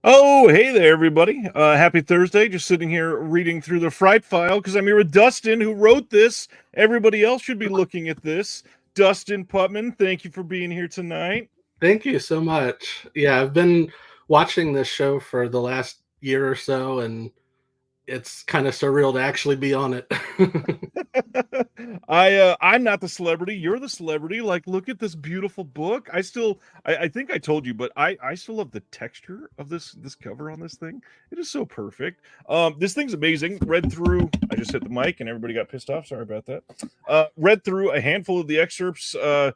Oh, hey there, everybody. Happy Thursday. Just sitting here reading through the Fright File because I'm here with Dustin, who wrote this. Everybody else should be looking at this. Dustin Putman, thank you for being here tonight. Thank you so much. Yeah, I've been watching this show for the last year or so, and it's kind of surreal to actually be on it. I'm not the celebrity. You're the celebrity. Like, look at this beautiful book. I think I told you, but I still love the texture of this cover on this thing. It is so perfect. This thing's amazing. Read through. I just hit the mic and everybody got pissed off. Sorry about that. Read through a handful of the excerpts a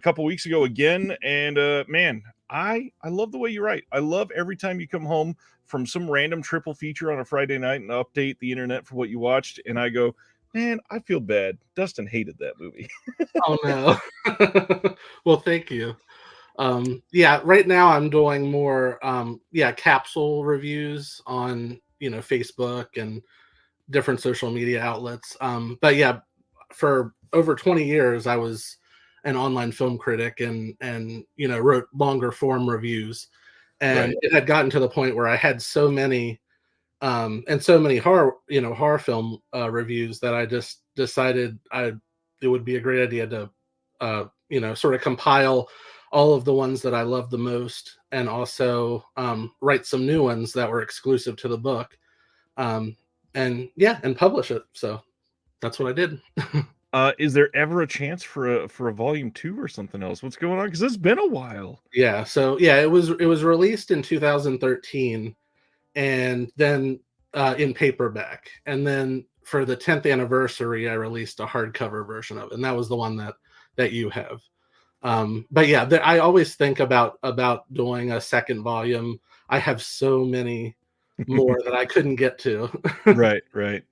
couple weeks ago again, and man, I love the way you write. I love every time you come home from some random triple feature on a Friday night and update the internet for what you watched, and I go, man, I feel bad. Dustin hated that movie. Oh no. Well, thank you. Yeah, right now I'm doing more capsule reviews on, Facebook and different social media outlets. But yeah, for over 20 years I was an online film critic and wrote longer form reviews. And Right. it had gotten to the point where I had so many and so many horror film reviews that I just decided it would be a great idea to sort of compile all of the ones that I love the most, and also write some new ones that were exclusive to the book, and publish it. So that's what I did. Is there ever a chance for a volume 2 or something else? What's going on? Because it's been a while. Yeah, so yeah, it was released in 2013, and then in paperback, and then for the 10th anniversary I released a hardcover version of it, and that was the one that you have. But yeah, I always think about doing a second volume. I have so many more that I couldn't get to. Right, right.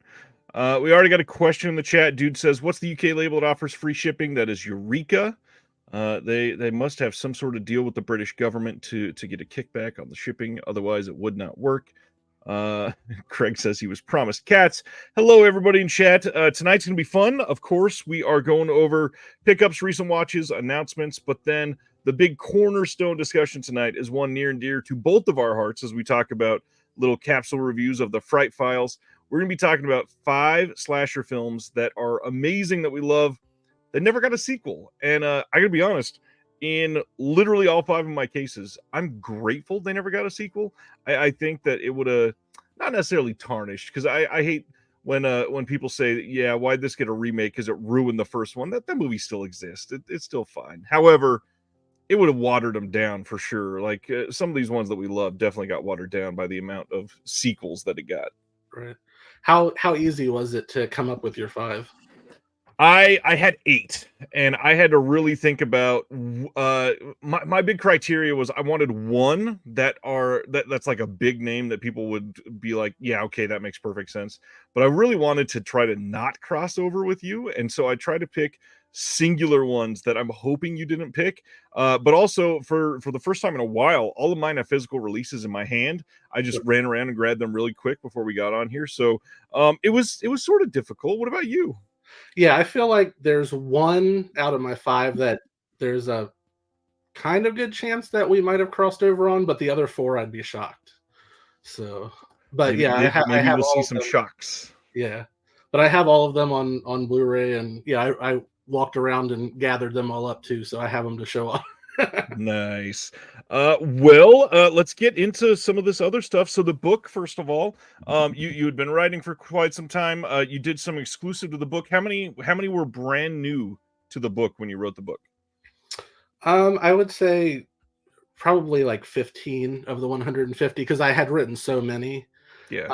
We already got a question in the chat. Dude says, "What's the UK label that offers free shipping?" That is Eureka. They must have some sort of deal with the British government to get a kickback on the shipping. Otherwise, it would not work. Uh, Craig says he was promised cats. Hello, everybody in chat. Tonight's going to be fun. Of course, we are going over pickups, recent watches, announcements, but then the big cornerstone discussion tonight is one near and dear to both of our hearts as we talk about little capsule reviews of the Fright Files. We're going to be talking about 5 slasher films that are amazing, that we love, that never got a sequel. And I got to be honest, in literally all 5 of my cases, I'm grateful they never got a sequel. I think that it would have not necessarily tarnished, because I hate when people say, yeah, why'd this get a remake because it ruined the first one. That movie still exists. It's still fine. However, it would have watered them down for sure. Like some of these ones that we love definitely got watered down by the amount of sequels that it got. Right. How easy was it to come up with your 5? I had 8, and I had to really think about my big criteria was I wanted one that's like a big name that people would be like, yeah, okay, that makes perfect sense. But I really wanted to try to not cross over with you, and so I tried to pick singular ones that I'm hoping you didn't pick. But also for the first time in a while, all of mine have physical releases in my hand. I just ran around and grabbed them really quick before we got on here, so it was sort of difficult. What about you? Yeah, I feel like there's one out of my 5 that there's a kind of good chance that we might have crossed over on, but the other 4 I'd be shocked. So, but Maybe yeah, I maybe have we'll see all of some them. shocks. Yeah, but I have all of them on Blu-ray, and yeah, I walked around and gathered them all up too, so I have them to show off. Nice. Let's get into some of this other stuff. So the book, first of all, you had been writing for quite some time. You did some exclusive to the book. How many were brand new to the book when you wrote the book? I would say probably like 15 of the 150, because I had written so many Yeah.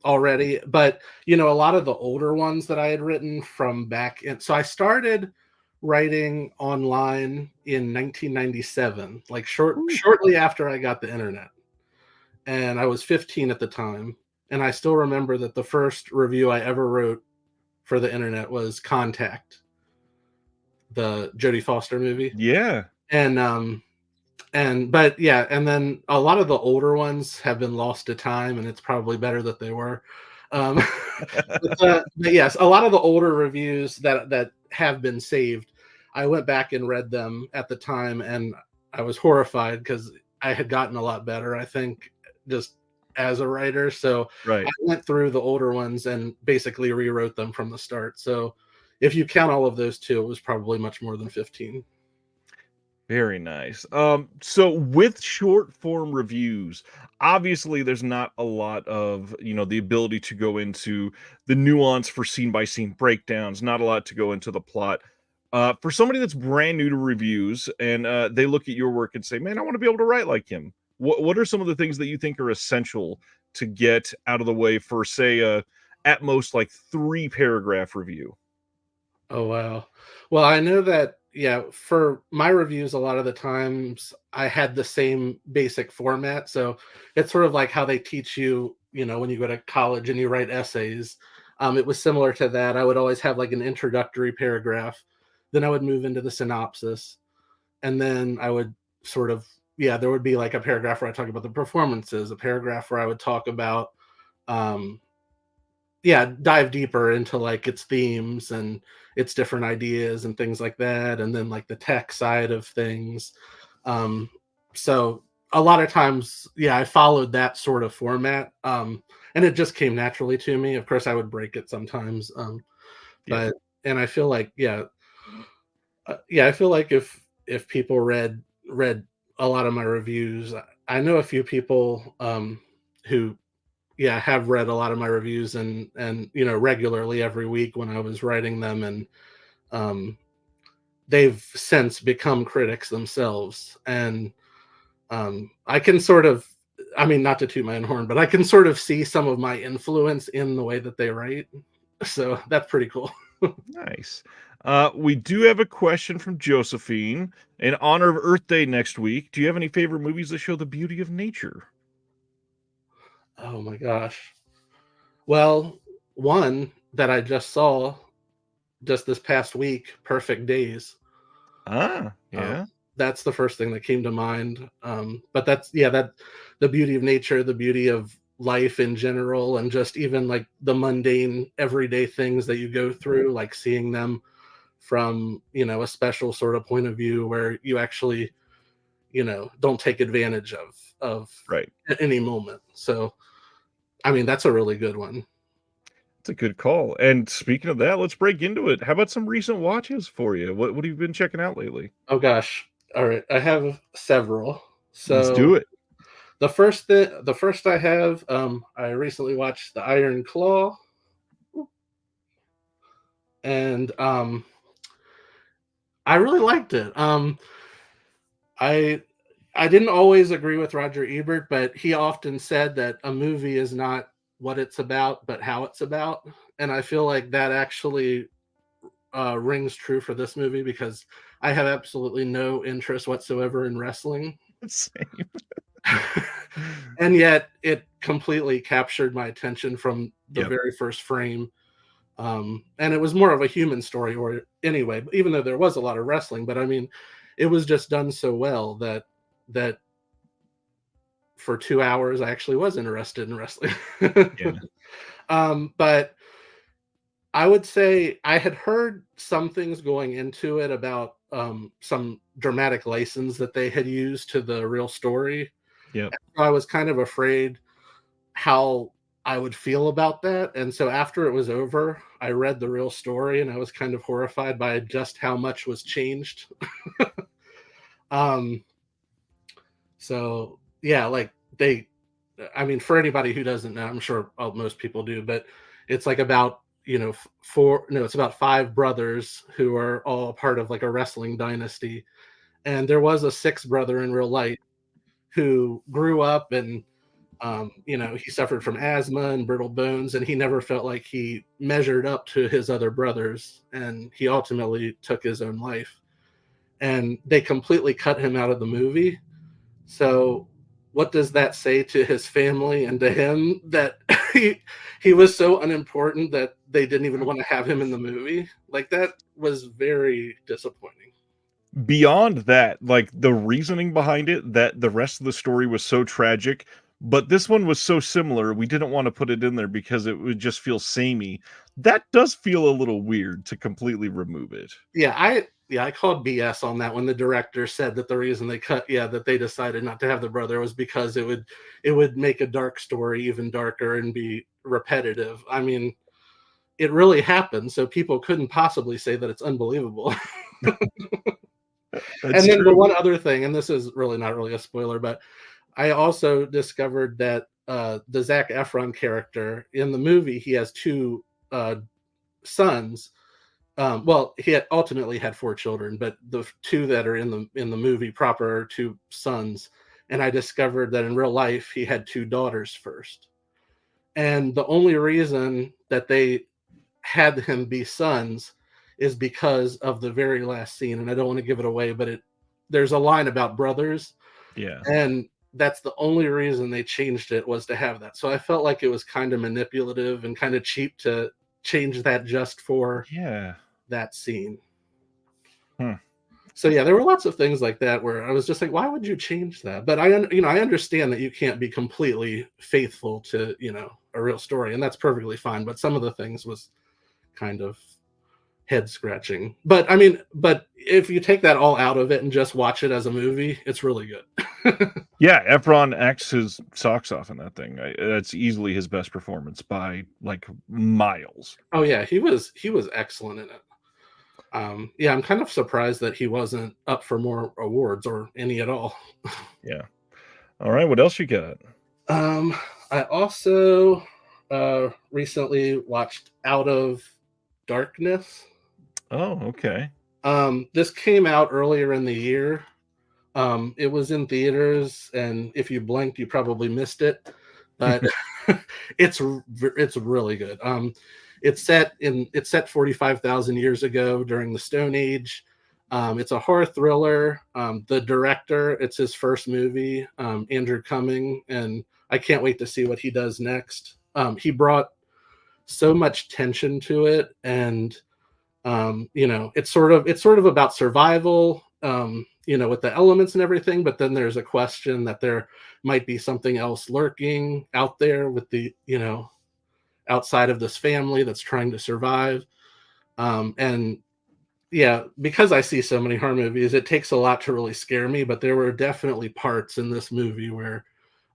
already. But a lot of the older ones that I had written from back in, so I started writing online in 1997, like Ooh. shortly after I got the internet, and I was 15 at the time. And I still remember that the first review I ever wrote for the internet was Contact, the Jodie Foster movie. Yeah. But yeah, and then a lot of the older ones have been lost to time, and it's probably better that they were. um but yes, a lot of the older reviews that have been saved, I went back and read them at the time, and I was horrified because I had gotten a lot better, I think, just as a writer. So I Right. went through the older ones and basically rewrote them from the start. So if you count all of those two, it was probably much more than 15. Very nice. So with short form reviews, obviously there's not a lot of, the ability to go into the nuance for scene by scene breakdowns, not a lot to go into the plot. For somebody that's brand new to reviews and they look at your work and say, man, I want to be able to write like him. What are some of the things that you think are essential to get out of the way for, say, at most like 3 paragraph review? Oh wow. Well, I know that yeah, for my reviews a lot of the times I had the same basic format. So it's sort of like how they teach you, when you go to college and you write essays. It was similar to that. I would always have like an introductory paragraph, then I would move into the synopsis, and then I would sort of yeah, there would be like a paragraph where I talk about the performances, a paragraph where I would talk about um yeah, dive deeper into like its themes and its different ideas and things like that, and then like the tech side of things. Um, so a lot of times, yeah, I followed that sort of format, and it just came naturally to me. Of course, I would break it sometimes, Yeah. but and I feel like yeah, I feel like if people read a lot of my reviews, I know a few people who yeah, have read a lot of my reviews and regularly every week when I was writing them, and um, they've since become critics themselves. And I can sort of, I mean, not to toot my own horn, but I can sort of see some of my influence in the way that they write. So that's pretty cool. Nice. We do have a question from Josephine. In honor of Earth Day next week, do you have any favorite movies that show the beauty of nature? Oh my gosh. Well, one that I just saw just this past week, Perfect Days. Ah, Um, yeah, that's the first thing that came to mind. But that's yeah, that the beauty of nature, the beauty of life in general, and just even like the mundane, everyday things that you go through, like seeing them from a special sort of point of view where you actually don't take advantage of right. any moment. So I mean, that's a really good one. It's a good call. And speaking of that, let's break into it. How about some recent watches for you? What have you been checking out lately? Oh gosh. All right, I have several. Let's So do it. the first I have, I recently watched The Iron Claw, and I really liked it. I I didn't always agree with Roger Ebert, but he often said that a movie is not what it's about, but how it's about, and I feel like that actually rings true for this movie because I have absolutely no interest whatsoever in wrestling. Same. And yet it completely captured my attention from the Yep. very first frame. And it was more of a human story, or anyway, even though there was a lot of wrestling, but I mean, it was just done so well that for 2 hours I actually was interested in wrestling. Yeah. But I would say I had heard some things going into it about some dramatic license that they had used to the real story. Yep. I was kind of afraid how I would feel about that. And so after it was over, I read the real story and I was kind of horrified by just how much was changed. um, so yeah, like I mean, for anybody who doesn't know, I'm sure most people do, but it's like about, no, it's about five brothers who are all part of like a wrestling dynasty. And there was a sixth brother in real life who grew up and he suffered from asthma and brittle bones, and he never felt like he measured up to his other brothers, and he ultimately took his own life. And they completely cut him out of the movie. So, what does that say to his family and to him that he was so unimportant that they didn't even want to have him in the movie? Like that was very disappointing. Beyond that, like, the reasoning behind it, that the rest of the story was so tragic, but this one was so similar, we didn't wanna put it in there because it would just feel samey. That does feel a little weird to completely remove it. Yeah, I called BS on that when the director said that the reason they that they decided not to have the brother was because it would make a dark story even darker and be repetitive. I mean, it really happened, so people couldn't possibly say that it's unbelievable. That's And then the true. one other thing, and this is really not really a spoiler, but I also discovered that the Zac Efron character in the movie, he has two sons. Well, ultimately had four children, but the two that are in the movie proper are two sons. And I discovered that in real life he had two daughters first. And the only reason that they had him be sons is because of the very last scene. And I don't want to give it away, but there's a line about brothers, Yeah. and that's the only reason they changed it, was to have that. So I felt like it was kind of manipulative and kind of cheap to change that just for Yeah. that scene. Hmm. So yeah, there were lots of things like that where I was just like, why would you change that? But I understand that you can't be completely faithful to, a real story, and that's perfectly fine. But some of the things was kind of head scratching. But I mean, if you take that all out of it and just watch it as a movie, it's really good. Yeah, Efron acts his socks off in that thing. That's easily his best performance by like miles. Oh yeah, he was excellent in it. Yeah, I'm kind of surprised that he wasn't up for more awards or any at all. Yeah. All right, what else you got? I also recently watched Out of Darkness. Oh, okay. This came out earlier in the year. It was in theaters, and if you blinked, you probably missed it. But it's really good. It's set 45,000 years ago during the Stone Age. It's a horror thriller. The director, it's his first movie, Andrew Cumming, and I can't wait to see what he does next. He brought so much tension to it, and it's sort of about survival, with the elements and everything, but then there's a question that there might be something else lurking out there with the, outside of this family that's trying to survive. And yeah, because I see so many horror movies, it takes a lot to really scare me, but there were definitely parts in this movie where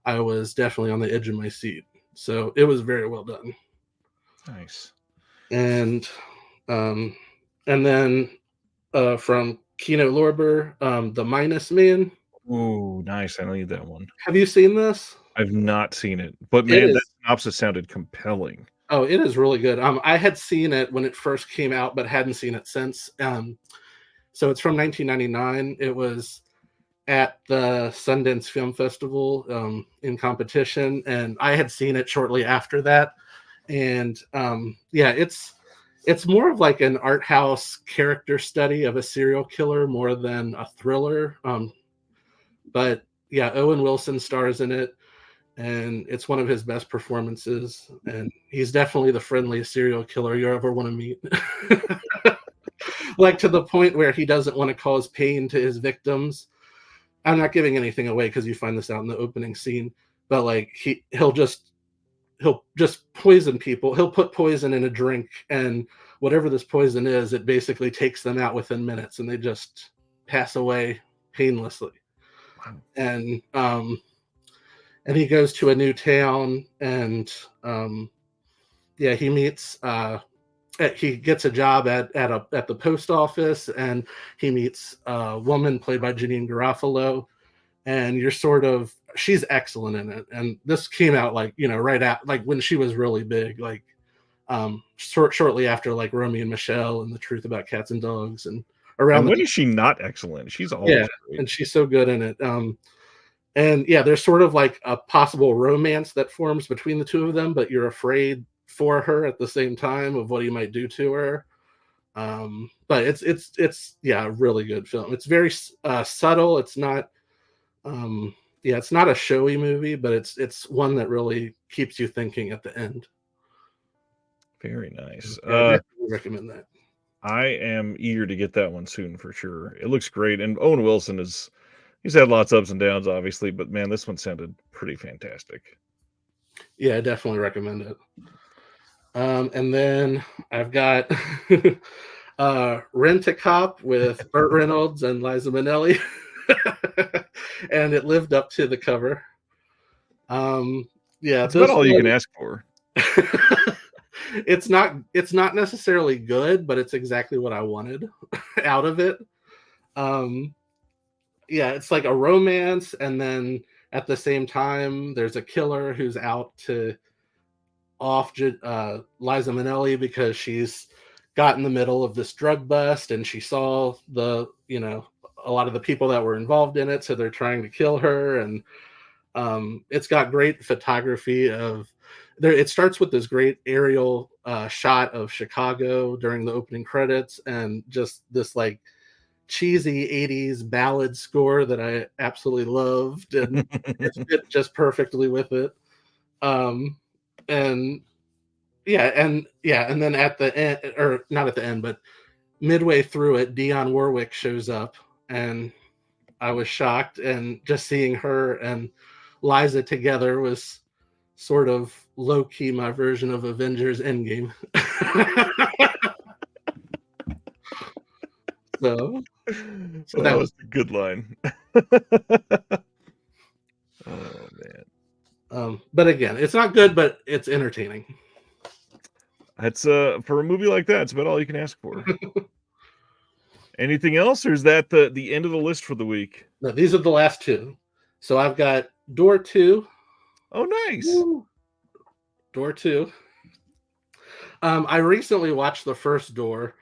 I was definitely on the edge of my seat. So it was very well done. Nice. And then from Kino Lorber, The Minus Man. Ooh, nice. I need that one. Have you seen this? I've not seen it, but It man, that is. synopsis sounded compelling. Oh, it is really good. I had seen it when it first came out, but hadn't seen it since. So it's from 1999. It was at the Sundance Film Festival in competition, and I had seen it shortly after that. And yeah, it's more of like an art house character study of a serial killer more than a thriller. But yeah, Owen Wilson stars in it, and it's one of his best performances. And he's definitely the friendliest serial killer you ever want to meet. Like, to the point where he doesn't want to cause pain to his victims. I'm not giving anything away because you find this out in the opening scene, but like he'll just poison people. He'll put poison in a drink, and whatever this poison is, it basically takes them out within minutes, and they just pass away painlessly. Wow. And he goes to a new town, and yeah, he meets he gets a job at the post office, and he meets a woman played by Janine Garofalo, and she's excellent in it. And this came out like, right at like when she was really big, like shortly after like Romeo and Michelle and The Truth About Cats and Dogs, and around And the when is she not excellent? She's always yeah, great. and she's so good in it. And yeah, there's sort of like a possible romance that forms between the two of them, but you're afraid for her at the same time of what he might do to her. But it's yeah, a really good film. It's very subtle. It's not it's not a showy movie, but it's one that really keeps you thinking at the end. Very nice. Yeah, I definitely recommend that. I am eager to get that one soon for sure. It looks great, and Owen Wilson he's had lots of ups and downs, obviously, but man, this one sounded pretty fantastic. Yeah, I definitely recommend it. And then I've got Rent-A-Cop with Burt Reynolds and Liza Minnelli, and it lived up to the cover. Yeah, That's about this all you can one, ask for. it's not necessarily good, but it's exactly what I wanted out of it. Yeah, it's like a romance, and then at the same time, there's a killer who's out to Liza Minnelli because she's got in the middle of this drug bust, and she saw a lot of the people that were involved in it, so they're trying to kill her. And it's got great photography of there. It starts with this great aerial shot of Chicago during the opening credits, and just this like cheesy 80s ballad score that I absolutely loved, and it fit just perfectly with it. Um, and and then at the end, or not at the end, but midway through it, Dionne Warwick shows up, and I was shocked. And just seeing her and Liza together was sort of low key my version of Avengers Endgame. so, so that was a good line. Oh man. But again, it's not good, but it's entertaining. That's for a movie like that, it's about all you can ask for. Anything else, or is that the end of the list for the week? No, these are the last two. So I've got Door 2. Oh, nice. Woo. Door 2. I recently watched the first Door,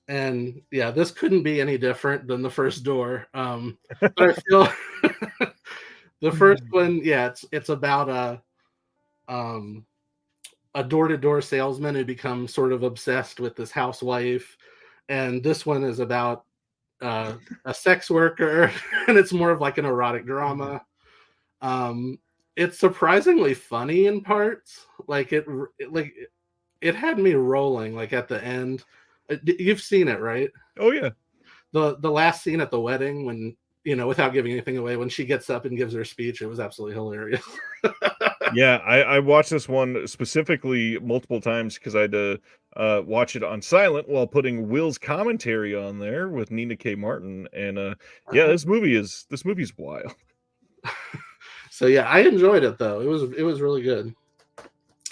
and yeah, this couldn't be any different than the first Door. But I feel the first one, yeah, it's about a door-to-door salesman who becomes sort of obsessed with this housewife, and this one is about a sex worker, and it's more of like an erotic drama. It's surprisingly funny in parts. Like it had me rolling. Like at the end, you've seen it, right? Oh yeah. The last scene at the wedding, when without giving anything away, when she gets up and gives her speech, it was absolutely hilarious. Yeah, I watched this one specifically multiple times because I had to watch it on silent while putting Will's commentary on there with Nina K. Martin, and yeah, this movie's wild. So yeah, I enjoyed it though. It was really good.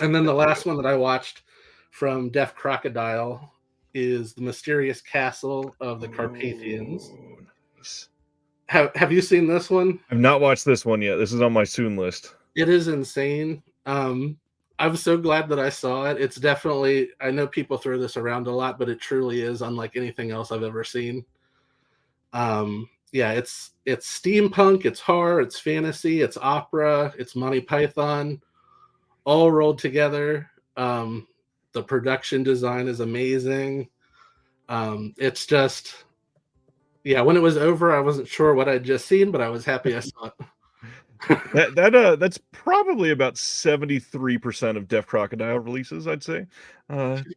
And then the last one that I watched from Deaf Crocodile is The Mysterious Castle of the Carpathians. Oh, nice. Have you seen this one? I've not watched this one yet. This is on my soon list. It is insane. I'm so glad that I saw it. It's definitely, I know people throw this around a lot, but it truly is unlike anything else I've ever seen. Yeah, it's steampunk, it's horror, it's fantasy, it's opera, it's Monty Python, all rolled together. The production design is amazing. It's just, yeah, when it was over, I wasn't sure what I'd just seen, but I was happy I saw it. That's probably about 73% of Deaf Crocodile releases, I'd say.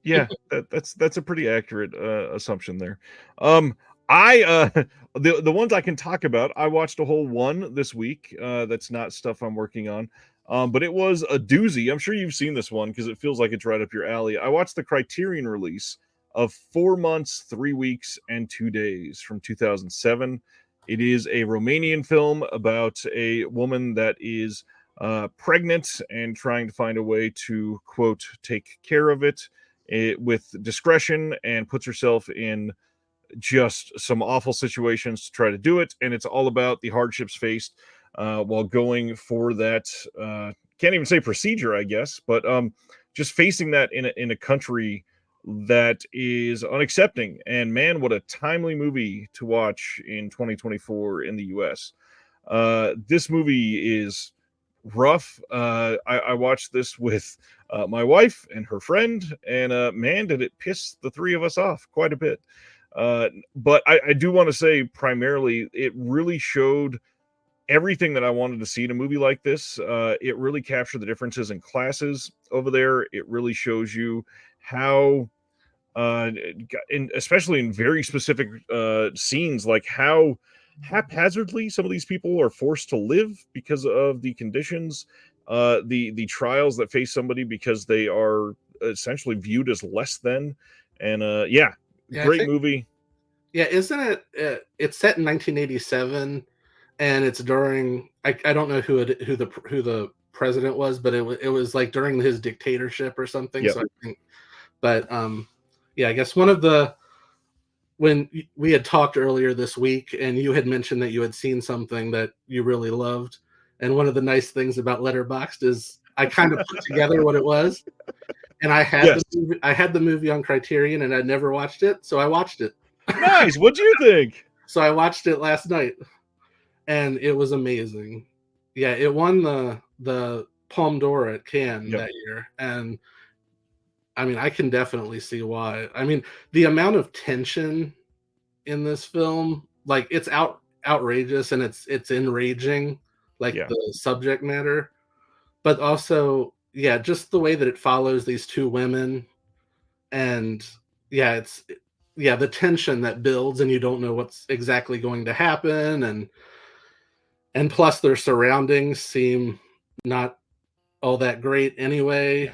Yeah, that's a pretty accurate assumption there. I the ones I can talk about, I watched a whole one this week. That's not stuff I'm working on. But it was a doozy. I'm sure you've seen this one because it feels like it's right up your alley. I watched the Criterion release of 4 months, 3 weeks, and 2 days from 2007. It is a Romanian film about a woman that is pregnant and trying to find a way to, quote, take care of it with discretion, and puts herself in just some awful situations to try to do it. And it's all about the hardships faced while going for that. Can't even say procedure, I guess, but just facing that in a country that is unaccepting. And man, what a timely movie to watch in 2024 in the US. This movie is rough. I watched this with my wife and her friend, and man, did it piss the three of us off quite a bit. But I do want to say, primarily, it really showed everything that I wanted to see in a movie like this. It really captured the differences in classes over there. It really shows you how especially in very specific scenes, like how haphazardly some of these people are forced to live because of the conditions, the trials that face somebody because they are essentially viewed as less than. And yeah, Yeah, I Great think. movie. Yeah, isn't it? It's set in 1987, and it's during. I don't know who the president was, but it was like during his dictatorship or something. Yep. So I think, but yeah, I guess one of the when we had talked earlier this week, and you had mentioned that you had seen something that you really loved, and one of the nice things about Letterboxd is I kind of put together what it was, and Yes. I had the movie on Criterion, and I'd never watched it, so I watched it. Nice. What do you think? So I watched it last night, and it was amazing. Yeah, it won the Palme d'Or at Cannes Yep. that year, and I mean, I can definitely see why. I mean, the amount of tension in this film, like it's outrageous and it's enraging, like Yeah. the subject matter, but also, yeah, just the way that it follows these two women, and yeah, the tension that builds, and you don't know what's exactly going to happen, and plus their surroundings seem not all that great anyway. Yeah.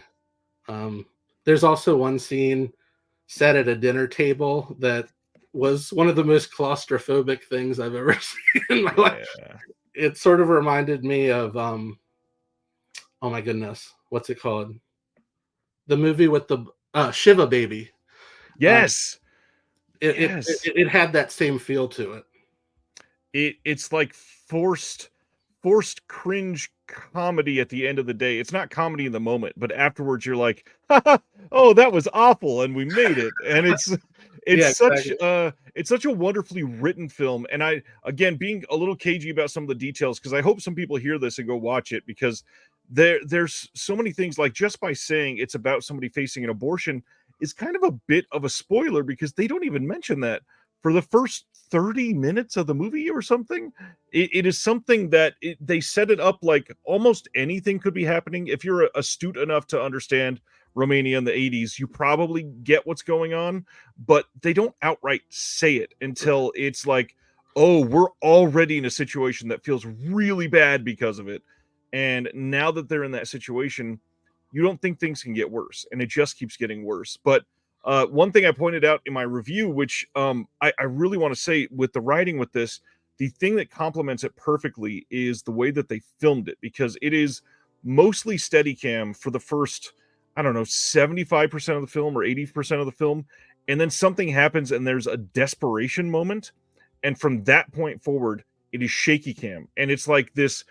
Um, there's also one scene set at a dinner table that was one of the most claustrophobic things I've ever seen in my life. Yeah. It sort of reminded me of oh my goodness, what's it called? The movie with the Shiva Baby. Um, Yes. Yes. it had that same feel to it. It's like forced cringe comedy at the end of the day. It's not comedy in the moment, but afterwards you're like, "Oh, that was awful, and we made it." And Yeah, exactly. it's such a wonderfully written film. And I again being a little cagey about some of the details because I hope some people hear this and go watch it because there's so many things like just by saying it's about somebody facing an abortion is kind of a bit of a spoiler because they don't even mention that for the first 30 minutes of the movie or something. It is something that they set it up like almost anything could be happening. If you're astute enough to understand Romania in the 80s, you probably get what's going on, but they don't outright say it until it's like, oh, we're already in a situation that feels really bad because of it. And now that they're in that situation, you don't think things can get worse, and it just keeps getting worse. But one thing I pointed out in my review, which I really want to say with the writing with this, the thing that complements it perfectly is the way that they filmed it because it is mostly Steadicam for the first, I don't know, 75% of the film or 80% of the film. And then something happens and there's a desperation moment. And from that point forward, it is shaky cam. And it's like this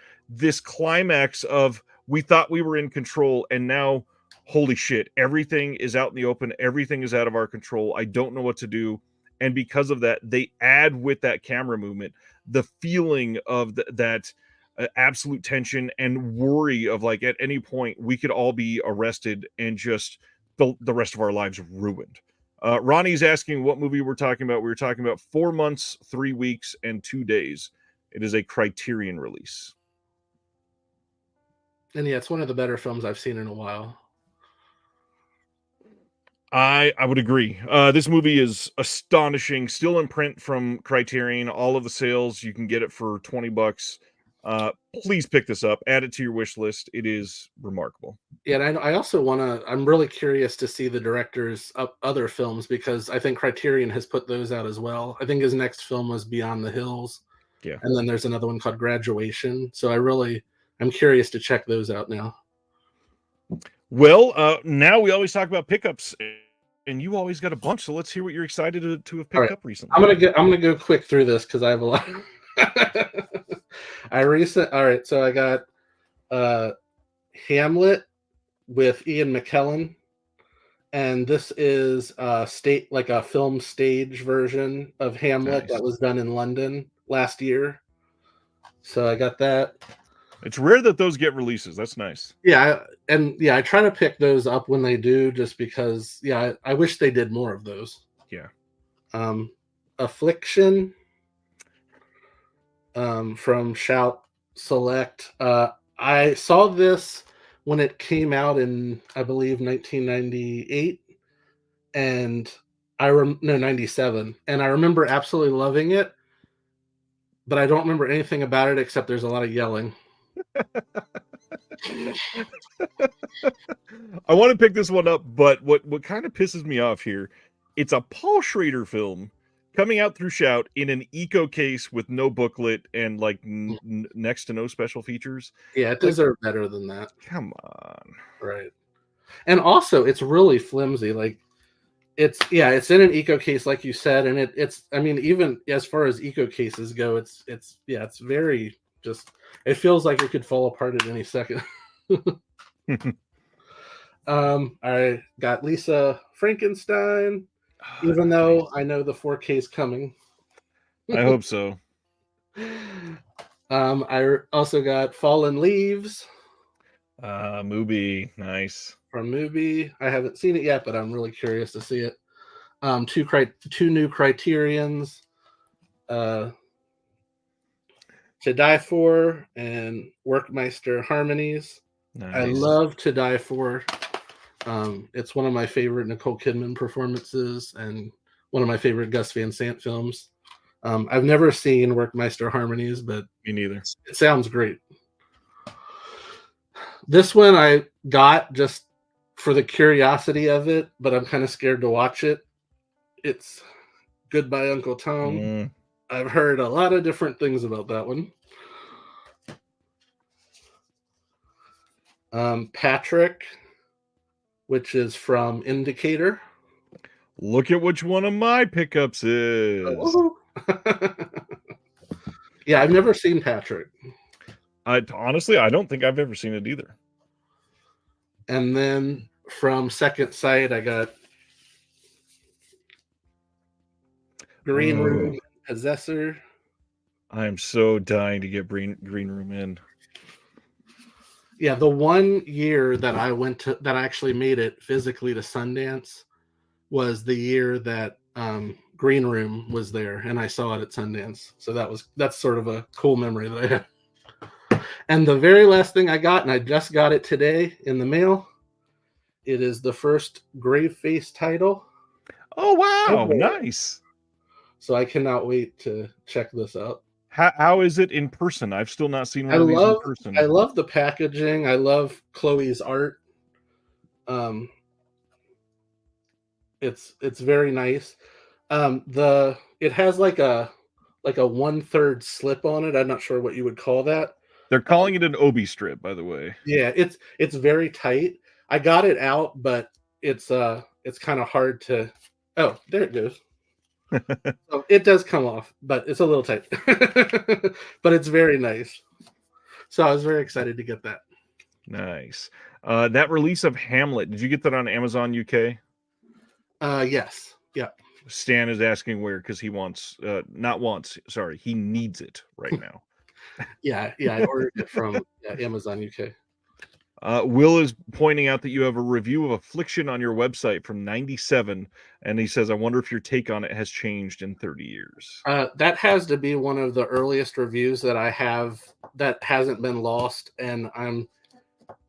climax of we thought we were in control and now holy shit, everything is out in the open, everything is out of our control. I don't know what to do. And because of that, they add with that camera movement the feeling of that absolute tension and worry of like at any point we could all be arrested and just the rest of our lives ruined. Ronnie's asking what movie we're talking about. We were talking about 4 months, 3 weeks, and 2 days. It is a Criterion release. And yeah, it's one of the better films I've seen in a while. I would agree. This movie is astonishing. Still in print from Criterion. All of the sales you can get it for $20. Please pick this up. Add it to your wish list. It is remarkable. Yeah, and I also want to. I'm really curious to see the director's other films because I think Criterion has put those out as well. I think his next film was Beyond the Hills, Yeah. and then there's another one called Graduation. So I'm curious to check those out now. Well, now we always talk about pickups, and you always got a bunch. So let's hear what you're excited to have picked up recently. I'm gonna go quick through this because I have a lot. All right, so I got Hamlet with Ian McKellen, and this is a film stage version of Hamlet Nice. that was done in London last year. So I got that. It's rare that those get releases. That's nice. Yeah, I try to pick those up when they do, just because. Yeah, I wish they did more of those. Yeah. Affliction from Shout Select. I saw this when it came out in, I believe, 1998, and 97, and I remember absolutely loving it, but I don't remember anything about it except there's a lot of yelling. I want to pick this one up, but what kind of pisses me off here It's a Paul Schrader film coming out through Shout in an eco case with no booklet and like next to no special features. Yeah, it Like, deserved better than that. come on. Right. And also, it's really flimsy. Like, it's in an eco case, like you said, and it's. I mean, even as far as eco cases go, it's very just. It feels like it could fall apart at any second. I got Lisa Frankenstein, even though I know the 4K is coming. I hope so. I also got Fallen Leaves. Mubi, nice. From Mubi. I haven't seen it yet, but I'm really curious to see it. Two new Criterions. To Die For and Workmeister Harmonies. Nice. I love To Die For. It's one of my favorite Nicole Kidman performances and one of my favorite Gus Van Sant films. I've never seen Workmeister Harmonies, but me neither. It sounds great. This one I got just for the curiosity of it, but I'm kind of scared to watch it. It's Goodbye, Uncle Tom. I've heard a lot of different things about that one. Patrick, which is from Indicator. Look at which one of my pickups is. Oh. Yeah, I've never seen Patrick. Honestly, I don't think I've ever seen it either. And then from Second Sight, I got Green Room Possessor. I am so dying to get Green Room in. Yeah, the 1 year that I actually made it physically to Sundance was the year that Green Room was there, and I saw it at Sundance. So that's sort of a cool memory that I have. And the very last thing I got, and I just got it today in the mail, it is the first Graveface title. Oh, wow. Nice. So I cannot wait to check this out. How is it in person? I've still not seen one of these in person. I love the packaging. I love Chloe's art. It's very nice. It has like a 1/3 slip on it. I'm not sure what you would call that. They're calling it an obi strip, by the way. Yeah, it's very tight. I got it out, but it's kind of hard to. Oh, there it goes. So it does come off, but it's a little tight. But it's very nice. So I was very excited to get that. Nice. That release of Hamlet, did you get that on Amazon UK? Yes. Yeah. Stan is asking where, because he he needs it right now. Yeah, I ordered it from Amazon UK. Will is pointing out that you have a review of Affliction on your website from 97, and he says, I wonder if your take on it has changed in 30 years. That has to be one of the earliest reviews that I have that hasn't been lost, and I'm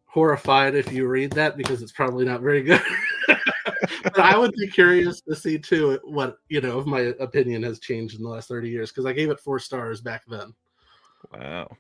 horrified if you read that because it's probably not very good. But I would be curious to see too what if my opinion has changed in the last 30 years, because I gave it 4 stars back then. Wow.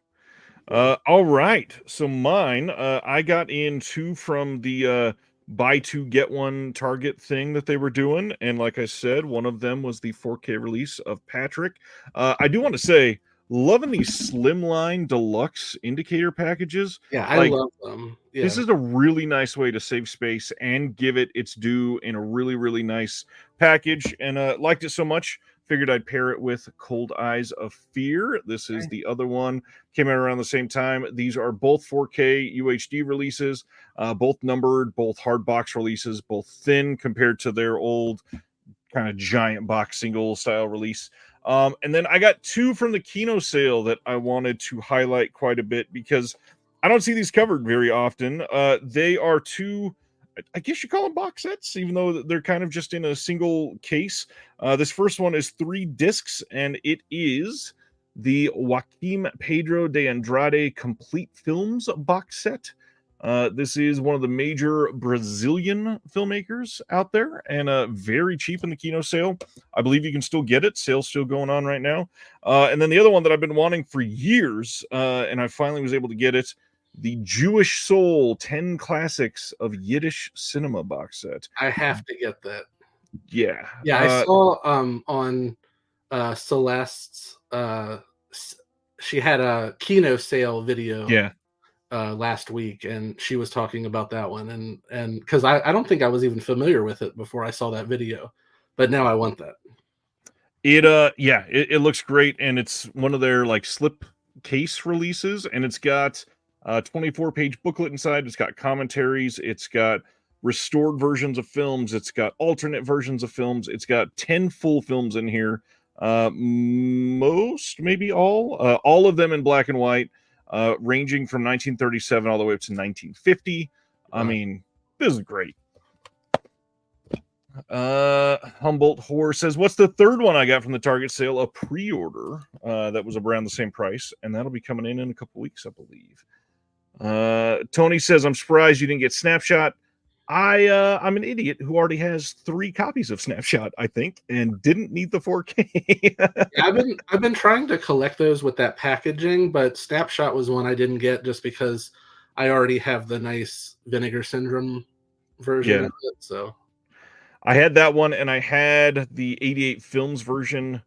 All right. So mine, I got in 2 from the buy 2 get 1 Target thing that they were doing, and like I said, one of them was the 4K release of Patrick. I do want to say, loving these slimline deluxe indicator packages. Yeah, I love them. Yeah. This is a really nice way to save space and give it its due in a really, really nice package, and liked it so much, figured I'd pair it with Cold Eyes of Fear. This is the other one. Came out around the same time. These are both 4K UHD releases, both numbered, both hard box releases, both thin compared to their old kind of giant box single style release. And then I got 2 from the Kino sale that I wanted to highlight quite a bit because I don't see these covered very often. They are 2, I guess you call them box sets, even though they're kind of just in a single case. This first one is 3 discs, and it is the Joaquim Pedro de Andrade Complete Films box set. This is one of the major Brazilian filmmakers out there, and very cheap in the Kino sale. I believe you can still get it. Sale's still going on right now. And then the other one that I've been wanting for years, and I finally was able to get it, the Jewish Soul 10 Classics of Yiddish Cinema box set. I have to get that. Yeah. Yeah, I saw on Celeste's she had a Kino sale video Yeah. last week, and she was talking about that one, and because I don't think I was even familiar with it before I saw that video, but now I want that. It looks great, and it's one of their like slip case releases, and it's got a 24-page booklet inside. It's got commentaries, it's got restored versions of films, it's got alternate versions of films, it's got 10 full films in here. Most, maybe all of them in black and white, ranging from 1937 all the way up to 1950. I mean, this is great. Humboldt Horror says, what's the third one I got from the Target sale? A pre-order that was around the same price, and that'll be coming in a couple weeks, I believe. Tony says, I'm surprised you didn't get Snapshot. I'm an idiot who already has 3 copies of Snapshot, I think, and didn't need the 4K. Yeah, I've been trying to collect those with that packaging, but Snapshot was one I didn't get just because I already have the nice Vinegar Syndrome version Yeah. of it. So I had that one, and I had the 88 Films version,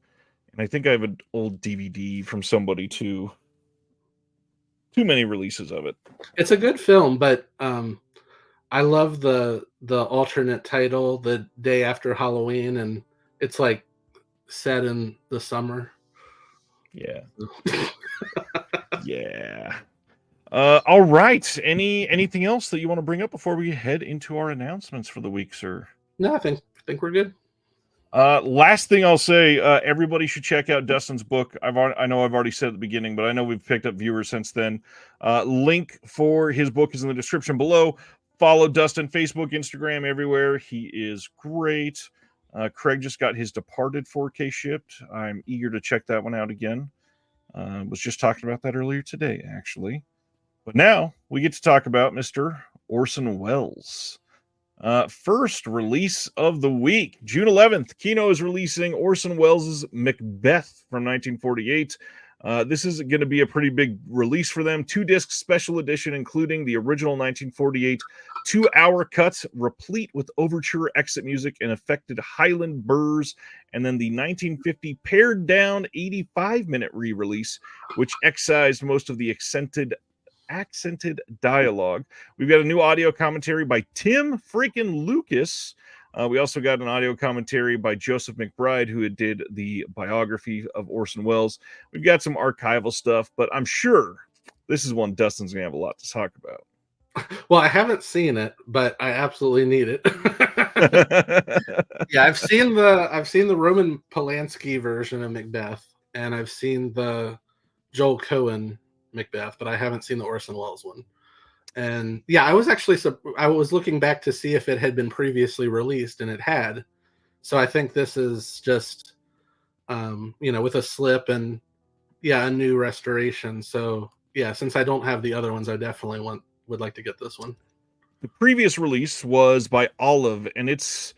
and I think I have an old DVD from somebody too. Too many releases of it. it's a good film, but I love the alternate title, The Day After Halloween, and it's like set in the summer. Yeah. Yeah. All right. Anything else that you want to bring up before we head into our announcements for the week, sir? No, I think we're good. Last thing I'll say, everybody should check out Dustin's book. I know I've already said at the beginning, but I know we've picked up viewers since then. Link for his book is in the description below. Follow Dustin, Facebook, Instagram, everywhere. He is great. Craig just got his Departed 4K shipped. I'm eager to check that one out again. Was just talking about that earlier today, actually. But now we get to talk about Mr. Orson Welles. First release of the week, June 11th, Kino is releasing Orson Welles' Macbeth from 1948. This is going to be a pretty big release for them. 2-disc special edition, including the original 1948 2-hour cut, replete with overture, exit music, and affected Highland burrs, and then the 1950 pared down 85-minute re-release, which excised most of the accented dialogue. We've got a new audio commentary by Tim freaking Lucas. We also got an audio commentary by Joseph McBride, who did the biography of Orson Welles. We've got some archival stuff, but I'm sure this is one Dustin's gonna have a lot to talk about. Well, I haven't seen it, but I absolutely need it. Yeah, I've seen the Roman Polanski version of Macbeth, and I've seen the Joel Cohen Macbeth, but I haven't seen the Orson Welles one. And yeah, I was looking back to see if it had been previously released, and it had. So I think this is just with a slip and a new restoration. So yeah, since I don't have the other ones, I definitely would like to get this one. The previous release was by Olive, and it's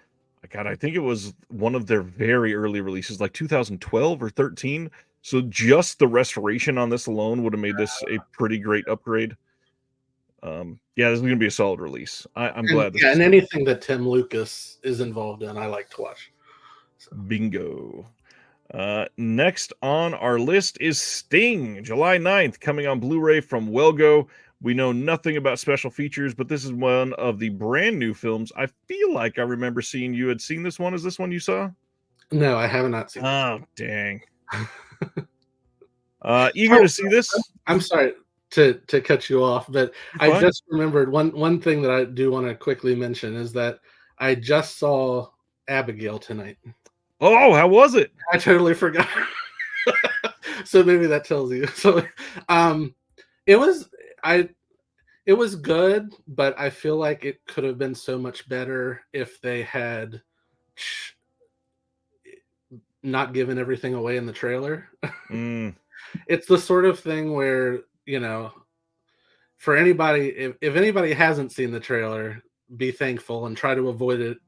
God, I think it was one of their very early releases, like 2012 or 13. So just the restoration on this alone would have made this a pretty great upgrade. This is going to be a solid release. I'm glad. And anything that Tim Lucas is involved in, I like to watch. So. Bingo. Next on our list is Sting, July 9th, coming on Blu-ray from Welgo. We know nothing about special features, but this is one of the brand new films. I feel like I remember seeing you had seen this one. Is this one you saw? No, I have not seen. Oh, dang. Eager to see this? I'm sorry to cut you off, but I just remembered one thing that I do want to quickly mention is that I just saw Abigail tonight. Oh, how was it? I totally forgot. So maybe that tells you. So it was good, but I feel like it could have been so much better if they had not given everything away in the trailer. It's the sort of thing where, for anybody, if anybody hasn't seen the trailer, be thankful and try to avoid it.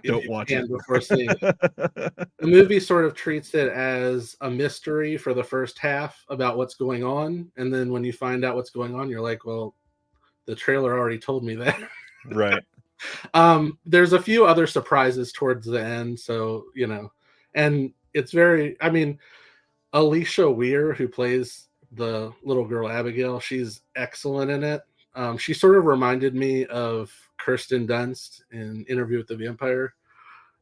Don't watch it before seeing it. The movie sort of treats it as a mystery for the first half about what's going on, and then when you find out what's going on, you're like, well, the trailer already told me that. Right. There's a few other surprises towards the end, so and it's very. I mean, Alicia Weir, who plays the little girl Abigail, she's excellent in it. She sort of reminded me of Kirsten Dunst in Interview with the Vampire.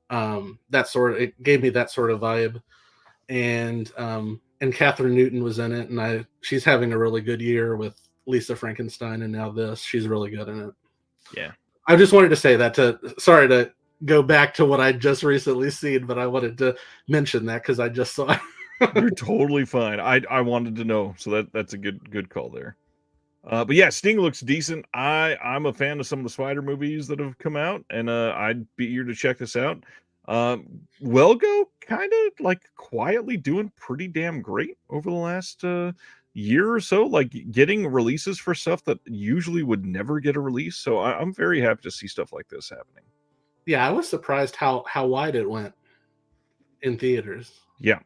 It gave me that sort of vibe, and Catherine Newton was in it, and she's having a really good year with Lisa Frankenstein, and now this. She's really good in it. Yeah. I just wanted to say that sorry to go back to what I just recently seen, but I wanted to mention that because I just saw it. You're totally fine. I wanted to know, so that's a good call there. But yeah, Sting looks decent. I'm a fan of some of the Spider movies that have come out, and I'd be eager to check this out. Welgo kind of like quietly doing pretty damn great over the last year or so, like getting releases for stuff that usually would never get a release. So I'm very happy to see stuff like this happening. Yeah, I was surprised how wide it went in theaters. Yeah,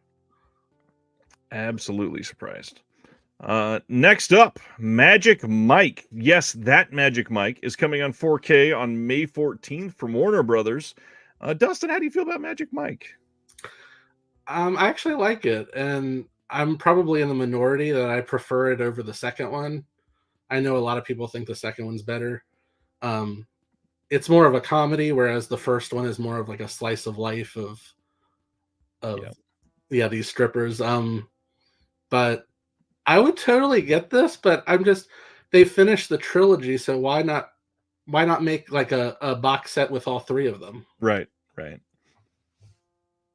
absolutely surprised. Next up, Magic Mike. Yes, that Magic Mike is coming on 4K on May 14th from Warner Brothers. Dustin, how do you feel about Magic Mike? I actually like it, and I'm probably in the minority that I prefer it over the second one. I know a lot of people think the second one's better. It's more of a comedy, whereas the first one is more of like a slice of life of these strippers. But I would totally get this, but they finished the trilogy, so why not make like a box set with all three of them? Right.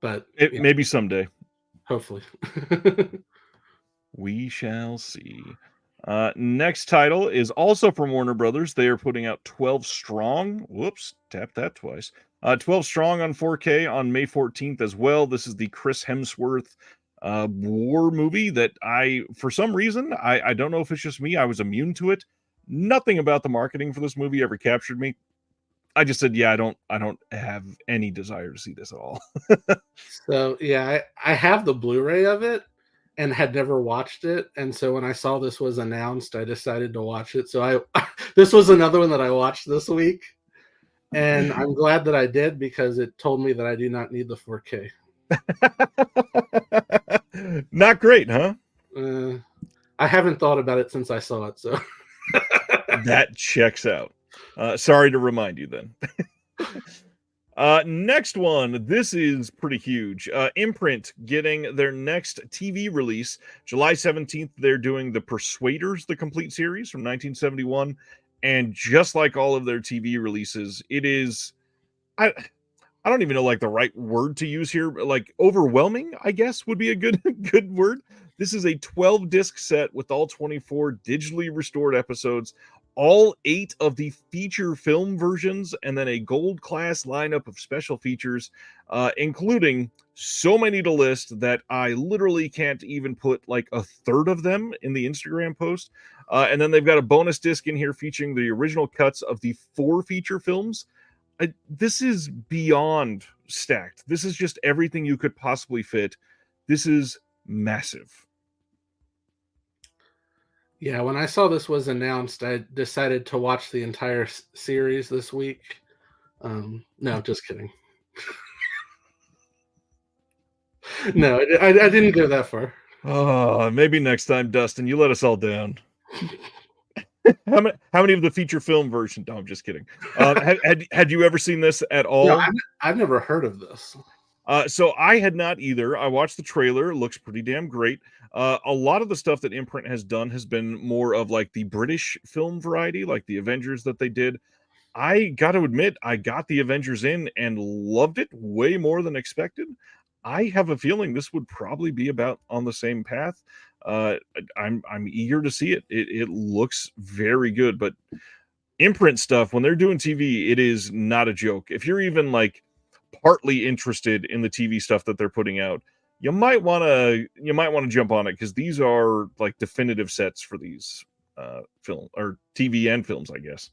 But maybe someday. Hopefully. We shall see. Next title is also from Warner Brothers. They are putting out 12 Strong. Whoops, tap that twice. 12 Strong on 4K on May 14th as well. This is the Chris Hemsworth war movie that for some reason, I don't know if it's just me, I was immune to it. Nothing about the marketing for this movie ever captured me. I just said, yeah, I don't have any desire to see this at all. So yeah, I have the Blu-ray of it and had never watched it, and so when I saw this was announced, I decided to watch it. So this was another one that I watched this week, and I'm glad that I did because it told me that I do not need the 4K. Not great, huh? I haven't thought about it since I saw it, so that checks out. Sorry to remind you then. Next one. This is pretty huge. Imprint getting their next TV release. July 17th, they're doing The Persuaders, the complete series from 1971. And just like all of their TV releases, it is... I don't even know like the right word to use here. Like overwhelming, I guess, would be a good word. This is a 12-disc set with all 24 digitally restored episodes, all 8 of the feature film versions, and then a gold class lineup of special features, including so many to list that I literally can't even put like a third of them in the Instagram post. And then they've got a bonus disc in here featuring the original cuts of the 4 feature films. This is beyond stacked. This is just everything you could possibly fit. This is massive. Yeah, when I saw this was announced, I decided to watch the entire series this week. No, just kidding. No, I didn't go that far. Oh, maybe next time, Dustin. You let us all down. How many of the feature film version? No, I'm just kidding. Had you ever seen this at all? No, I've never heard of this. So I had not either. I watched the trailer. It looks pretty damn great. A lot of the stuff that Imprint has done has been more of like the British film variety, like the Avengers that they did. I got to admit, I got the Avengers in and loved it way more than expected. I have a feeling this would probably be about on the same path. I'm eager to see it. It looks very good, but Imprint stuff, when they're doing TV, it is not a joke. If you're even like partly interested in the TV stuff that they're putting out, you might want to jump on it because these are like definitive sets for these film or TV and films, I guess.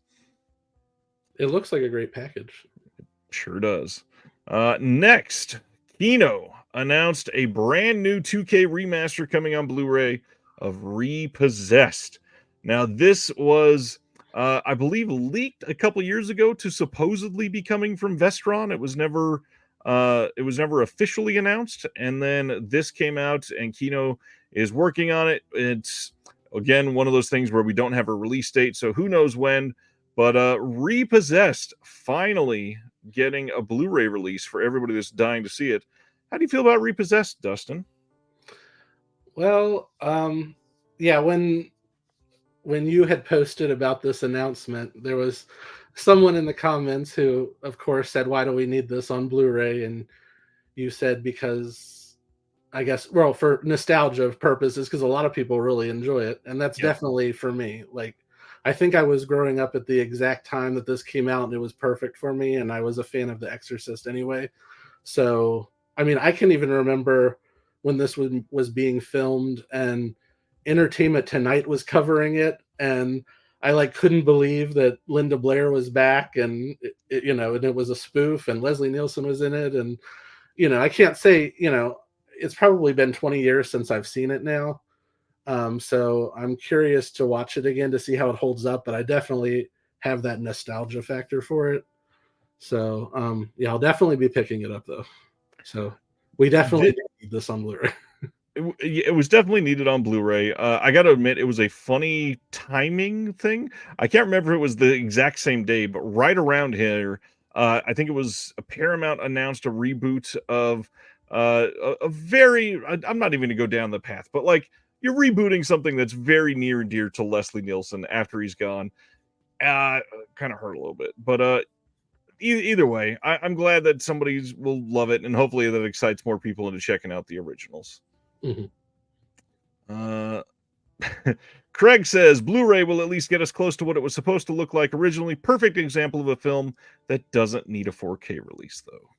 It looks like a great package. It sure does. Next, Kino announced a brand new 2K remaster coming on Blu-ray of Repossessed. Now, this was I believe leaked a couple years ago to supposedly be coming from Vestron. It was never officially announced, and then this came out, and Kino is working on it. It's again one of those things where we don't have a release date, so who knows when. But Repossessed finally getting a Blu-ray release for everybody that's dying to see it. How do you feel about Repossessed, Dustin? Well, yeah, when you had posted about this announcement, there was someone in the comments who, of course, said, "Why do we need this on Blu-ray?" And you said because I guess, well, for nostalgia purposes, because a lot of people really enjoy it, and that's Yeah. definitely for me. Like, I think I was growing up at the exact time that this came out, and it was perfect for me, and I was a fan of The Exorcist anyway. So, I mean, I can even remember when this was being filmed, and Entertainment Tonight was covering it, and I like couldn't believe that Linda Blair was back, and and it was a spoof, and Leslie Nielsen was in it, and I can't say, it's probably been 20 years since I've seen it now. So I'm curious to watch it again to see how it holds up, but I definitely have that nostalgia factor for it. So yeah, I'll definitely be picking it up though. So we definitely need this on Blu-ray. It was definitely needed on Blu-ray. I got to admit, it was a funny timing thing. I can't remember if it was the exact same day, but right around here, I think it was Paramount announced a reboot of a very. I'm not even going to go down the path, but like you're rebooting something that's very near and dear to Leslie Nielsen after he's gone. Kind of hurt a little bit, but either way, I'm glad that somebody will love it, and hopefully that excites more people into checking out the originals. Mhm. Uh, Craig says Blu-ray will at least get us close to what it was supposed to look like originally. Perfect example of a film that doesn't need a 4K release, though.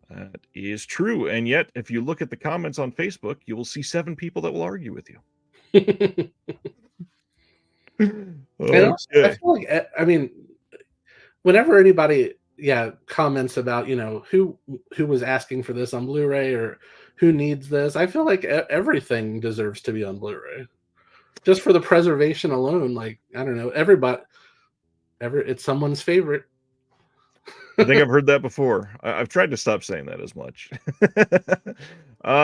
That is true. And yet, if you look at the comments on Facebook, you will see 7 people that will argue with you. And also, I Okay. feel like, I mean, whenever anybody, yeah, comments about, who was asking for this on Blu-ray or who needs this, I feel like everything deserves to be on Blu-ray just for the preservation alone. Like, I don't know, it's someone's favorite. I think I've heard that before. I've tried to stop saying that as much.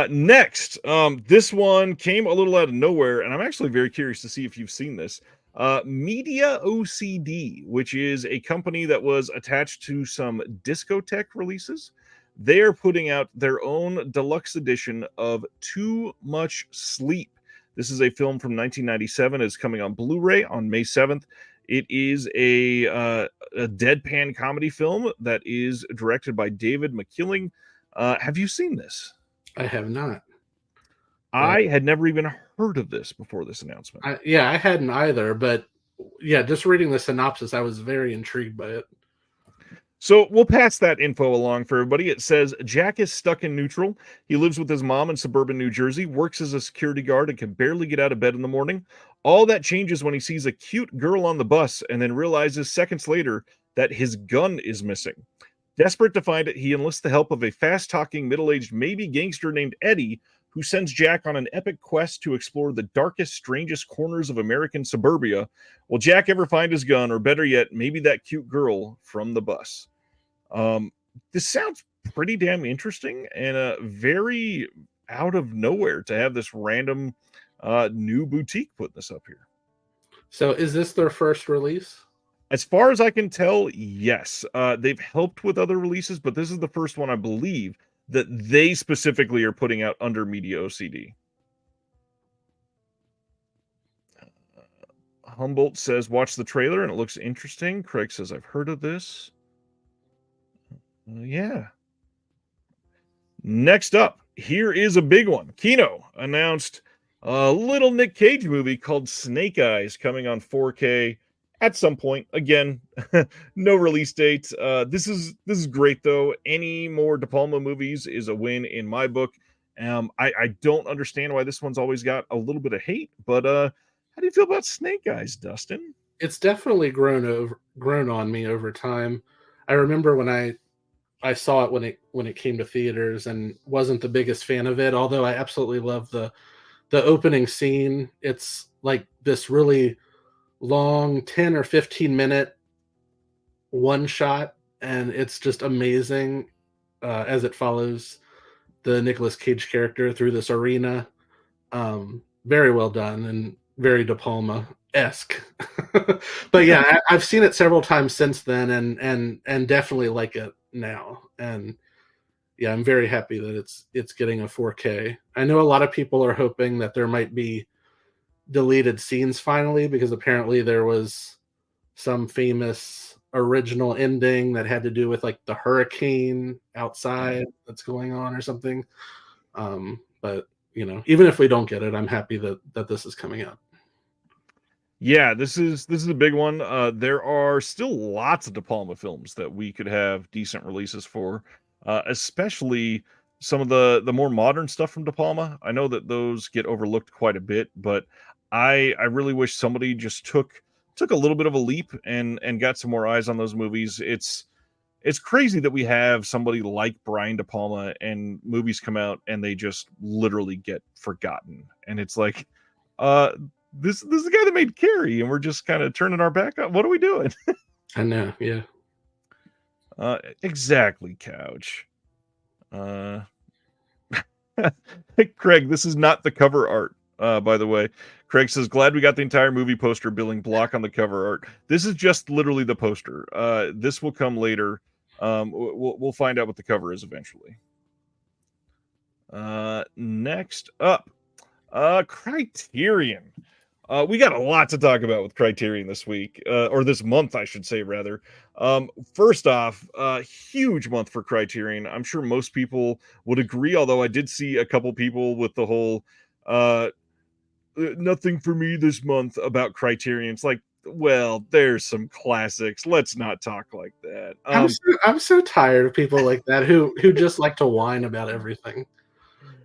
Next, this one came a little out of nowhere, and I'm actually very curious to see if you've seen this. Media OCD, which is a company that was attached to some discotheque releases. They're putting out their own deluxe edition of Too Much Sleep. This is a film from 1997. It's coming on Blu-ray on May 7th. It is a deadpan comedy film that is directed by David McKilling. Have you seen this? I have not. But I had never even heard of this before this announcement. yeah, I hadn't either. But yeah, just reading the synopsis, I was very intrigued by it. So we'll pass that info along for everybody. It says Jack is stuck in neutral. He lives with his mom in suburban New Jersey, works as a security guard, and can barely get out of bed in the morning. All that changes when he sees a cute girl on the bus and then realizes seconds later that his gun is missing. Desperate to find it, he enlists the help of a fast-talking, middle-aged, maybe gangster named Eddie, who sends Jack on an epic quest to explore the darkest, strangest corners of American suburbia. Will Jack ever find his gun, or better yet, maybe that cute girl from the bus? Um, this sounds pretty damn interesting and very out of nowhere to have this random new boutique putting this up here. So is this their first release? As far as I can tell, yes. They've helped with other releases, but this is the first one I believe that they specifically are putting out under Media OCD. Humboldt says, watch the trailer and it looks interesting. Craig says, I've heard of this. Yeah. Next up, here is a big one. Kino announced a little Nick Cage movie called Snake Eyes coming on 4K at some point. Again, no release date. This is great though. Any more De Palma movies is a win in my book. I don't understand why this one's always got a little bit of hate, but how do you feel about Snake Eyes, Dustin? It's definitely grown on me over time. I remember when I saw it when it came to theaters and wasn't the biggest fan of it, although I absolutely love the opening scene. It's like this really long 10 or 15-minute one shot, and it's just amazing as it follows the Nicolas Cage character through this arena. Very well done and very De Palma esque. But yeah, I've seen it several times since then, and definitely like it now. And yeah, I'm very happy that it's getting a 4K. I know a lot of people are hoping that there might be deleted scenes finally, because apparently there was some famous original ending that had to do with like the hurricane outside that's going on or something. But even if we don't get it, I'm happy that this is coming out. Yeah, this is a big one. There are still lots of De Palma films that we could have decent releases for, especially some of the more modern stuff from De Palma. I know that those get overlooked quite a bit, but I really wish somebody just took a little bit of a leap and got some more eyes on those movies. It's crazy that we have somebody like Brian De Palma and movies come out and they just literally get forgotten. And it's like, uh, this is the guy that made Carrie, and we're just kind of turning our back on. What are we doing? I know, yeah. Exactly, Couch. Craig, this is not the cover art. By the way, Craig says, glad we got the entire movie poster billing block on the cover art. This is just literally the poster. This will come later. We'll find out what the cover is eventually. Next up, Criterion. We got a lot to talk about with Criterion this week, or this month, I should say, rather. First off, huge month for Criterion. I'm sure most people would agree, although I did see a couple people with the whole nothing for me this month about Criterion. It's like, well, there's some classics. Let's not talk like that. I'm so tired of people like that who just like to whine about everything.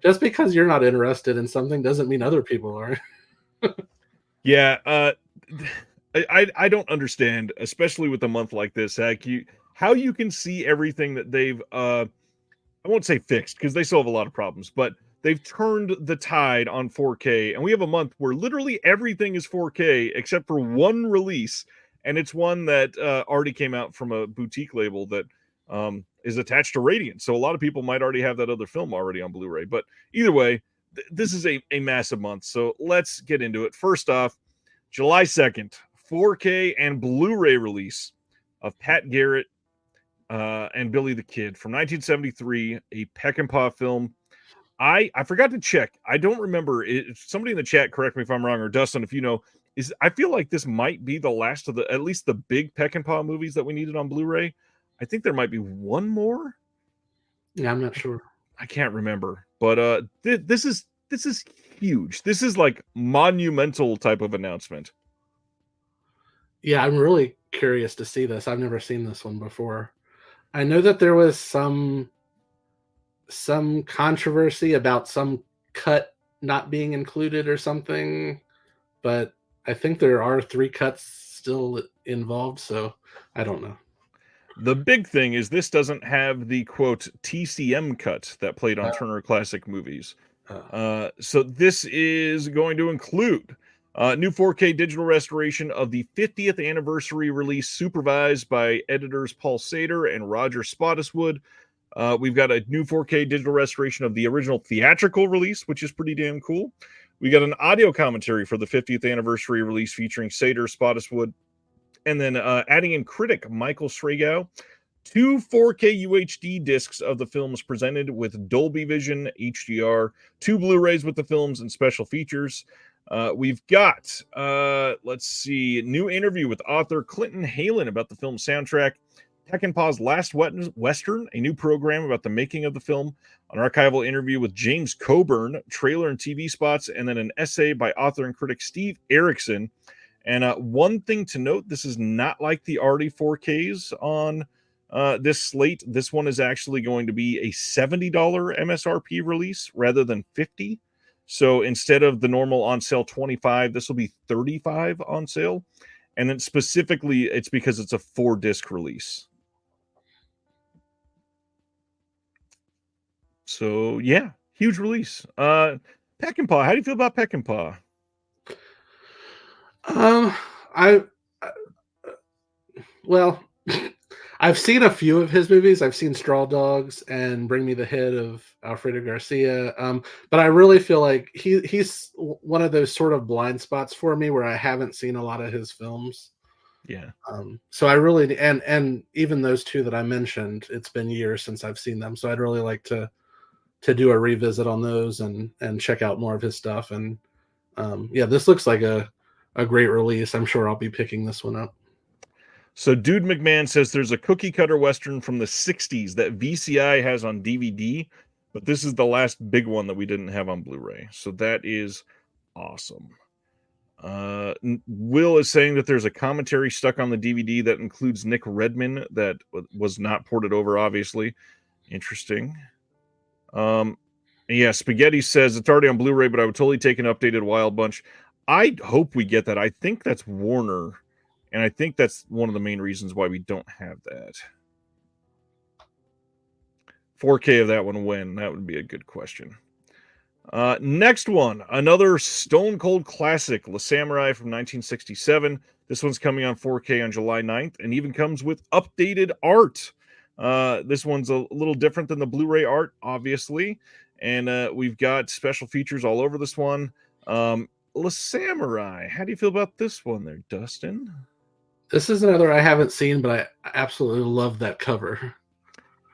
Just because you're not interested in something doesn't mean other people are. Yeah, I don't understand, especially with a month like this, how you can see everything that they've I won't say fixed because they still have a lot of problems, but they've turned the tide on 4K, and we have a month where literally everything is 4K except for one release, and it's one that already came out from a boutique label that is attached to Radiant. So a lot of people might already have that other film already on Blu-ray. But either way, this is a massive month. So let's get into it. First off, July 2nd, 4K and Blu-ray release of Pat Garrett and Billy the Kid from 1973, a Peckinpah film. I forgot to check. I don't remember. Somebody in the chat, correct me if I'm wrong, or Dustin, if you know, I feel like this might be the last of at least the big Peckinpah movies that we needed on Blu-ray. I think there might be one more. Yeah, I'm not sure. I can't remember, but this is huge. This is like monumental type of announcement. Yeah, I'm really curious to see this. I've never seen this one before. I know that there was some controversy about some cut not being included or something, but I think there are 3 cuts still involved, so I don't know. The big thing is this doesn't have the quote TCM cut that played on Turner Classic Movies. So this is going to include new 4K digital restoration of the 50th anniversary release, supervised by editors Paul Sater and Roger Spottiswoode. We've got a new 4K digital restoration of the original theatrical release, which is pretty damn cool. We got an audio commentary for the 50th anniversary release featuring Sater, Spottiswoode, and then adding in critic Michael Sragow. 2 4K UHD discs of the films presented with Dolby Vision HDR, 2 Blu-rays with the films and special features. We've got, let's see, new interview with author Clinton Halen about the film's soundtrack, Peckinpah's Last Western, a new program about the making of the film, an archival interview with James Coburn, trailer and TV spots, and then an essay by author and critic Steve Erickson. And one thing to note, this is not like the already 4Ks on this slate. This one is actually going to be a $70 MSRP release rather than $50. So instead of the normal on sale $25, this will be $35 on sale. And then specifically, it's because it's a 4-disc release. So yeah, huge release. Peckinpah, how do you feel about Peckinpah? I well, I've seen a few of his movies. I've seen Straw Dogs and Bring Me the Head of Alfredo Garcia. But I really feel like he's one of those sort of blind spots for me where I haven't seen a lot of his films. Yeah. So I really and even those two that I mentioned, it's been years since I've seen them. So I'd really like to do a revisit on those and check out more of his stuff. And yeah, this looks like a great release. I'm sure I'll be picking this one up. So Dude McMahon says there's a cookie cutter Western from the 60s that VCI has on DVD, but this is the last big one that we didn't have on Blu-ray. So that is awesome. Will is saying that there's a commentary stuck on the DVD that includes Nick Redman that was not ported over, obviously. Interesting. Yeah, Spaghetti says it's already on Blu-ray, but I would totally take an updated Wild Bunch. I hope we get that. I think that's Warner, and I think that's one of the main reasons why we don't have that. 4K of that one when? That would be a good question. Next one, another Stone Cold classic, La Samurai from 1967. This one's coming on 4K on July 9th and even comes with updated art. This one's a little different than the Blu-ray art, obviously. And we've got special features all over this one. La Samurai, how do you feel about this one there, Dustin? This is another I haven't seen, but I absolutely love that cover.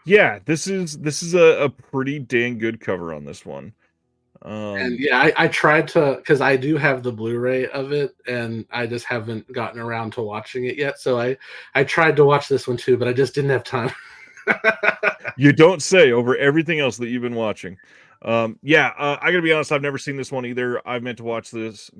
Yeah, this is a pretty dang good cover on this one. And yeah, I tried to, because I do have the Blu-ray of it, and I just haven't gotten around to watching it yet. So I tried to watch this one too, but I just didn't have time. You don't say over everything else that you've been watching. I gotta be honest, I've never seen this one either. I've meant to watch this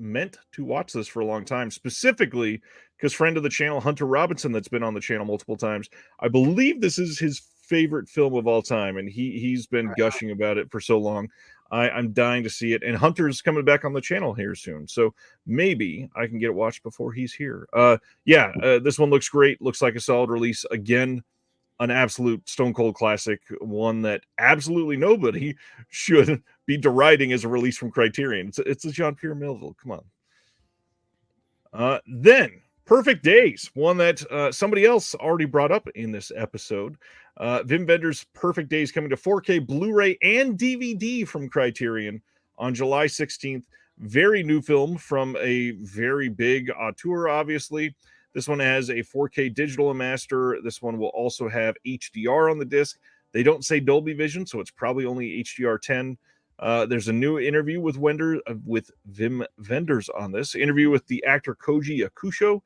for a long time, specifically because friend of the channel, Hunter Robinson, that's been on the channel multiple times, I believe this is his favorite film of all time, and he's been gushing about it for so long. I'm dying to see it, and Hunter's coming back on the channel here soon, so maybe I can get it watched before he's here. This one looks great, looks like a solid release. Again, an absolute Stone Cold classic, one that absolutely nobody should be deriding as a release from Criterion. It's a Jean-Pierre Melville. Come on. Then Perfect Days, one that somebody else already brought up in this episode. Wim Wenders' Perfect Days coming to 4K, Blu-ray, and DVD from Criterion on July 16th. Very new film from a very big auteur, obviously. This one has a 4K digital master. This one will also have HDR on the disc. They don't say Dolby Vision, so it's probably only HDR10. There's a new interview with Wim Wenders on this. Interview with the actor Koji Yakusho.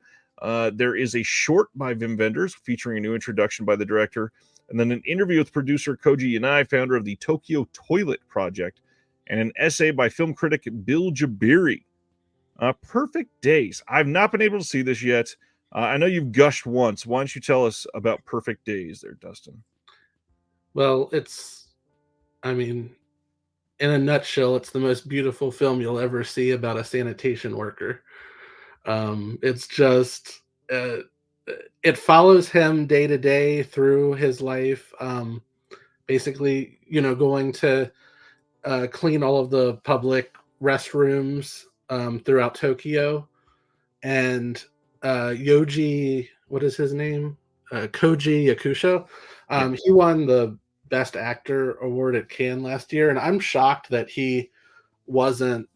There is a short by Wim Wenders featuring a new introduction by the director. And then an interview with producer Koji Yanai, founder of the Tokyo Toilet Project. And an essay by film critic Bill Jabiri. Perfect Days. I've not been able to see this yet. I know you've gushed once. Why don't you tell us about Perfect Days there, Dustin? Well, in a nutshell, it's the most beautiful film you'll ever see about a sanitation worker. It's just, it follows him day to day through his life. Basically, going to clean all of the public restrooms throughout Tokyo. And Yoji, what is his name? Koji Yakusho. He won the Best Actor award at Cannes last year, and I'm shocked that he wasn't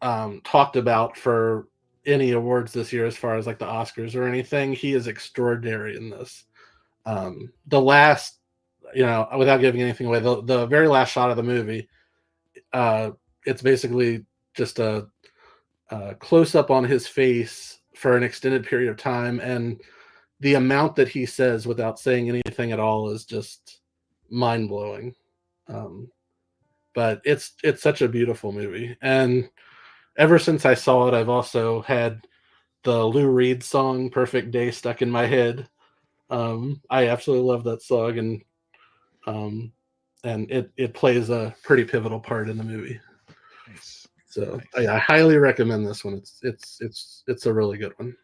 talked about for any awards this year as far as like the Oscars or anything. He is extraordinary in this. The last, without giving anything away, the very last shot of the movie, it's basically just a close up on his face for an extended period of time, and the amount that he says without saying anything at all is just mind blowing. But it's such a beautiful movie, and ever since I saw it, I've also had the Lou Reed song "Perfect Day" stuck in my head. I absolutely love that song, and it plays a pretty pivotal part in the movie. Nice. So nice. I highly recommend this one. It's a really good one.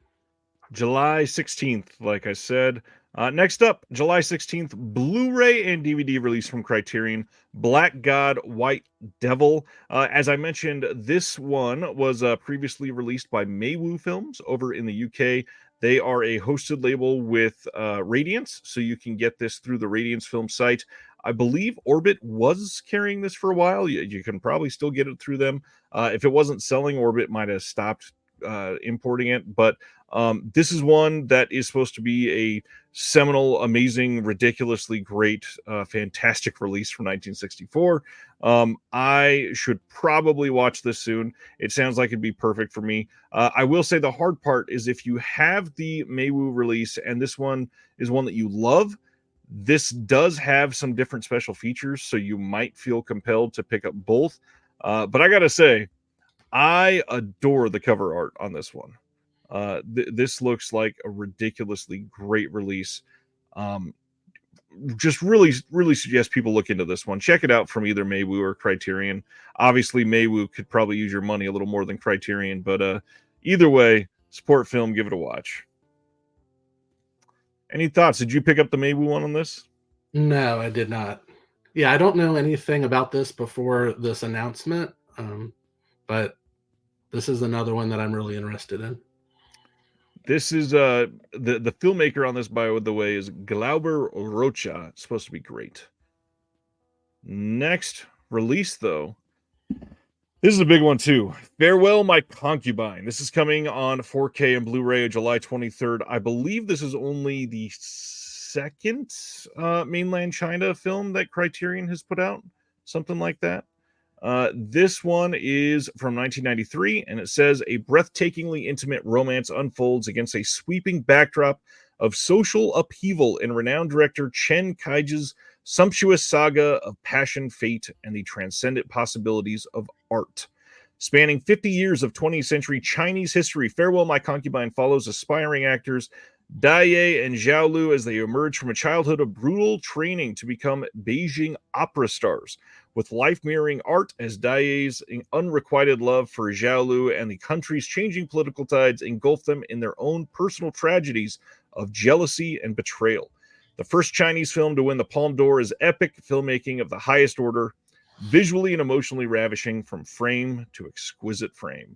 July 16th, like I said. Next up, July 16th, Blu-ray and DVD release from Criterion, Black God, White Devil. As I mentioned, this one was previously released by Maywu Films over in the UK. They are a hosted label with Radiance, so you can get this through the Radiance film site. I believe Orbit was carrying this for a while. You can probably still get it through them. If it wasn't selling, Orbit might have stopped importing it, but this is one that is supposed to be a seminal, amazing, ridiculously great, fantastic release from 1964. I should probably watch this soon. It sounds like it'd be perfect for me. I will say the hard part is if you have the Maywu release and this one is one that you love, this does have some different special features, so you might feel compelled to pick up both. But I gotta say, I adore the cover art on this one. This looks like a ridiculously great release. Just really, really suggest people look into this one. Check it out from either Maywu or Criterion. Obviously, Maywu could probably use your money a little more than Criterion, but either way, support film, give it a watch. Any thoughts? Did you pick up the Maywu one on this? No, I did not. Yeah, I don't know anything about this before this announcement, but this is another one that I'm really interested in. This is the filmmaker on this, by the way, is Glauber Rocha. It's supposed to be great. Next release, though, this is a big one too. Farewell, My Concubine. This is coming on 4K and Blu-ray July 23rd. I believe this is only the second mainland China film that Criterion has put out, something like that. This one is from 1993, and it says a breathtakingly intimate romance unfolds against a sweeping backdrop of social upheaval in renowned director Chen Kaiji's sumptuous saga of passion, fate, and the transcendent possibilities of art. Spanning 50 years of 20th century Chinese history, Farewell, My Concubine follows aspiring actors Dai Ye and Zhao Lu as they emerge from a childhood of brutal training to become Beijing opera stars. With life mirroring art as Dai Ye's unrequited love for Zhao Lu and the country's changing political tides engulf them in their own personal tragedies of jealousy and betrayal. The first Chinese film to win the Palme d'Or is epic filmmaking of the highest order, visually and emotionally ravishing from frame to exquisite frame.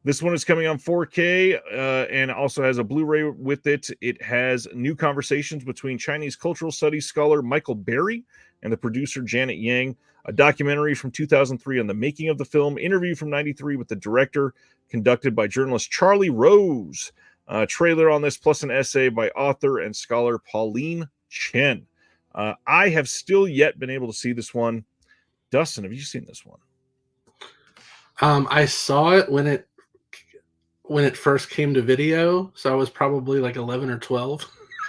This one is coming on 4K and also has a Blu-ray with it. It has new conversations between Chinese cultural studies scholar Michael Berry and the producer Janet Yang, a documentary from 2003 on the making of the film, interview from 93 with the director conducted by journalist Charlie Rose, a trailer on this, plus an essay by author and scholar Pauline Chen. I have still yet been able to see this one. Dustin, have you seen this one? I saw it when it first came to video, so I was probably like 11 or 12.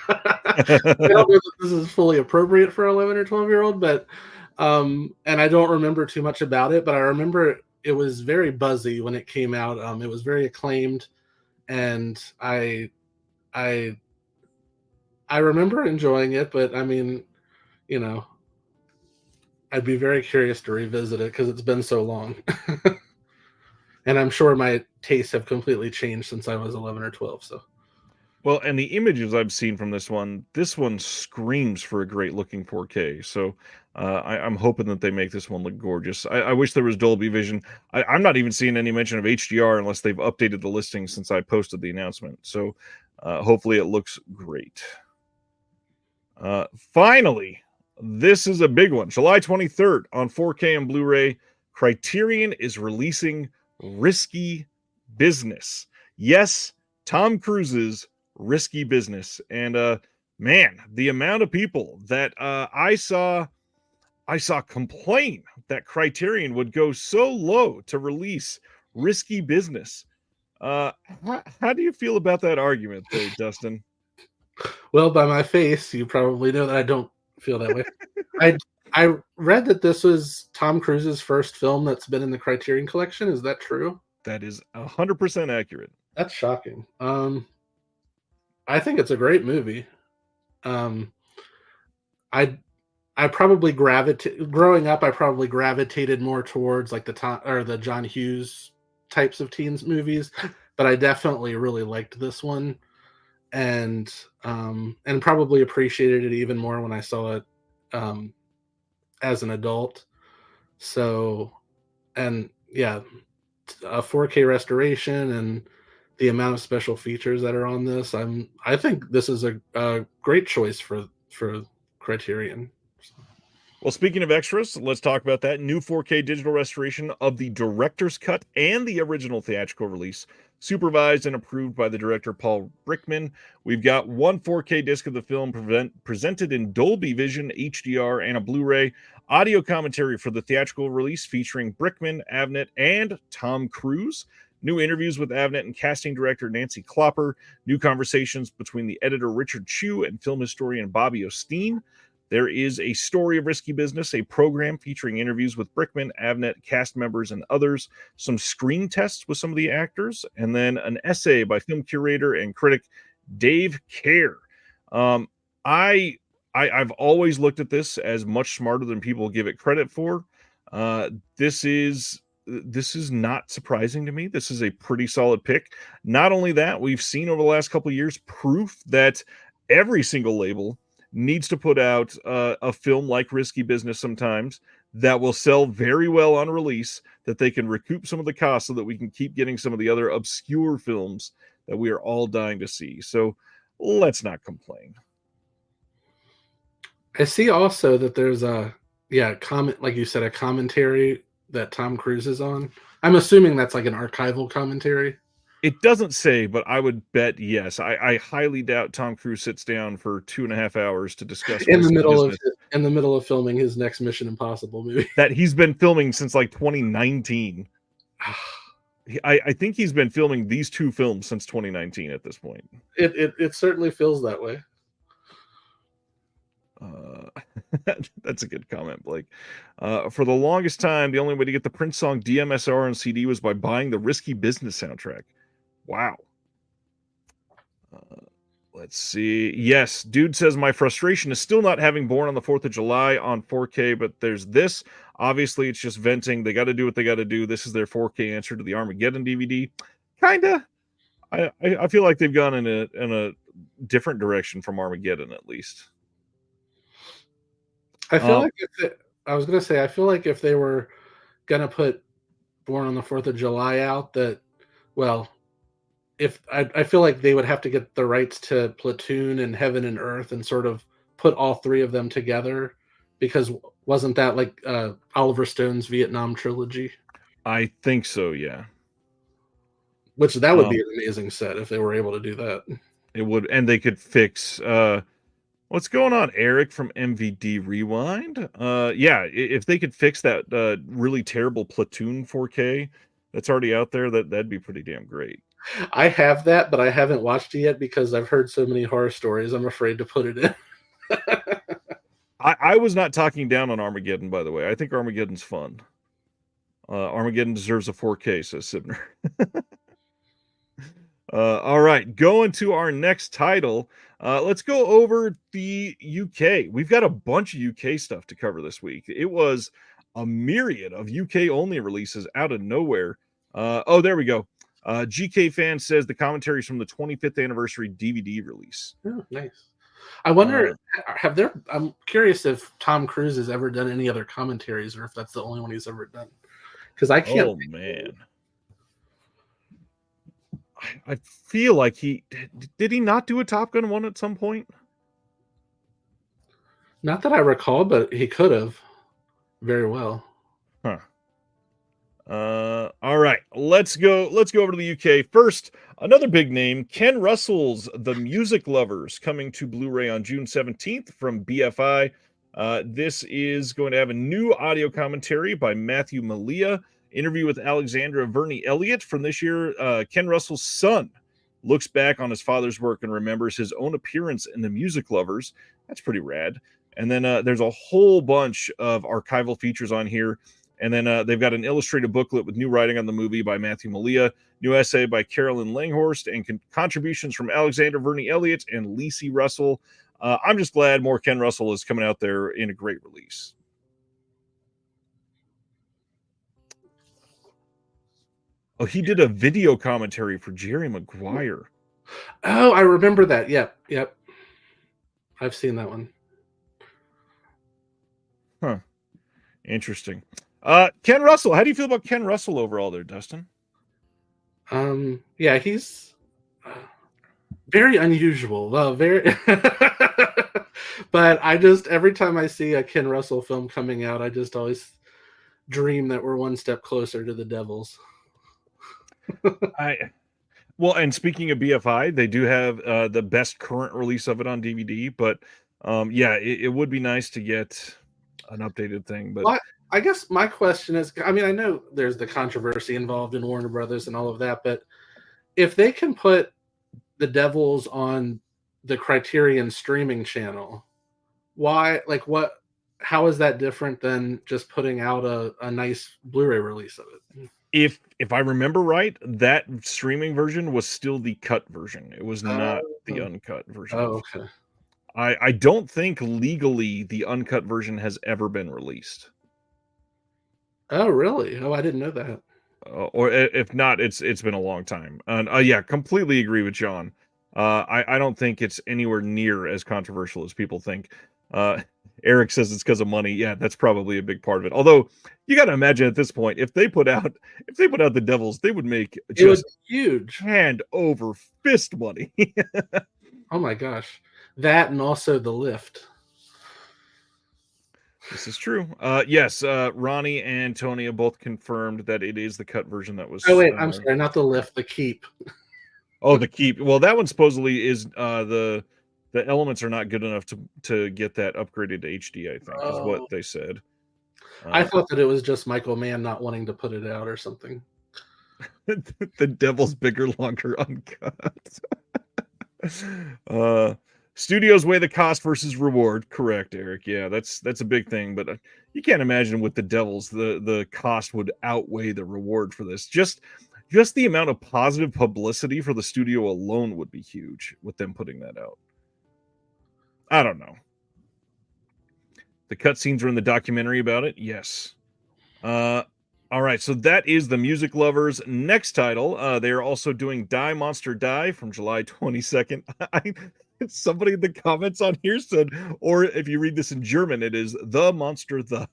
I don't know that this is fully appropriate for 11 or 12-year-old, but and I don't remember too much about it, but I remember it was very buzzy when it came out. It was very acclaimed, and I remember enjoying it, but I mean, you know, I'd be very curious to revisit it because it's been so long. And I'm sure my tastes have completely changed since I was 11 or 12. So, well, and the images I've seen from this one screams for a great looking 4K. So I'm hoping that they make this one look gorgeous. I wish there was Dolby Vision. I'm not even seeing any mention of HDR unless they've updated the listing since I posted the announcement. So hopefully it looks great. Finally, this is a big one. July 23rd on 4K and Blu-ray, Criterion is releasing Risky Business. Yes, Tom Cruise's Risky Business. And man, the amount of people that I saw complain that Criterion would go so low to release Risky Business. How do you feel about that argument, though, Dustin? well, by my face, you probably know that I don't feel that way. I read that this was Tom Cruise's first film that's been in the Criterion Collection. Is that true? That is 100% accurate. That's shocking. I think it's a great movie. I probably growing up. I probably gravitated more towards like the John Hughes types of teens movies, but I definitely really liked this one. and probably appreciated it even more when I saw it um, as an adult. So, and yeah, a 4K restoration and the amount of special features that are on this, I think this is a great choice for Criterion. Well, speaking of extras, let's talk about that new 4K digital restoration of the director's cut and the original theatrical release, supervised and approved by the director Paul Brickman. We've got one 4K disc of the film presented in Dolby Vision, HDR, and a Blu-ray. Audio commentary for the theatrical release featuring Brickman, Avnet, and Tom Cruise. New interviews with Avnet and casting director Nancy Klopper. New conversations between the editor Richard Chu and film historian Bobby Osteen. There is A Story of Risky Business, a program featuring interviews with Brickman, Avnet, cast members, and others, some screen tests with some of the actors, and then an essay by film curator and critic Dave Kerr. Um, I, I've always looked at this as much smarter than people give it credit for. Uh, this is this is not surprising to me. This is a pretty solid pick. Not only that, we've seen over the last couple of years proof that every single label needs to put out a film like Risky Business sometimes that will sell very well on release, that they can recoup some of the costs so that we can keep getting some of the other obscure films that we are all dying to see. So let's not complain. I see also that there's a comment, like you said, a commentary that Tom Cruise is on. I'm assuming that's like an archival commentary. It doesn't say, but I would bet yes. I highly doubt Tom Cruise sits down for 2.5 hours to discuss in the Risky middle of Business in the middle of filming his next Mission Impossible movie. that he's been filming since like 2019. I think he's been filming these two films since 2019 at this point. It certainly feels that way. That's a good comment, Blake. For the longest time, the only way to get the Prince song DMSR on CD was by buying the Risky Business soundtrack. Wow. Let's see. Yes, dude says my frustration is still not having Born on the 4th of July on 4K, but there's this. Obviously, it's just venting. They got to do what they got to do. This is their 4K answer to the Armageddon DVD. Kinda. I feel like they've gone in a different direction from Armageddon, at least. I feel like I was gonna say I feel like if they were gonna put Born on the 4th of July out, that well, if I feel like they would have to get the rights to Platoon and Heaven and Earth and sort of put all three of them together, because wasn't that like Oliver Stone's Vietnam trilogy? I think so, yeah. Which that would be an amazing set if they were able to do that. It would, and they could fix what's going on, Eric from MVD Rewind? Yeah, if they could fix that really terrible Platoon 4K that's already out there, that'd be pretty damn great. I have that, but I haven't watched it yet because I've heard so many horror stories. I'm afraid to put it in. I was not talking down on Armageddon, by the way. I think Armageddon's fun. Armageddon deserves a 4K, says Sibner. All right, going to our next title. Let's go over the UK. We've got a bunch of UK stuff to cover this week. It was a myriad of UK only releases out of nowhere. Oh, there we go. GK fan says the commentaries from the 25th anniversary DVD release. Oh, nice. I wonder, I'm curious if Tom Cruise has ever done any other commentaries or if that's the only one he's ever done. Because I can't. Oh, man. I feel like did he not do a Top Gun one at some point? Not that I recall, but he could have very well. Huh. All right, let's go over to the UK first. Another big name, Ken Russell's The Music Lovers, coming to Blu-ray on June 17th from BFI. This is going to have a new audio commentary by Matthew Malia. Interview with Alexandra Verney Elliott from this year. Ken Russell's son looks back on his father's work and remembers his own appearance in The Music Lovers. That's pretty rad. And then there's a whole bunch of archival features on here. And then they've got an illustrated booklet with new writing on the movie by Matthew Malia, new essay by Carolyn Langhorst, and contributions from Alexander Verney Elliott and Lacey Russell. I'm just glad more Ken Russell is coming out there in a great release. Oh, he did a video commentary for Jerry Maguire. Oh, I remember that. Yep, yep. I've seen that one. Huh. Interesting. Ken Russell. How do you feel about Ken Russell overall there, Dustin? Yeah, he's very unusual. Very. But I just every time I see a Ken Russell film coming out, I just always dream that we're one step closer to the Devils. Well, and speaking of BFI, they do have the best current release of it on DVD. But yeah, it would be nice to get an updated thing. But Well, I guess my question is, I mean, I know there's the controversy involved in Warner Brothers and all of that, but if they can put the Devils on the Criterion streaming channel, why, like, what, how is that different than just putting out a nice Blu-ray release of it? if I remember right, that streaming version was still the cut version. It was not the Oh, uncut version. oh, okay. I don't think legally the uncut version has ever been released. Oh, really? Oh, I didn't know that. Or if not, it's been a long time. And yeah, completely agree with John. I don't think it's anywhere near as controversial as people think. Eric says it's because of money. Yeah, that's probably a big part of it. Although you got to imagine at this point, if they put out the Devils, they would make It was just huge. hand over fist money. Oh my gosh. That and also The Lift. This is true. Yes, Ronnie and Tony have both confirmed that it is the cut version that was. Oh wait, I'm sorry, not The Lift, The Keep. Oh, the keep. Well, that one supposedly is the elements are not good enough to get that upgraded to HD. I think is what Oh, they said. I thought that it was just Michael Mann not wanting to put it out or something. The Devil's bigger, longer, uncut. Studios weigh the cost versus reward. Correct, Eric. Yeah, that's a big thing. But you can't imagine with the Devils, the cost would outweigh the reward for this. Just the amount of positive publicity for the studio alone would be huge with them putting that out. I don't know. The cutscenes are in the documentary about it. Yes. All right, so that is the Music Lovers' next title. They are also doing Die Monster Die from July 22nd. Somebody in the comments on here said, or if you read this in German, it is The Monster The.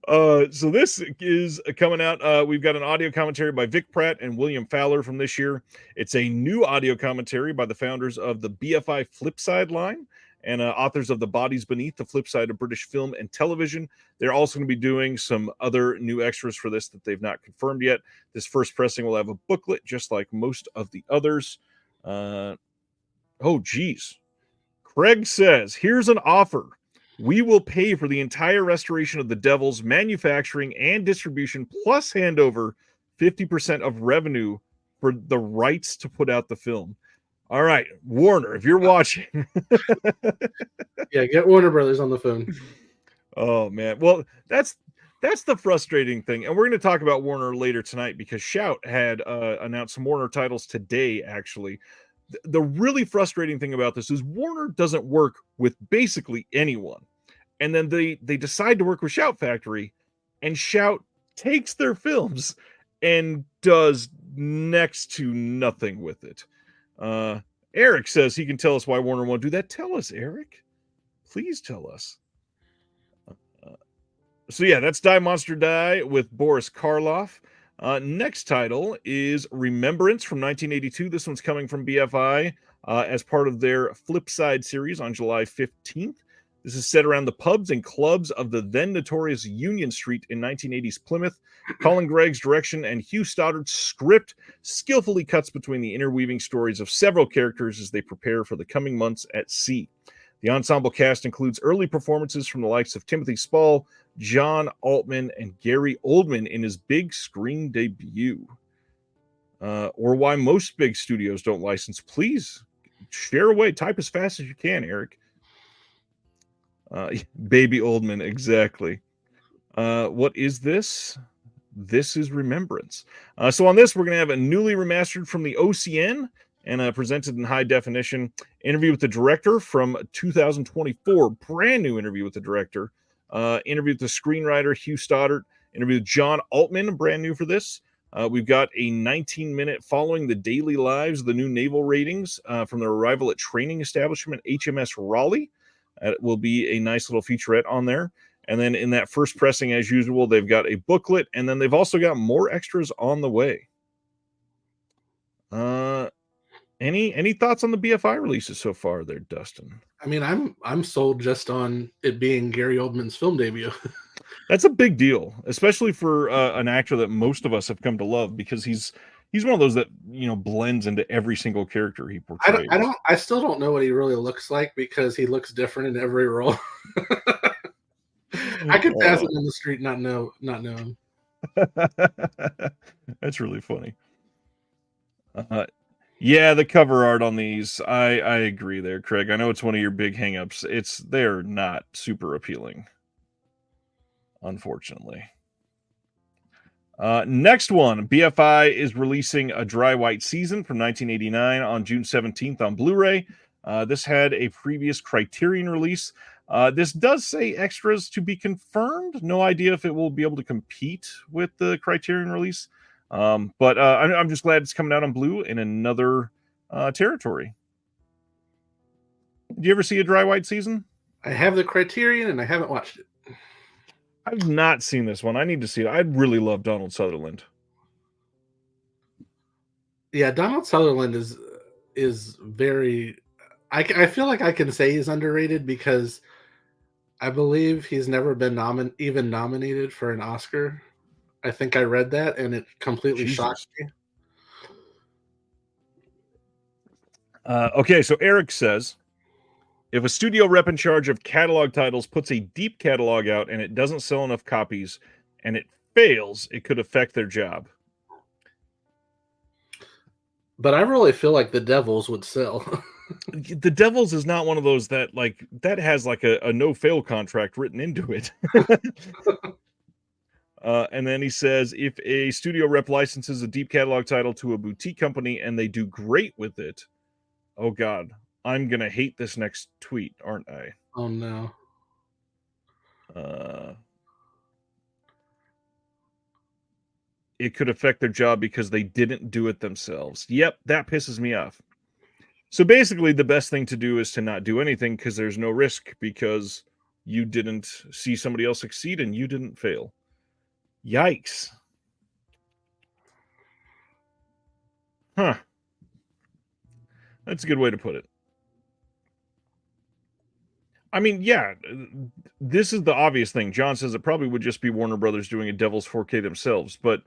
So this is coming out. We've got an audio commentary by Vic Pratt and William Fowler from this year. It's a new audio commentary by the founders of the BFI Flipside line and authors of The Bodies Beneath, the Flip Side of British Film and Television. They're also going to be doing some other new extras for this that they've not confirmed yet. This first pressing will have a booklet, just like most of the others. Oh, geez. Craig says, here's an offer. We will pay for the entire restoration of the Devils, manufacturing and distribution, plus hand over 50% of revenue for the rights to put out the film. All right, Warner, if you're watching. Yeah, get Warner Brothers on the phone. Oh, man. Well, that's the frustrating thing. And we're going to talk about Warner later tonight because Shout had announced some Warner titles today, actually. The really frustrating thing about this is Warner doesn't work with basically anyone. And then they decide to work with Shout Factory, and Shout takes their films and does next to nothing with it. Eric says he can tell us why Warner won't do that. Tell us, Eric. Please tell us. So yeah, that's Die Monster Die with Boris Karloff. Next title is Remembrance from 1982. This one's coming from BFI as part of their Flipside series on July 15th. This is set around the pubs and clubs of the then notorious Union Street in 1980s Plymouth. Colin Gregg's direction and Hugh Stoddard's script skillfully cuts between the interweaving stories of several characters as they prepare for the coming months at sea. The ensemble cast includes early performances from the likes of Timothy Spall, John Altman, and Gary Oldman in his big screen debut. Or why most big studios don't license. Please share away. Type as fast as you can, Eric. Baby Oldman, exactly. What is this? This is Remembrance. So on this, we're going to have a newly remastered from the OCN and presented in high definition interview with the director from 2024. Brand new interview with the director. Interview with the screenwriter, Hugh Stoddard. Interview with John Altman, brand new for this. We've got a 19-minute following the daily lives of the new naval ratings from their arrival at training establishment HMS Raleigh. It will be a nice little featurette on there. And then in that first pressing, as usual, they've got a booklet, and then they've also got more extras on the way. Any thoughts on the BFI releases so far there, Dustin? I mean, I'm sold just on it being Gary Oldman's film debut. That's a big deal, especially for an actor that most of us have come to love, because he's one of those that blends into every single character he portrays. I still don't know what he really looks like, because he looks different in every role. I could pass him in the street, not know him. That's really funny. Yeah, the cover art on these, I agree there, Craig. I know it's one of your big hangups. They're not super appealing, unfortunately. Next one, BFI is releasing A Dry White Season from 1989 on June 17th on Blu-ray. This had a previous Criterion release. This does say extras to be confirmed. No idea if it will be able to compete with the Criterion release. But I'm just glad it's coming out on Blue in another territory. Did you ever see A Dry White Season? I have the Criterion, and I haven't watched it. I've not seen this one. I need to see it. I really love Donald Sutherland. Yeah, Donald Sutherland is very. I feel like I can say he's underrated, because I believe he's never been even nominated for an Oscar. I think I read that, and it completely shocked me. Okay, so Eric says, if a studio rep in charge of catalog titles puts a deep catalog out and it doesn't sell enough copies and it fails, it could affect their job. But I really feel like The Devils would sell. The Devils is not one of those that has like a no-fail contract written into it. And then he says, if a studio rep licenses a deep catalog title to a boutique company and they do great with it, oh God, I'm going to hate this next tweet, aren't I? Oh, no. It could affect their job because they didn't do it themselves. Yep, that pisses me off. So basically, the best thing to do is to not do anything, because there's no risk, because you didn't see somebody else succeed and you didn't fail. Yikes. Huh. That's a good way to put it. I mean, yeah, this is the obvious thing. John says it probably would just be Warner Brothers doing a Devil's 4K themselves, but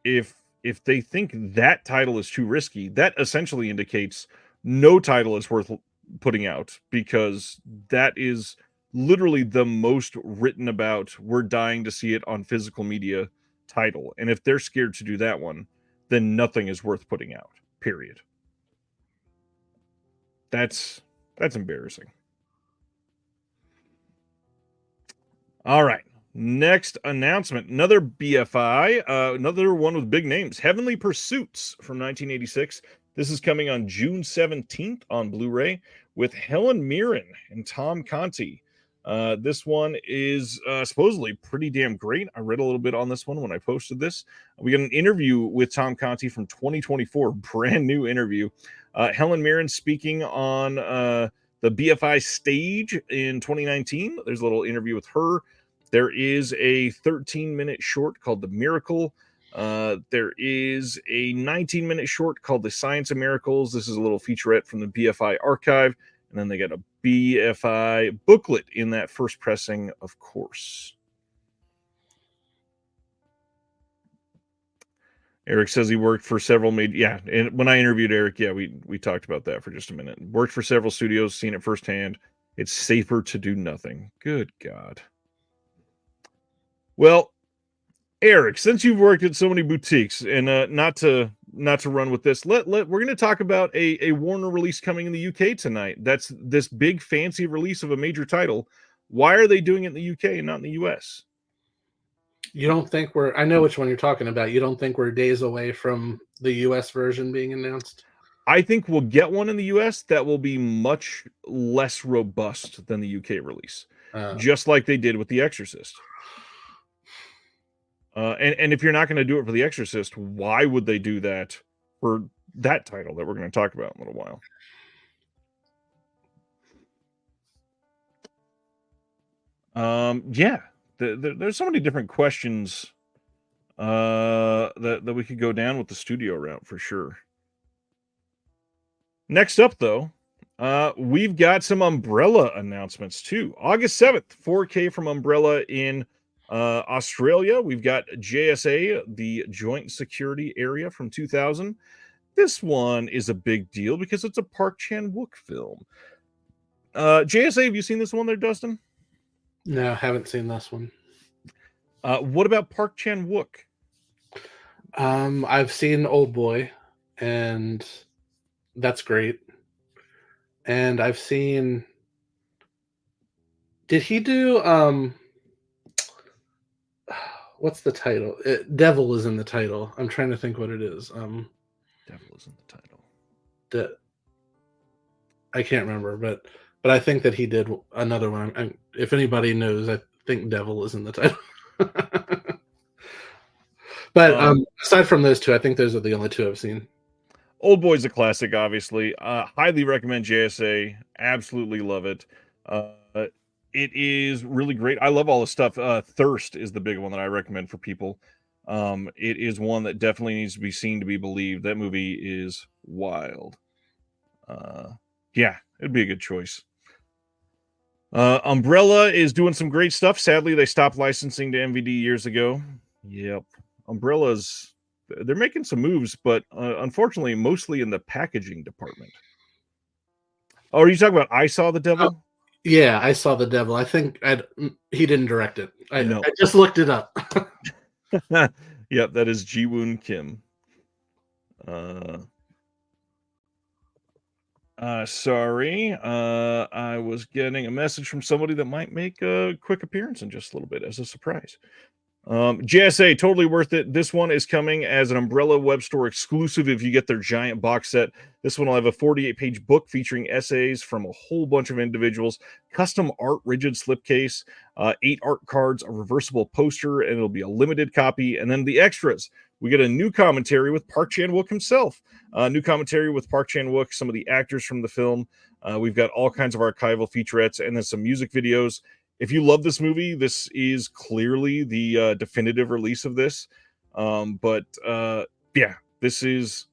if they think that title is too risky, that essentially indicates no title is worth putting out, because that is literally the most written about, we're dying to see it on physical media title. And if they're scared to do that one, then nothing is worth putting out, period. That's embarrassing. All right. Next announcement, another BFI, another one with big names, Heavenly Pursuits from 1986. This is coming on June 17th on Blu-ray with Helen Mirren and Tom Conti. This one is supposedly pretty damn great. I read a little bit on this one when I posted this. We got an interview with Tom Conti from 2024, brand new interview. Helen Mirren speaking on the BFI stage in 2019. There's a little interview with her. There is a 13-minute short called The Miracle. There is a 19-minute short called The Science of Miracles. This is a little featurette from the BFI archive. And then they got a BFI booklet in that first pressing, of course. Eric says he worked for several and when I interviewed Eric, we talked about that for just a minute. Worked for several studios, seen it firsthand. It's safer to do nothing. Good God. Well, Eric, since you've worked at so many boutiques, and not to run with this, we're going to talk about a Warner release coming in the UK tonight. That's this big fancy release of a major title. Why are they doing it in the UK and not in the US? You don't think I know which one you're talking about. You don't think we're days away from the US version being announced? I think we'll get one in the US that will be much less robust than the UK release, just like they did with The Exorcist. And if you're not going to do it for The Exorcist, why would they do that for that title that we're going to talk about in a little while? Yeah, there's so many different questions that we could go down with the studio route for sure. Next up, though, we've got some Umbrella announcements too. August 7th, 4K from Umbrella in Australia. We've got JSA, the Joint Security Area from 2000. This one is a big deal because it's a Park Chan-wook film. JSA, have you seen this one there, Dustin? No, haven't seen this one. What about Park Chan-wook? I've seen Old Boy, and that's great. And I've seen. Did he do what's the title? Devil is in the title. I'm trying to think what it is. Devil is in the title. I can't remember, but I think that he did another one. If anybody knows, I think Devil is in the title. But aside from those two, I think those are the only two I've seen. Old Boy's a classic, obviously. Highly recommend JSA. Absolutely love it. It is really great. I love all the stuff. Thirst is the big one that I recommend for people. It is one that definitely needs to be seen to be believed. That movie is wild. Yeah, it'd be a good choice. Umbrella is doing some great stuff. Sadly, they stopped licensing to MVD years ago. Yep. Umbrella's, they're making some moves, but unfortunately, mostly in the packaging department. Oh, are you talking about I Saw the Devil? Yeah, I Saw the Devil. I think he didn't direct it. No. I just looked it up. Yep, that is Ji-woon Kim. Sorry. I was getting a message from somebody that might make a quick appearance in just a little bit as a surprise. JSA, totally worth it. This one is coming as an Umbrella web store exclusive if you get their giant box set. This one will have a 48-page book featuring essays from a whole bunch of individuals, custom art rigid slipcase, 8 art cards, a reversible poster, and it'll be a limited copy. And then the extras. We get a new commentary with Park Chan-wook himself. New commentary with Park Chan-wook, some of the actors from the film. We've got all kinds of archival featurettes and then some music videos. If you love this movie, this is clearly the definitive release of this. Yeah, this is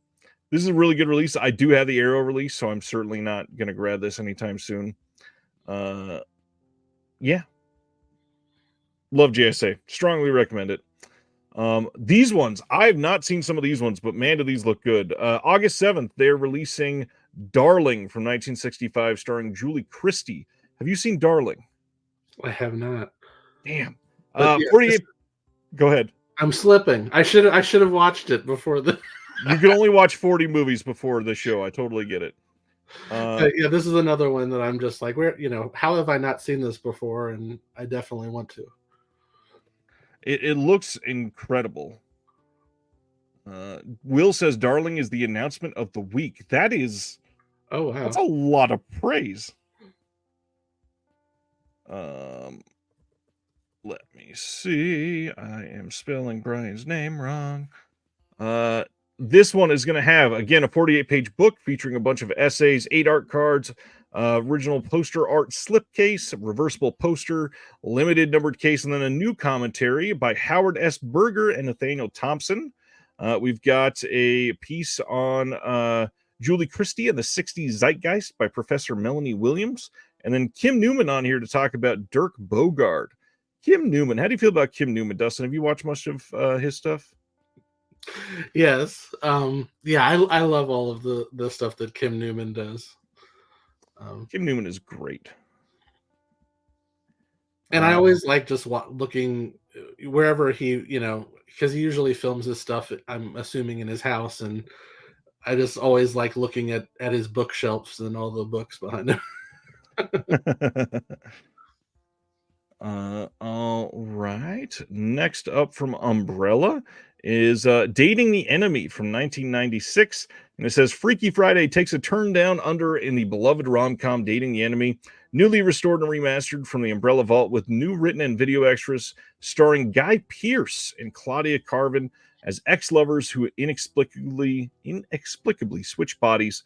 a really good release. I do have the Arrow release, so I'm certainly not going to grab this anytime soon. Yeah. Love JSA. Strongly recommend it. These ones, I've not seen some of these ones, but man, do these look good. August 7th, they're releasing Darling from 1965, starring Julie Christie. Have you seen Darling? I have not. Damn. Yeah, 48. Go ahead. I'm slipping. I should have watched it before the. You can only watch 40 movies before the show. I totally get it. Yeah, this is another one that I'm just like, how have I not seen this before? And I definitely want to. It looks incredible. Will says Darling is the announcement of the week. That is, oh wow, that's a lot of praise. Let me see. I am spelling Brian's name wrong. This one is going to have, again, a 48-page book featuring a bunch of essays, 8 art cards, original poster art slipcase, reversible poster, limited numbered case, and then a new commentary by Howard S. Berger and Nathaniel Thompson. We've got a piece on Julie Christie and the 60s Zeitgeist by Professor Melanie Williams. And then Kim Newman on here to talk about Dirk Bogarde. Kim Newman. How do you feel about Kim Newman, Dustin? Have you watched much of his stuff? Yes. Yeah, I love all of the stuff that Kim Newman does. Kim Newman is great. And I always like just looking wherever he, because he usually films his stuff, I'm assuming, in his house. And I just always like looking at his bookshelves and all the books behind him. All right. Next up from Umbrella is Dating the Enemy from 1996. And it says Freaky Friday takes a turn down under in the beloved rom-com Dating the Enemy, newly restored and remastered from the Umbrella Vault with new written and video extras starring Guy Pearce and Claudia Carvin as ex-lovers who inexplicably switch bodies.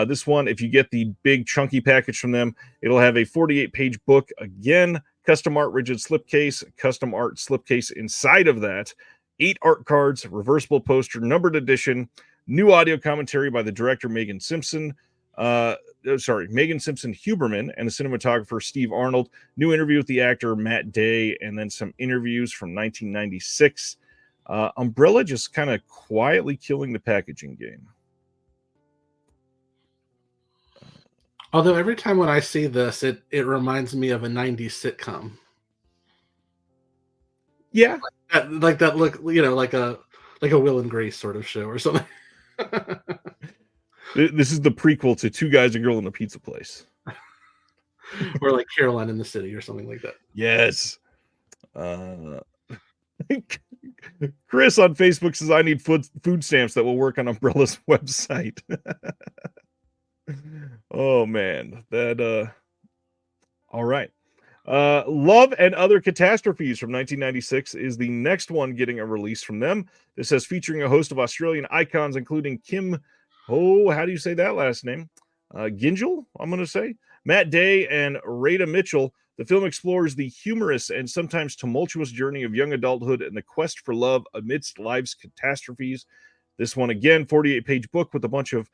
This one, if you get the big chunky package from them, it'll have a 48-page book, again, custom art rigid slipcase, custom art slipcase inside of that, 8 art cards, reversible poster, numbered edition, new audio commentary by the director Megan Simpson Huberman and the cinematographer Steve Arnold, new interview with the actor Matt Day, and then some interviews from 1996. Umbrella just kind of quietly killing the packaging game. Although every time when I see this, it reminds me of a 90s sitcom. Yeah. Like that look, like a Will and Grace sort of show or something. This is the prequel to Two Guys, a Girl in a Pizza Place. Or like Caroline in the City or something like that. Yes. Chris on Facebook says, I need food stamps that will work on Umbrella's website. Oh, man. All right. Love and Other Catastrophes from 1996 is the next one getting a release from them. This says featuring a host of Australian icons, including Kim, how do you say that last name? Gingell, I'm going to say. Matt Day and Rada Mitchell. The film explores the humorous and sometimes tumultuous journey of young adulthood and the quest for love amidst life's catastrophes. This one, again, 48-page book with a bunch of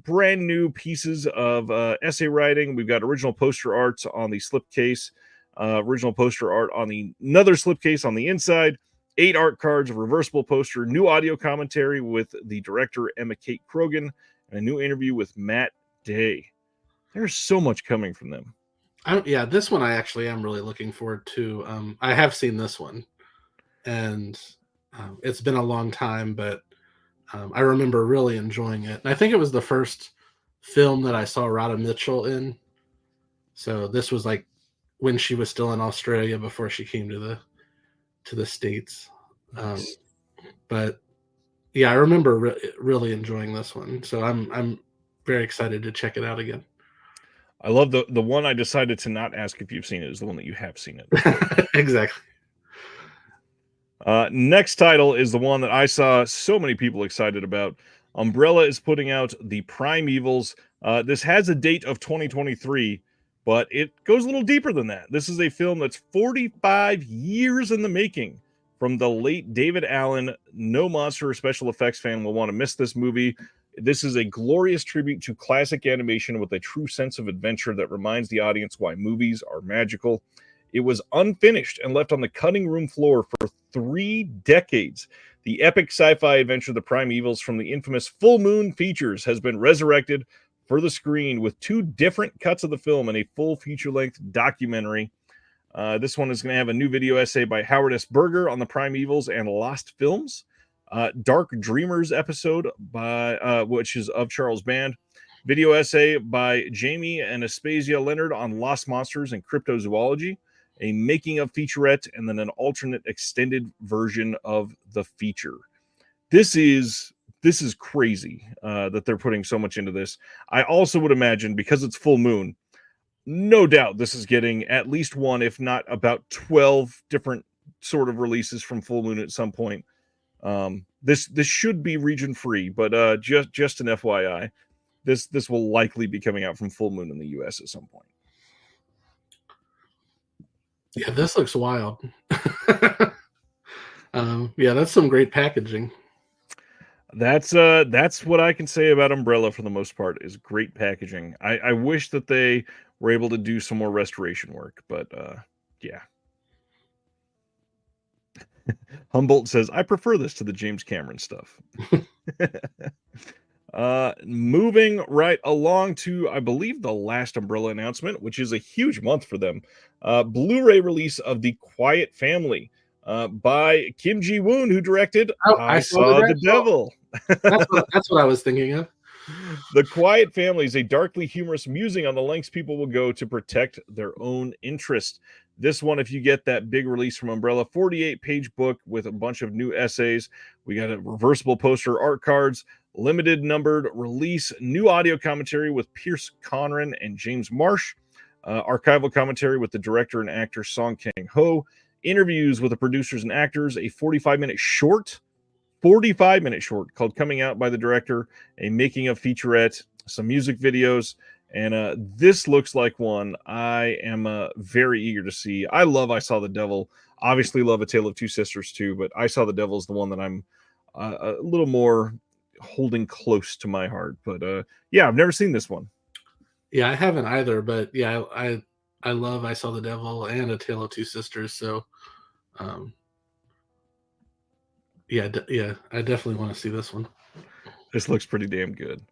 brand new pieces of essay writing. We've got original poster arts on the slipcase, original poster art on another slipcase on the inside, 8 art cards, a reversible poster, new audio commentary with the director Emma Kate Krogan, and a new interview with Matt Day. There's so much coming from them. This one I actually am really looking forward to. I have seen this one, and it's been a long time, but I remember really enjoying it. And I think it was the first film that I saw Rada Mitchell in. So this was like when she was still in Australia before she came to the States. Nice. But yeah, I remember really enjoying this one. So I'm very excited to check it out again. I love the one I decided to not ask if you've seen it is the one that you have seen it. Exactly. Next title is the one that I saw so many people excited about. Umbrella is putting out The Primevals. This has a date of 2023, but it goes a little deeper than that. This is a film that's 45 years in the making from the late David Allen. No monster or special effects fan will want to miss this movie. This is a glorious tribute to classic animation with a true sense of adventure that reminds the audience why movies are magical. It was unfinished and left on the cutting room floor for 3 decades. The epic sci-fi adventure The Primevals from the infamous Full Moon Features has been resurrected for the screen with 2 different cuts of the film and a full feature-length documentary. This one is going to have a new video essay by Howard S. Berger on The Primevals and Lost Films. Dark Dreamers episode by which is of Charles Band. Video essay by Jamie and Aspasia Leonard on Lost Monsters and Cryptozoology. A making of featurette, and then an alternate extended version of the feature. This is crazy that they're putting so much into this. I also would imagine, because it's full moon, no doubt this is getting at least one, if not about 12 different sort of releases from Full Moon at some point. This should be region free, but just an FYI, this will likely be coming out from Full Moon in the US at some point. Yeah, this looks wild. Yeah, that's some great packaging. That's what I can say about Umbrella for the most part, is great packaging. I wish that they were able to do some more restoration work, but yeah. Humboldt says, I prefer this to the James Cameron stuff. Moving right along to, I believe, the last Umbrella announcement, which is a huge month for them. Blu-ray release of The Quiet Family by Kim Ji-woon, who directed I Saw the Devil. That's what I was thinking of. The Quiet Family is a darkly humorous musing on the lengths people will go to protect their own interest. This one, if you get that big release from Umbrella, 48-page book with a bunch of new essays. We got a reversible poster, art cards, limited numbered release, new audio commentary with Pierce Conran and James Marsh, archival commentary with the director and actor Song Kang-ho, interviews with the producers and actors, a 45-minute short called Coming Out by the Director, a making of featurette, some music videos, and this looks like one I am very eager to see. I love I Saw the Devil. Obviously love A Tale of Two Sisters too, but I Saw the Devil is the one that I'm a little more holding close to my heart. But yeah, I've never seen this one. Yeah, I haven't either, but yeah, I love I Saw the Devil and A Tale of Two Sisters, so yeah, I definitely want to see this one. This looks pretty damn good.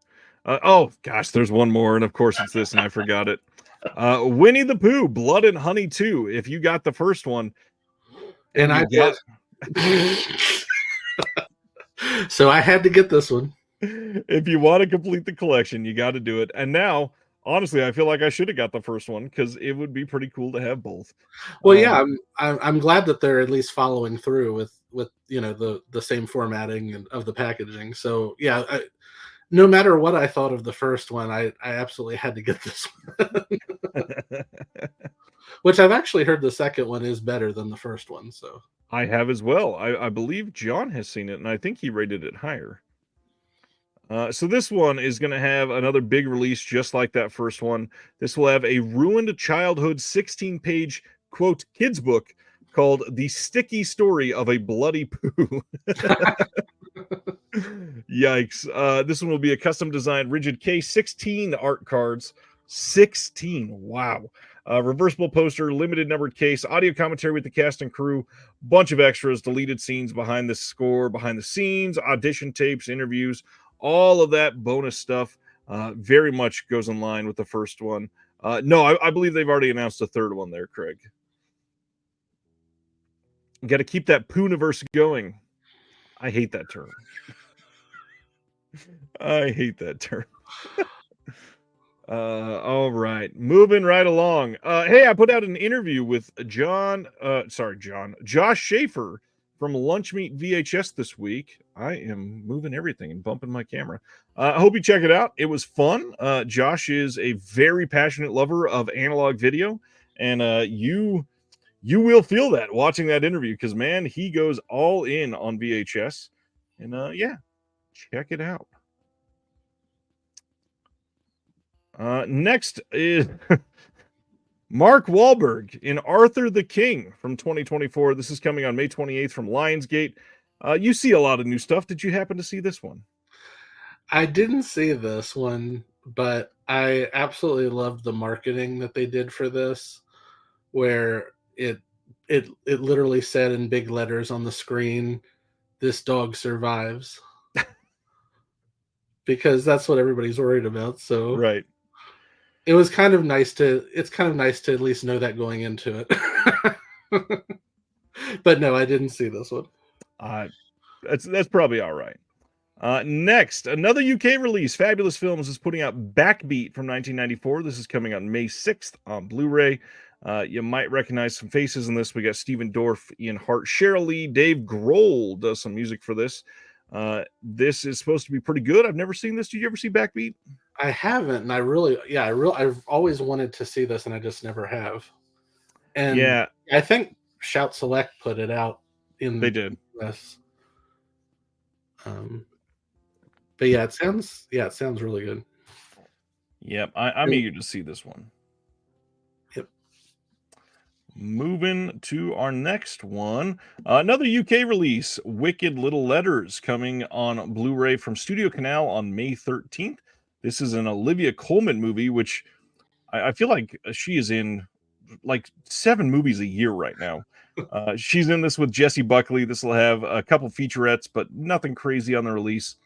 Oh gosh, there's one more, and of course it's this, and I forgot it. Winnie the Pooh, Blood and Honey 2. If you got the first one, and I did. So I had to get this one. If you want to complete the collection, you got to do it. And now, honestly, I feel like I should have got the first one because it would be pretty cool to have both. Well, yeah, I'm glad that they're at least following through with the same formatting of the packaging. So yeah, no matter what I thought of the first one, I absolutely had to get this one. Which I've actually heard the second one is better than the first one. So I have as well. I believe John has seen it, and I think he rated it higher. So this one is going to have another big release just like that first one. This will have a ruined childhood 16-page, quote, kids book called The Sticky Story of a Bloody Pooh. Yikes. This one will be a custom designed rigid case, 16 art cards. 16. Wow. Reversible poster, limited numbered case, audio commentary with the cast and crew, bunch of extras, deleted scenes behind the score, behind the scenes, audition tapes, interviews, all of that bonus stuff. Very much goes in line with the first one. No, I believe they've already announced a third one there, Craig. Got to keep that Pooniverse going. I hate that term. I hate that term. All right, moving right along. Hey, I put out an interview with Josh Schaefer from Lunch Meat VHS this week. I am moving everything and bumping my camera. I hope you check it out. It was fun. Josh is a very passionate lover of analog video, and you will feel that watching that interview because, man, he goes all in on VHS. And yeah, check it out. Next is Mark Wahlberg in Arthur the King from 2024. This is coming on May 28th from Lionsgate. You see a lot of new stuff. Did you happen to see this one? I didn't see this one, but I absolutely loved the marketing that they did for this, where it literally said in big letters on the screen, "This dog survives," because that's what everybody's worried about. So right. It's kind of nice to at least know that going into it. But no, I didn't see this one. That's probably all right. Next, another UK release. Fabulous Films is putting out Backbeat from 1994. This is coming out May 6th on Blu-ray. You might recognize some faces in this. We got Stephen Dorff, Ian Hart, Cheryl Lee, Dave Grohl does some music for this. This is supposed to be pretty good. I've never seen this. Did you ever see Backbeat? I haven't, and I've always wanted to see this, and I just never have. And yeah, I think Shout Select put it out in they did. US. But yeah, it sounds really good. Yep, I'm eager to see this one. Yep. Moving to our next one, another UK release, Wicked Little Letters, coming on Blu-ray from Studio Canal on May 13th. This is an Olivia Colman movie, which I feel like she is in like 7 movies a year right now. She's in this with Jessie Buckley. This will have a couple featurettes, but nothing crazy on the release.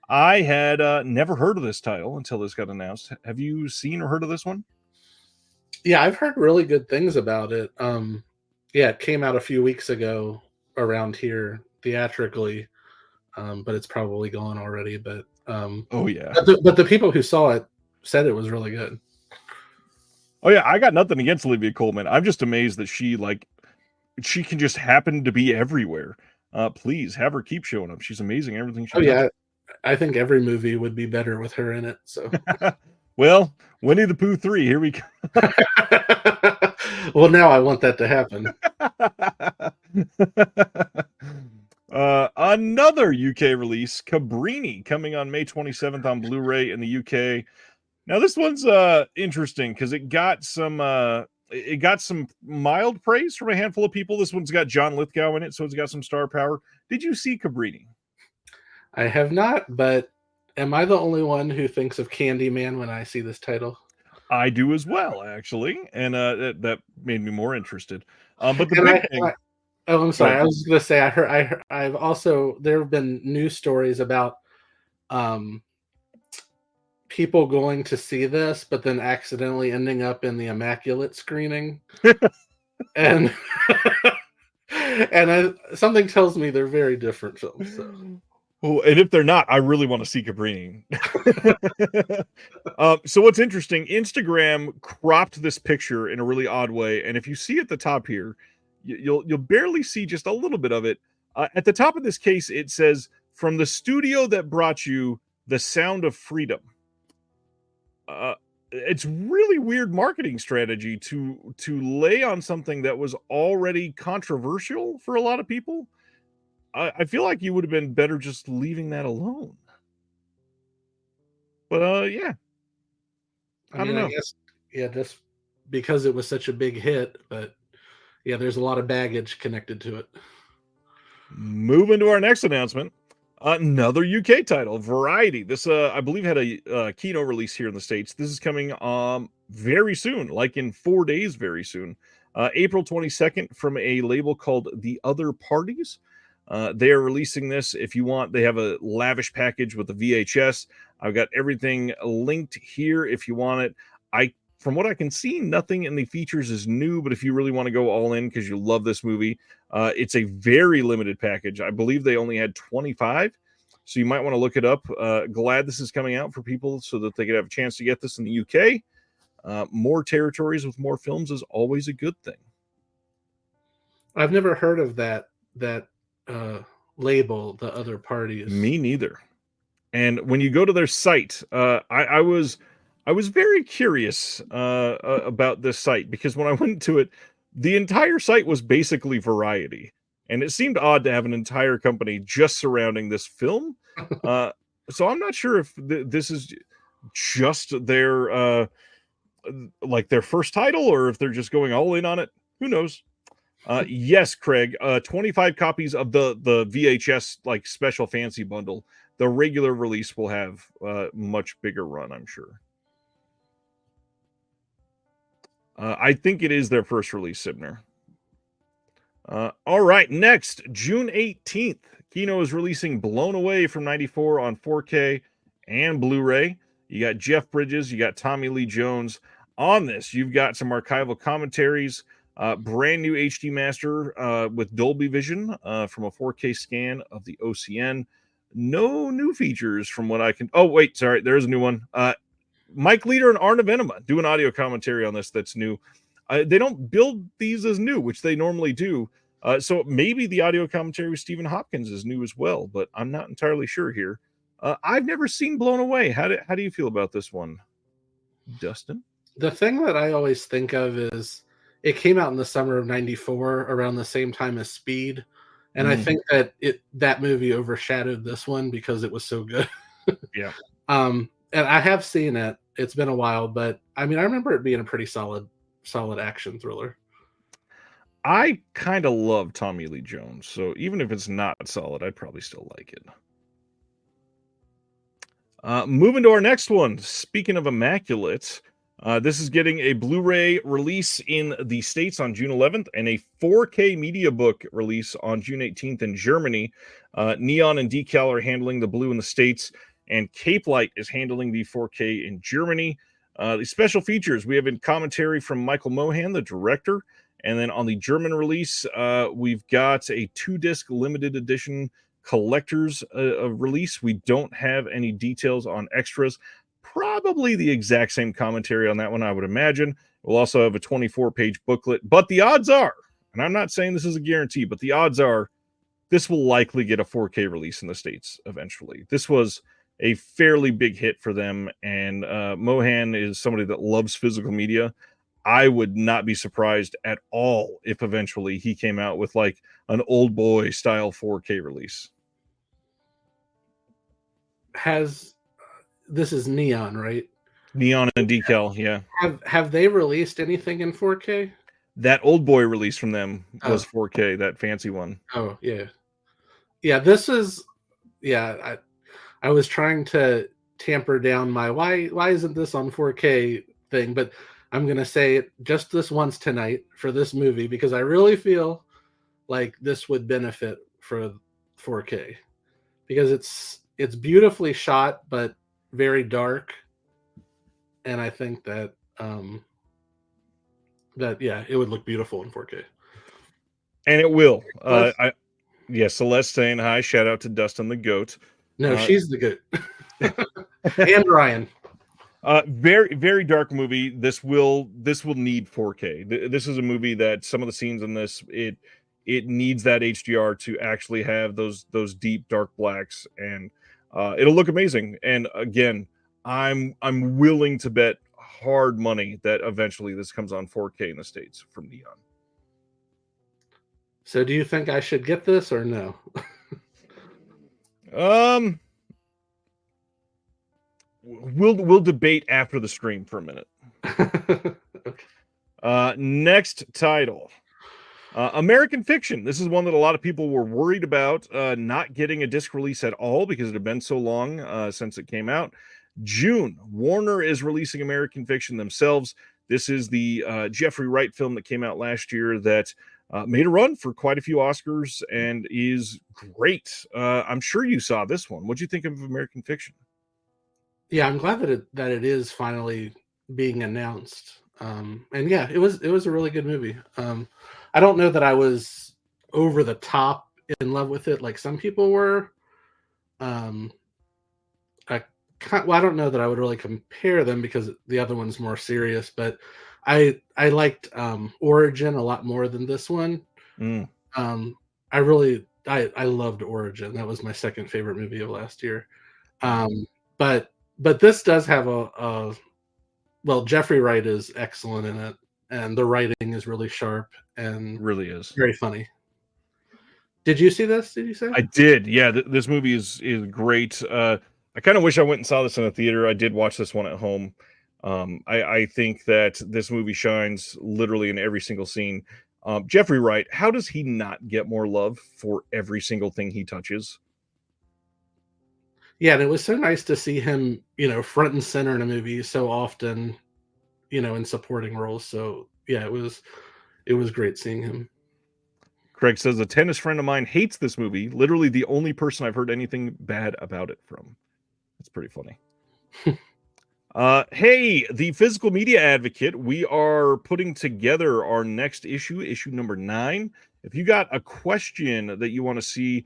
I had never heard of this title until this got announced. Have you seen or heard of this one? Yeah, I've heard really good things about it. Yeah, it came out a few weeks ago around here theatrically, but it's probably gone already. But oh yeah, but the people who saw it said it was really good. Oh yeah, I got nothing against Olivia Colman. I'm just amazed that she can just happen to be everywhere. Please have her keep showing up. She's amazing in everything she Oh does. yeah, I think every movie would be better with her in it. So, Well, Winnie the Pooh 3, here we go. well, now I want that to happen. Another UK release, Cabrini, coming on May 27th on Blu-ray in the UK. Now this one's interesting because it got some mild praise from a handful of people. This one's got John Lithgow in it, so it's got some star power. Did you see Cabrini? I have not, but am I the only one who thinks of Candyman when I see this title? I do as well, actually, and that made me more interested. But the And big thing, oh, I'm go sorry. ahead. I was going to say I've also there have been news stories about um, people going to see this, but then accidentally ending up in the immaculate screening, and something tells me they're very different films. So. Oh, and if they're not, I really want to see Cabrini. So what's interesting, Instagram cropped this picture in a really odd way, and if you see at the top here, you'll barely see just a little bit of it. At the top of this case, it says, "From the studio that brought you the sound of freedom." It's really weird marketing strategy to lay on something that was already controversial for a lot of people. I feel like you would have been better just leaving that alone. But yeah, I I don't mean, I know. guess yeah, just because it was such a big hit, but yeah, there's a lot of baggage connected to it. Moving to our next announcement, another UK title, Variety. This I believe had a keynote release here in the States. This is coming very soon, like in 4 days, very soon. April 22nd from a label called The Other Parties. They are releasing this. If you want, they have a lavish package with the VHS. I've got everything linked here if you want it. From what I can see, nothing in the features is new, but if you really want to go all in because you love this movie, it's a very limited package. I believe they only had 25, so you might want to look it up. Glad this is coming out for people so that they could have a chance to get this in the UK. More territories with more films is always a good thing. I've never heard of that label. The Other Parties. Me neither. And when you go to their site, I was very curious about this site because when I went to it, the entire site was basically Variety, and it seemed odd to have an entire company just surrounding this film. Uh, so I'm not sure if this is just their like their first title or if they're just going all in on it. Who knows? Yes, Craig. 25 copies of the VHS like special fancy bundle. The regular release will have much bigger run, I'm sure. I think it is their first release, Sibner. All right, next, June 18th, Kino is releasing Blown Away from 94 on 4K and Blu-ray. You got Jeff Bridges, you got Tommy Lee Jones. On this, you've got some archival commentaries, brand new HD master with Dolby Vision from a 4K scan of the OCN. No new features from what I can. Oh, wait, sorry, there's a new one. Mike Leader and Arna Venema do an audio commentary on this that's new. They don't build these as new, which they normally do. So maybe the audio commentary with Stephen Hopkins is new as well, but I'm not entirely sure here. I've never seen Blown Away. How do you feel about this one, Dustin? The thing that I always think of is it came out in the summer of '94, around the same time as Speed, and I think that that movie overshadowed this one because it was so good. Yeah. And I have seen it. It's been a while, but I mean, I remember it being a pretty solid action thriller. I kind of love Tommy Lee Jones, so even if it's not solid, I'd probably still like it. Moving to our next one. Speaking of immaculate, this is getting a Blu-ray release in the States on June 11th and a 4K media book release on June 18th in Germany. Neon and Decal are handling the blue in the States, and Cape Light is handling the 4K in Germany. The special features, we have in commentary from Michael Mohan, the director, and then on the German release, we've got a 2-disc limited edition collector's release. We don't have any details on extras. Probably the exact same commentary on that one, I would imagine. We'll also have a 24-page booklet. But the odds are, and I'm not saying this is a guarantee, but the odds are this will likely get a 4K release in the States eventually. This was a fairly big hit for them, and Mohan is somebody that loves physical media. I would not be surprised at all if eventually he came out with like an Old Boy style 4K release. This is Neon, right? Neon and decal, yeah. Have they released anything in 4K? That Old Boy release from them was 4K, that fancy one. Oh, yeah. Yeah, this is I was trying to tamper down my why isn't this on 4K thing, but I'm going to say it just this once tonight for this movie because I really feel like this would benefit for 4K because it's beautifully shot but very dark, and I think that it would look beautiful in 4K. And it will. Celeste saying hi. Shout out to Dustin the Goat. No, she's the goat. And Ryan. Very, very dark movie. This will need 4K. This is a movie that some of the scenes in this it needs that HDR to actually have those deep dark blacks, and it'll look amazing. And again, I'm willing to bet hard money that eventually this comes on 4K in the States from Neon. So do you think I should get this or no? We'll debate after the stream for a minute. Okay. Next title. American Fiction. This is one that a lot of people were worried about not getting a disc release at all because it had been so long since it came out. June, Warner is releasing American Fiction themselves. This is the Jeffrey Wright film that came out last year that made a run for quite a few Oscars and is great. I'm sure you saw this one. What'd you think of American Fiction? Yeah, I'm glad that it is finally being announced. And yeah, it was a really good movie. I don't know that I was over the top in love with it like some people were. I don't know that I would really compare them because the other one's more serious, but I liked Origin a lot more than this one. I loved Origin. That was my second favorite movie of last year. But this does have Jeffrey Wright is excellent in it, and the writing is really sharp and really is very funny. Did you see this? Did you say? I did. Yeah, this movie is great. I kind of wish I went and saw this in a theater. I did watch this one at home. I think that this movie shines literally in every single scene. Jeffrey Wright, how does he not get more love for every single thing he touches? Yeah, and it was so nice to see him, front and center in a movie so often, in supporting roles. So yeah, it was great seeing him. Craig says a tennis friend of mine hates this movie. Literally the only person I've heard anything bad about it from. It's pretty funny. Hey, the Physical Media Advocate, we are putting together our next issue number 9. If you got a question that you want to see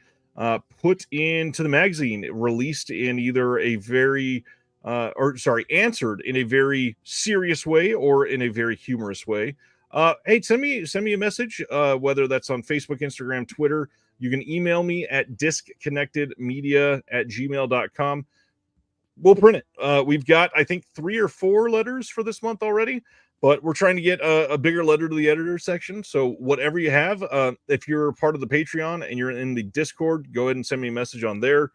put into the magazine, released in either a very answered in a very serious way or in a very humorous way, hey, send me a message, whether that's on Facebook, Instagram, Twitter. You can email me at disconnectedmedia@gmail.com. We'll print it. We've got, I think, 3 or 4 letters for this month already, but we're trying to get a bigger letter to the editor section. So whatever you have, if you're part of the Patreon and you're in the Discord, go ahead and send me a message on there.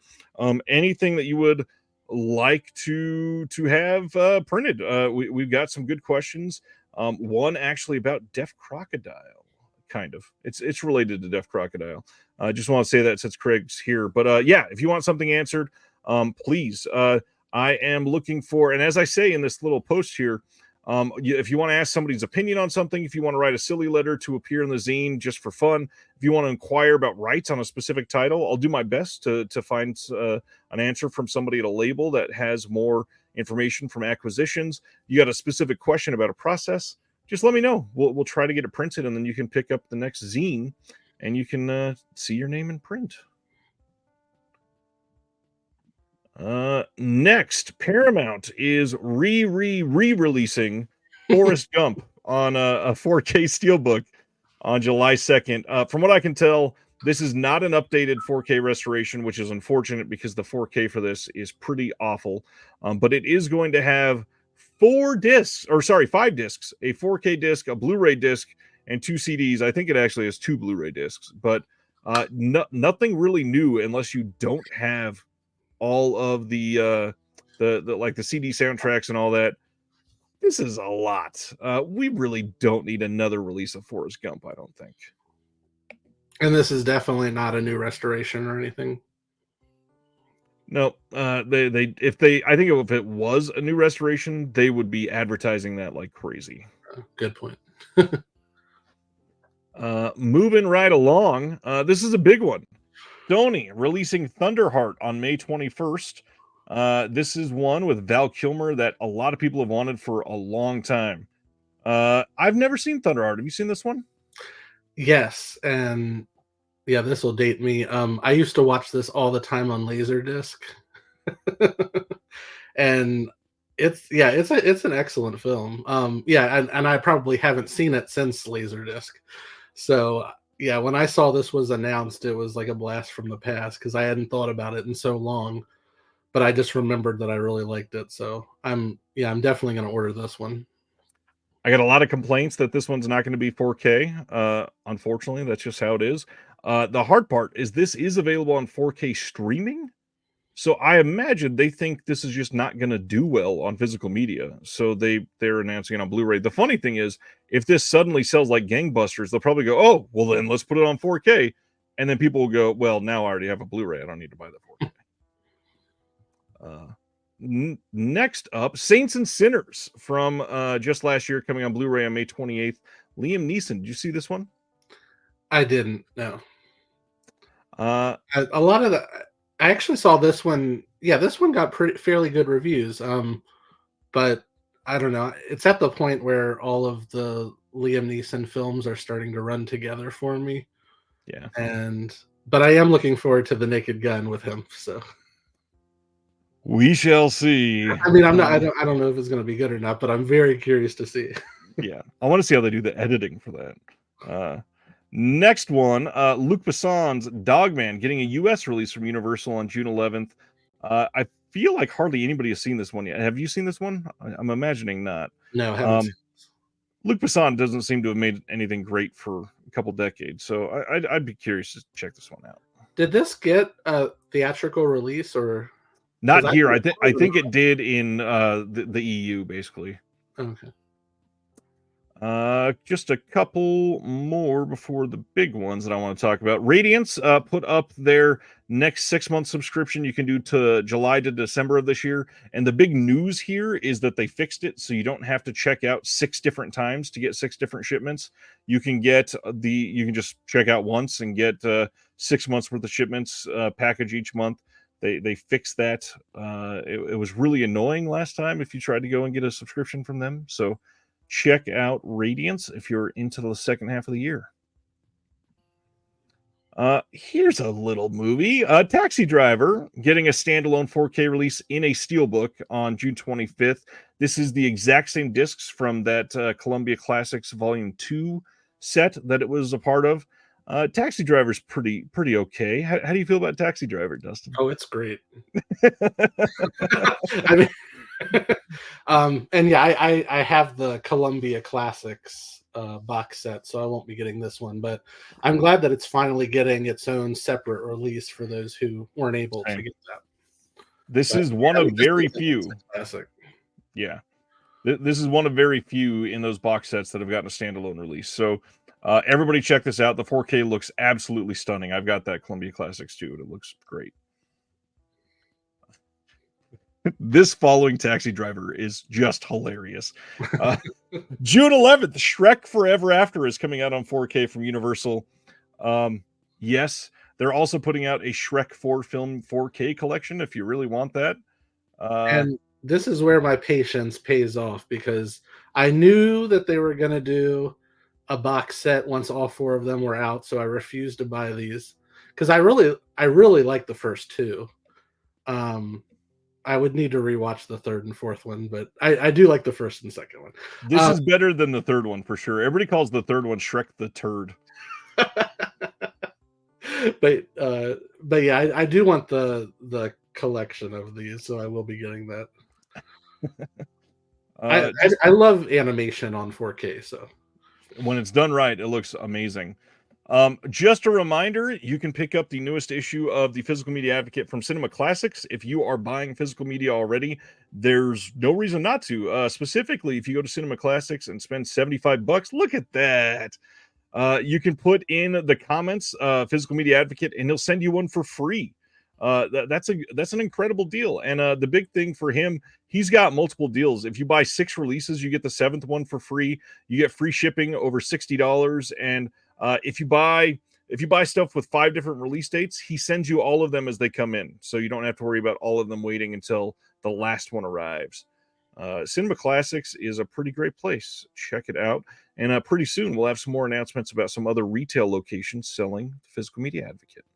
Anything that you would like to have printed. We've got some good questions. One actually about Deaf Crocodile, kind of. It's related to Deaf Crocodile. I just want to say that since Craig's here. But yeah, if you want something answered, please. I am looking for, and as I say in this little post here, if you want to ask somebody's opinion on something, if you want to write a silly letter to appear in the zine just for fun, if you want to inquire about rights on a specific title, I'll do my best to find an answer from somebody at a label that has more information from acquisitions. You got a specific question about a process, just let me know. We'll try to get it printed, and then you can pick up the next zine and you can see your name in print. Next, Paramount is re-releasing Forrest Gump. on a 4K Steelbook on July 2nd. From what I can tell, this is not an updated 4K restoration, which is unfortunate because the 4K for this is pretty awful. But it is going to have 5 discs, a 4K disc, a Blu-ray disc, and 2 CDs. I think it actually has 2 Blu-ray discs, but nothing really new unless you don't have all of the like the CD soundtracks and all that. This is a lot. We really don't need another release of Forrest Gump, I don't think. And this is definitely not a new restoration or anything. No, I think if it was a new restoration, they would be advertising that like crazy. Good point. Moving right along, this is a big one. Sony releasing Thunderheart on May 21st. This is one with Val Kilmer that a lot of people have wanted for a long time. I've never seen Thunderheart. Have you seen this one? Yes, and yeah, this will date me. I used to watch this all the time on Laserdisc. And it's an excellent film. And I probably haven't seen it since Laserdisc. So yeah, when I saw this was announced, it was like a blast from the past because I hadn't thought about it in so long. But I just remembered that I really liked it. So I'm definitely going to order this one. I got a lot of complaints that this one's not going to be 4K. Unfortunately, that's just how it is. The hard part is this is available on 4K streaming. So I imagine they think this is just not going to do well on physical media. So they're announcing it on Blu-ray. The funny thing is, if this suddenly sells like gangbusters, they'll probably go, oh, well then let's put it on 4K. And then people will go, well, now I already have a Blu-ray. I don't need to buy the 4K. Next up, Saints and Sinners from just last year, coming on Blu-ray on May 28th. Liam Neeson, did you see this one? I didn't, no. A lot of the... I actually saw this one. Yeah, this one got fairly good reviews. But I don't know. It's at the point where all of the Liam Neeson films are starting to run together for me. Yeah. But I am looking forward to The Naked Gun with him. So we shall see. I mean, I don't know if it's going to be good or not, but I'm very curious to see. Yeah, I want to see how they do the editing for that. Next one, Luc Besson's Dogman getting a U.S. release from Universal on June 11th. I feel like hardly anybody has seen this one yet. Have you seen this one? I'm imagining not. No, I haven't seen this. Luc Besson doesn't seem to have made anything great for a couple decades, so I'd be curious to check this one out. Did this get a theatrical release or not here? I think it did in the EU, basically. Okay. Just a couple more before the big ones that I want to talk about. Radiance put up their next 6-month subscription you can do to July to December of this year. And the big news here is that they fixed it so you don't have to check out 6 different times to get 6 different shipments. You can just check out once and get 6 months worth of shipments package each month. They fixed that. It was really annoying last time if you tried to go and get a subscription from them. So check out Radiance if you're into the second half of the year. Here's a little movie. Taxi Driver getting a standalone 4K release in a steelbook on June 25th. This is the exact same discs from that Columbia Classics Volume 2 set that it was a part of. Taxi Driver's pretty okay. How do you feel about Taxi Driver, Dustin? Oh, it's great. I mean, and yeah, I have the Columbia Classics box set, so I won't be getting this one, but I'm glad that it's finally getting its own separate release for those who weren't able to get that. This is one of very few. Classic. Yeah. This is one of very few in those box sets that have gotten a standalone release. So everybody check this out. The 4K looks absolutely stunning. I've got that Columbia Classics too, and it looks great. This following Taxi Driver is just hilarious. June 11th, Shrek Forever After is coming out on 4K from Universal. Yes, they're also putting out a Shrek 4 film 4K collection if you really want that. And this is where my patience pays off because I knew that they were going to do a box set once all 4 of them were out, so I refused to buy these because I really like the first 2. I would need to rewatch the third and fourth one, but I do like the first and second one. This is better than the third one for sure. Everybody calls the third one Shrek the Turd. But yeah, I do want the collection of these, so I will be getting that. I love animation on 4K, so when it's done right, it looks amazing. Just a reminder, you can pick up the newest issue of the Physical Media Advocate from Cinema Classics. If you are buying physical media already, there's no reason not to. Specifically, if you go to Cinema Classics and spend $75, look at that. You can put in the comments, Physical Media Advocate, and he'll send you one for free. That's an incredible deal. And the big thing for him, he's got multiple deals. If you buy 6 releases, you get the 7th one for free. You get free shipping over $60. And if you buy stuff with 5 different release dates, he sends you all of them as they come in, so you don't have to worry about all of them waiting until the last one arrives. Cinema Classics is a pretty great place. Check it out. And pretty soon we'll have some more announcements about some other retail locations selling the Physical Media Advocate.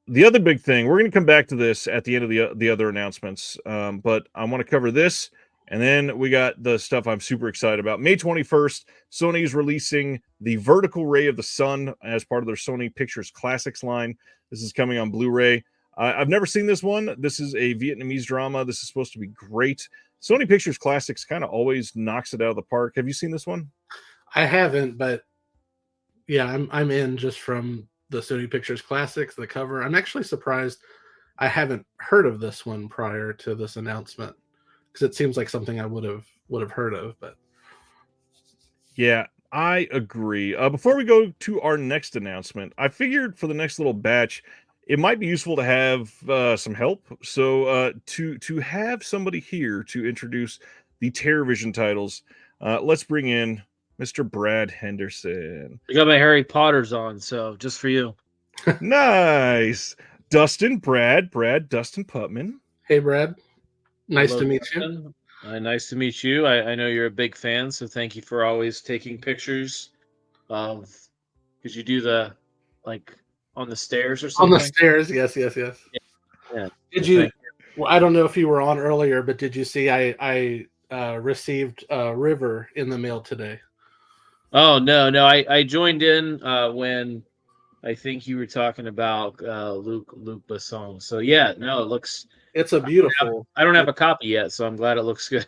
The other big thing, we're going to come back to this at the end of the other announcements, but I want to cover this, and then we got the stuff I'm super excited about. May 21st, Sony is releasing the Vertical Ray of the Sun as part of their Sony Pictures Classics line. This is coming on Blu-ray. I've never seen this one. This is a Vietnamese drama. This is supposed to be great. Sony Pictures Classics kind of always knocks it out of the park. Have you seen this one? I haven't, but yeah, I'm in just from the Sony Pictures Classics, the cover. I'm actually surprised I haven't heard of this one prior to this announcement, because it seems like something I would have heard of. But yeah, I agree. Before we go to our next announcement, I figured for the next little batch, it might be useful to have some help. So to have somebody here to introduce the TerrorVision titles, let's bring in Mr. Brad Henderson. I got my Harry Potters on, so just for you. Nice. Dustin, Brad, Dustin Putman. Hey, Brad. Nice Hello, to meet Dustin. you. Nice to meet you. I know you're a big fan, so thank you for always taking pictures of, because you do the, like, on the stairs or something? On the stairs, yes. Yeah. Did you? Well, I don't know if you were on earlier, but did you see I received a River in the mail today? Oh no! I joined in when I think you were talking about Luc Besson. So yeah, no, it looks. It's a beautiful. I don't have a copy yet, so I'm glad it looks good.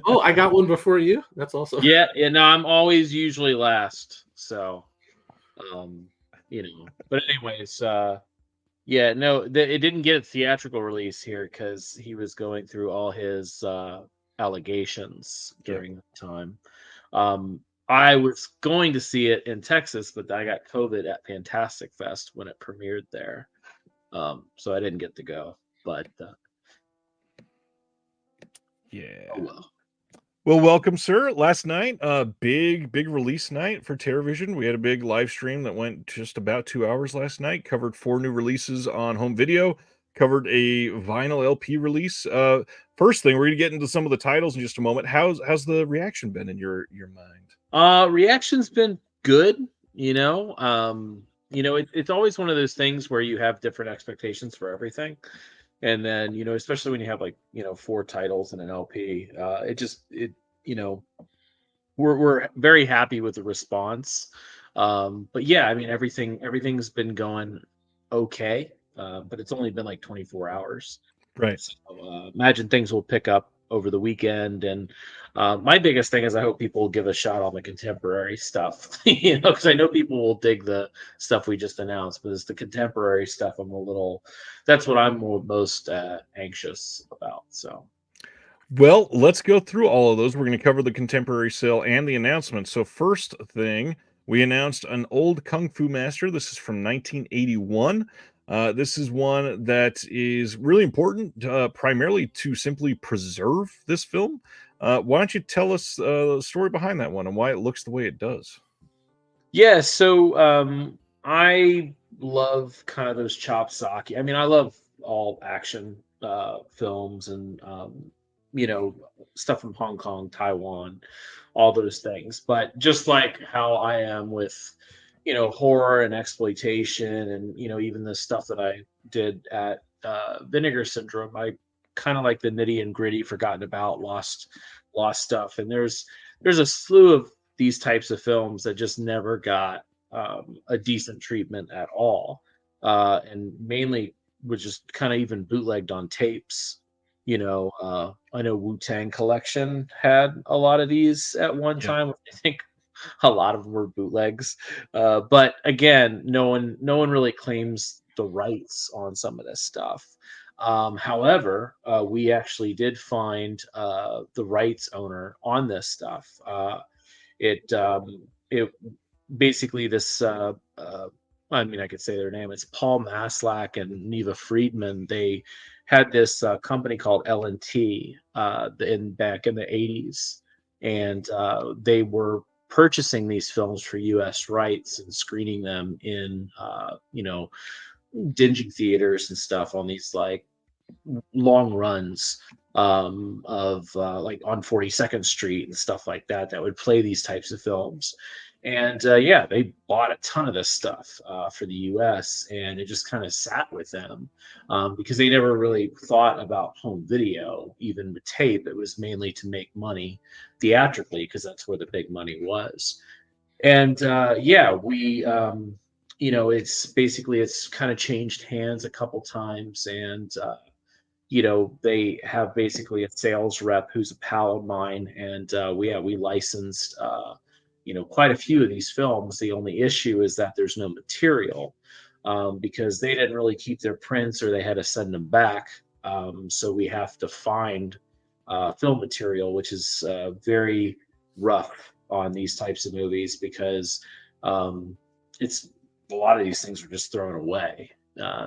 Oh, I got one before you. That's awesome. Yeah. No, I'm always usually last, so But anyways, yeah, no, it didn't get a theatrical release here because he was going through all his allegations during the time. I was going to see it in Texas, but I got COVID at Fantastic Fest when it premiered there. So I didn't get to go, but yeah. Oh, well, welcome, sir. Last night, big release night for TerrorVision. We had a big live stream that went just about 2 hours last night, covered 4 new releases on home video, covered a vinyl LP release. First thing, we're going to get into some of the titles in just a moment. How's the reaction been in your mind? Reaction's been good, it's always one of those things where you have different expectations for everything. And then, especially when you have 4 titles in an LP, we're very happy with the response. But yeah, I mean, everything's been going okay. But it's only been 24 hours. Right. So, imagine things will pick up over the weekend. And my biggest thing is I hope people will give a shot on the contemporary stuff, because I know people will dig the stuff we just announced, but it's the contemporary stuff that's what I'm most anxious about. So. Well, let's go through all of those. We're going to cover the contemporary sale and the announcements. So first thing, we announced an old Kung Fu Master. This is from 1981. This is one that is really important, primarily to simply preserve this film. Why don't you tell us the story behind that one and why it looks the way it does? Yeah, so I love kind of those chop socky. I mean, I love all action films and stuff from Hong Kong, Taiwan, all those things. But just like how I am with horror and exploitation and even the stuff that I did at Vinegar Syndrome. I kind of like the nitty and gritty, forgotten about, lost stuff. And there's a slew of these types of films that just never got a decent treatment at all, and mainly was just kind of even bootlegged on tapes. I know Wu-Tang Collection had a lot of these at one Yeah. time. I think a lot of them were bootlegs, but again, no one really claims the rights on some of this stuff. However, we actually did find the rights owner on this stuff. It basically this. I mean, I could say their name. It's Paul Maslach and Neva Friedman. They had this company called L&T back in the 80s, and they were purchasing these films for U.S. rights and screening them in dingy theaters and stuff on these like long runs of like on 42nd Street and stuff like that would play these types of films. And yeah, they bought a ton of this stuff for the U.S. and it just kind of sat with them because they never really thought about home video, even with tape. It was mainly to make money theatrically because that's where the big money was. And yeah, we it's kind of changed hands a couple times, and they have basically a sales rep who's a pal of mine, and we licensed quite a few of these films. The only issue is that there's no material because they didn't really keep their prints or they had to send them back. So we have to find film material, which is very rough on these types of movies because it's a lot of these things were just thrown away.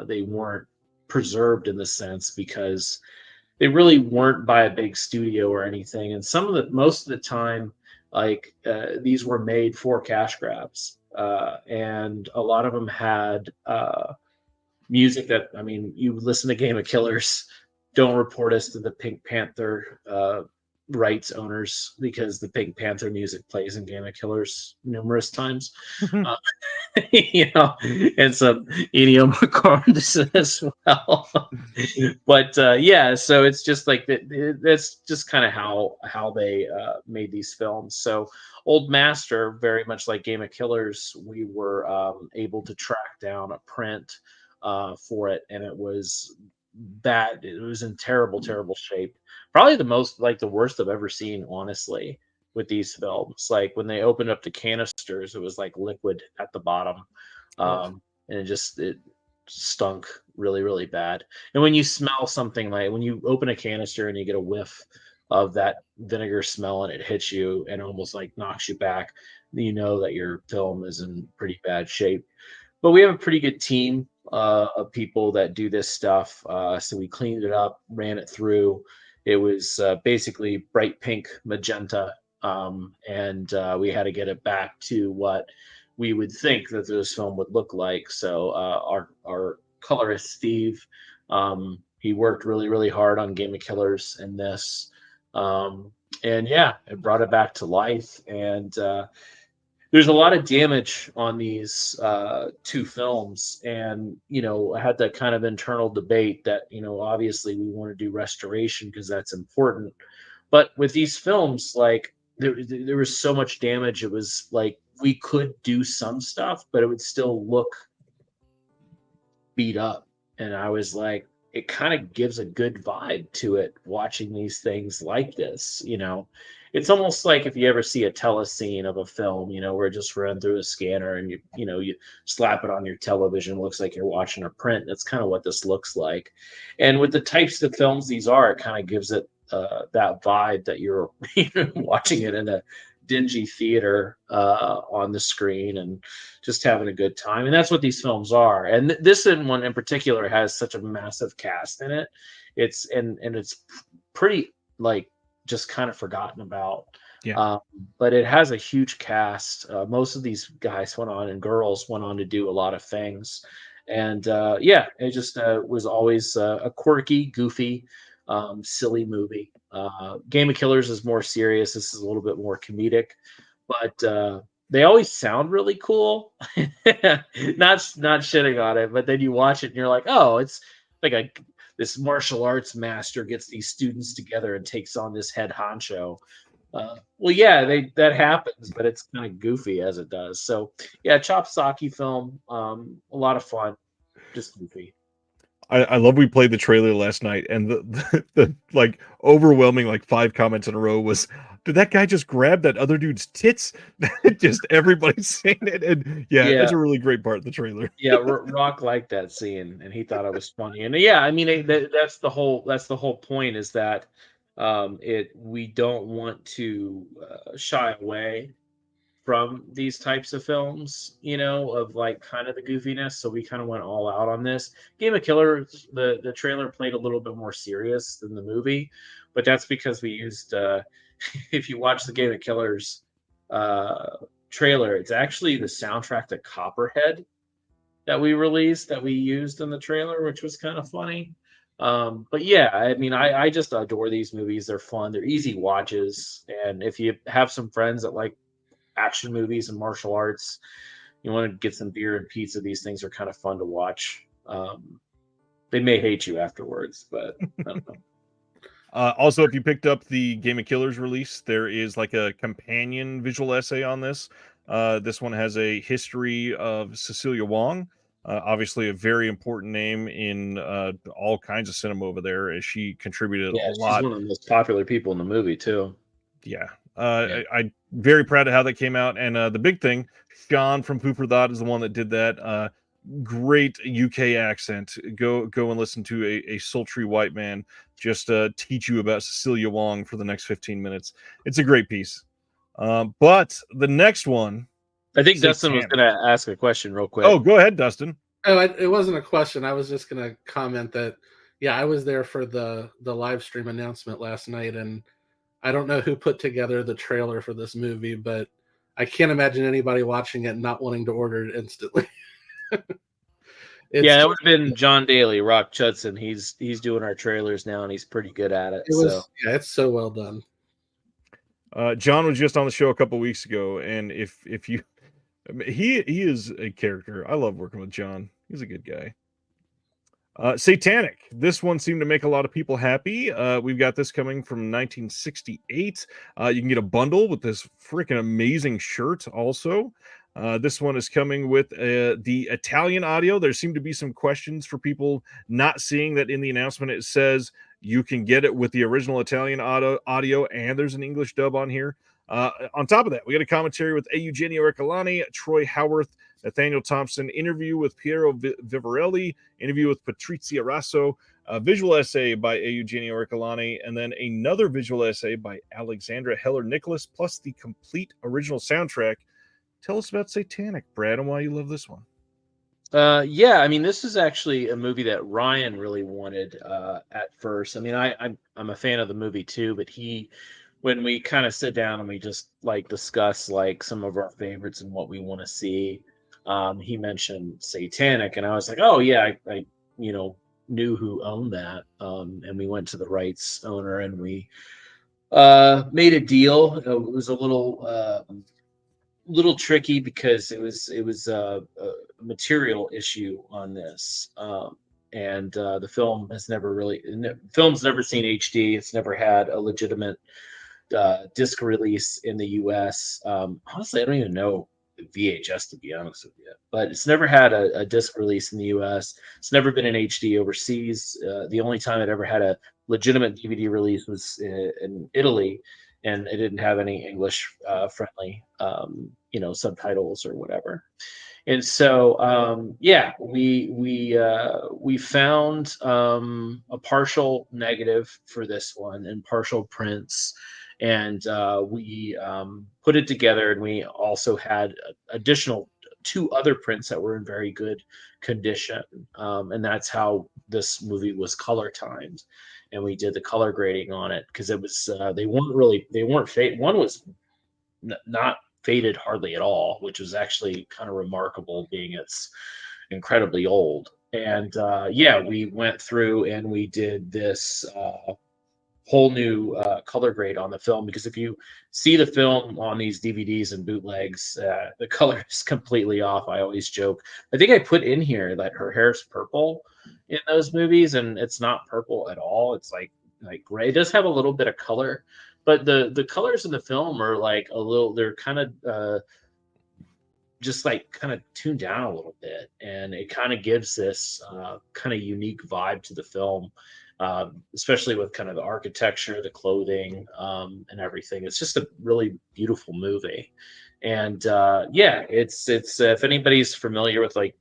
They weren't preserved in the sense because they really weren't by a big studio or anything. And most of the time, like these were made for cash grabs. And a lot of them had music that, I mean, you listen to Game of Killers, don't report us to the Pink Panther rights owners because the Pink Panther music plays in Game of Killers numerous times. And some Ennio Morricone as well. But yeah, so it's just like that's just kind of how they made these films. So Old Master, very much like Game of Killers, we were able to track down a print for it, and it was bad. It was in terrible shape. Probably the worst I've ever seen, honestly, with these films. Like when they opened up the canisters, it was like liquid at the bottom. And it stunk really, really bad. And when you smell something, like when you open a canister and you get a whiff of that vinegar smell and it hits you and almost like knocks you back, you know that your film is in pretty bad shape. But we have a pretty good team of people that do this stuff. So we cleaned it up, ran it through. It was basically bright pink magenta. And we had to get it back to what we would think that this film would look like. So our colorist, Steve, he worked really, really hard on Game of Killers and this. And yeah, it brought it back to life. And there's a lot of damage on these two films. And, I had that kind of internal debate that, obviously we want to do restoration because that's important. But with these films, like there was so much damage. It was like we could do some stuff, but it would still look beat up. And I was like, it kind of gives a good vibe to it watching these things like this. It's almost like if you ever see a telescene of a film, where it just run through a scanner and you slap it on your television, it looks like you're watching a print. That's kind of what this looks like. And with the types of films these are, it kind of gives it that vibe that you're watching it in a dingy theater on the screen and just having a good time. And that's what these films are. And this one in particular has such a massive cast in it. It's pretty like just kind of forgotten about. Yeah. But it has a huge cast. Most of these guys and girls went on to do a lot of things. And yeah, it just was always a quirky, goofy, silly movie. Game of Killers is more serious. This is a little bit more comedic, but they always sound really cool. not shitting on it, but then you watch it and you're like, oh, it's this martial arts master gets these students together and takes on this head honcho. Well, yeah, that happens, but it's kind of goofy as it does. So, yeah, Chopsaki film, a lot of fun, just goofy. I love we played the trailer last night, and the like overwhelming like 5 comments in a row was, did that guy just grab that other dude's tits? Just everybody's saying it, and yeah, Yeah. that's a really great part of the trailer. Yeah, Rock liked that scene, and he thought it was funny. And yeah, I mean, that's the whole point is that we don't want to shy away from these types of films, of like kind of the goofiness. So we kind of went all out on this. Game of Killers, the trailer played a little bit more serious than the movie, but that's because we used if you watch the Game of Killers trailer, it's actually the soundtrack to Copperhead that we released that we used in the trailer, which was kind of funny. But yeah, I mean, I just adore these movies. They're fun. They're easy watches. And if you have some friends that like action movies and martial arts, you want to get some beer and pizza, these things are kind of fun to watch. They may hate you afterwards, but I don't know. Also, if you picked up the Game of Killers release, there is like a companion visual essay on this. This one has a history of Cecilia Wong, obviously a very important name in all kinds of cinema over there, as she contributed Yeah, a she's lot. one of the most popular people in the movie too. Yeah. Yeah. I'm very proud of how that came out. And the big thing, Sean from Poo for Thought is the one that did that. Great UK accent. Go and listen to a sultry white man just teach you about Cecilia Wong for the next 15 minutes. It's a great piece. But the next one, I think Dustin was Satanic. going to ask a question real quick. Oh, go ahead, Dustin. Oh, it wasn't a question. I was just going to comment that, yeah, I was there for the live stream announcement last night, and I don't know who put together the trailer for this movie, but I can't imagine anybody watching it not wanting to order it instantly. Yeah, it would have been John Daly, Rock Chudson. He's doing our trailers now, and he's pretty good at it. Yeah, it's so well done. John was just on the show a couple weeks ago, and if you, I mean, he is a character. I love working with John. He's a good guy. Satanic. This one seemed to make a lot of people happy. We've got this coming from 1968. You can get a bundle with this freaking amazing shirt also. This one is coming with the Italian audio. There seem to be some questions for people not seeing that in the announcement. It says you can get it with the original Italian audio, and there's an English dub on here. On top of that, we got a commentary with Eugenio Ercolani, Troy Howarth, Nathaniel Thompson, interview with Piero Vivarelli, interview with Patrizia Rasso, a visual essay by Eugenio Ercolani, and then another visual essay by Alexandra Heller-Nicholas, plus the complete original soundtrack. Tell us about Satanic, Brad, and why you love this one. Yeah, I mean, this is actually a movie that Ryan really wanted at first. I mean, I'm a fan of the movie too, but when we kind of sit down and we just like discuss like some of our favorites and what we want to see, he mentioned Satanic, and I was like, oh yeah, I knew who owned that, and we went to the rights owner and we made a deal. It was a little tricky because it was a material issue on this, and the film's never seen HD. It's never had a legitimate disc release in the US. Honestly, I don't even know VHS, to be honest with you, but it's never had a disc release in the US. It's never been in HD overseas. The only time it ever had a legitimate DVD release was in Italy, and it didn't have any English friendly subtitles or whatever. And so we found a partial negative for this one and partial prints, and we put it together, and we also had additional 2 other prints that were in very good condition, and that's how this movie was color timed. And we did the color grading on it because it was they weren't faded. One was not faded hardly at all, which was actually kind of remarkable, being it's incredibly old. And we went through and we did this whole new color grade on the film, because if you see the film on these DVDs and bootlegs, the color is completely off. I always joke. I think I put in here that her hair's purple in those movies, and it's not purple at all. It's like gray. It does have a little bit of color, but the colors in the film are like a little. They're kind of just like kind of tuned down a little bit, and it kind of gives this kind of unique vibe to the film, especially with kind of the architecture, the clothing, and everything. It's just a really beautiful movie. And yeah, it's if anybody's familiar with, like,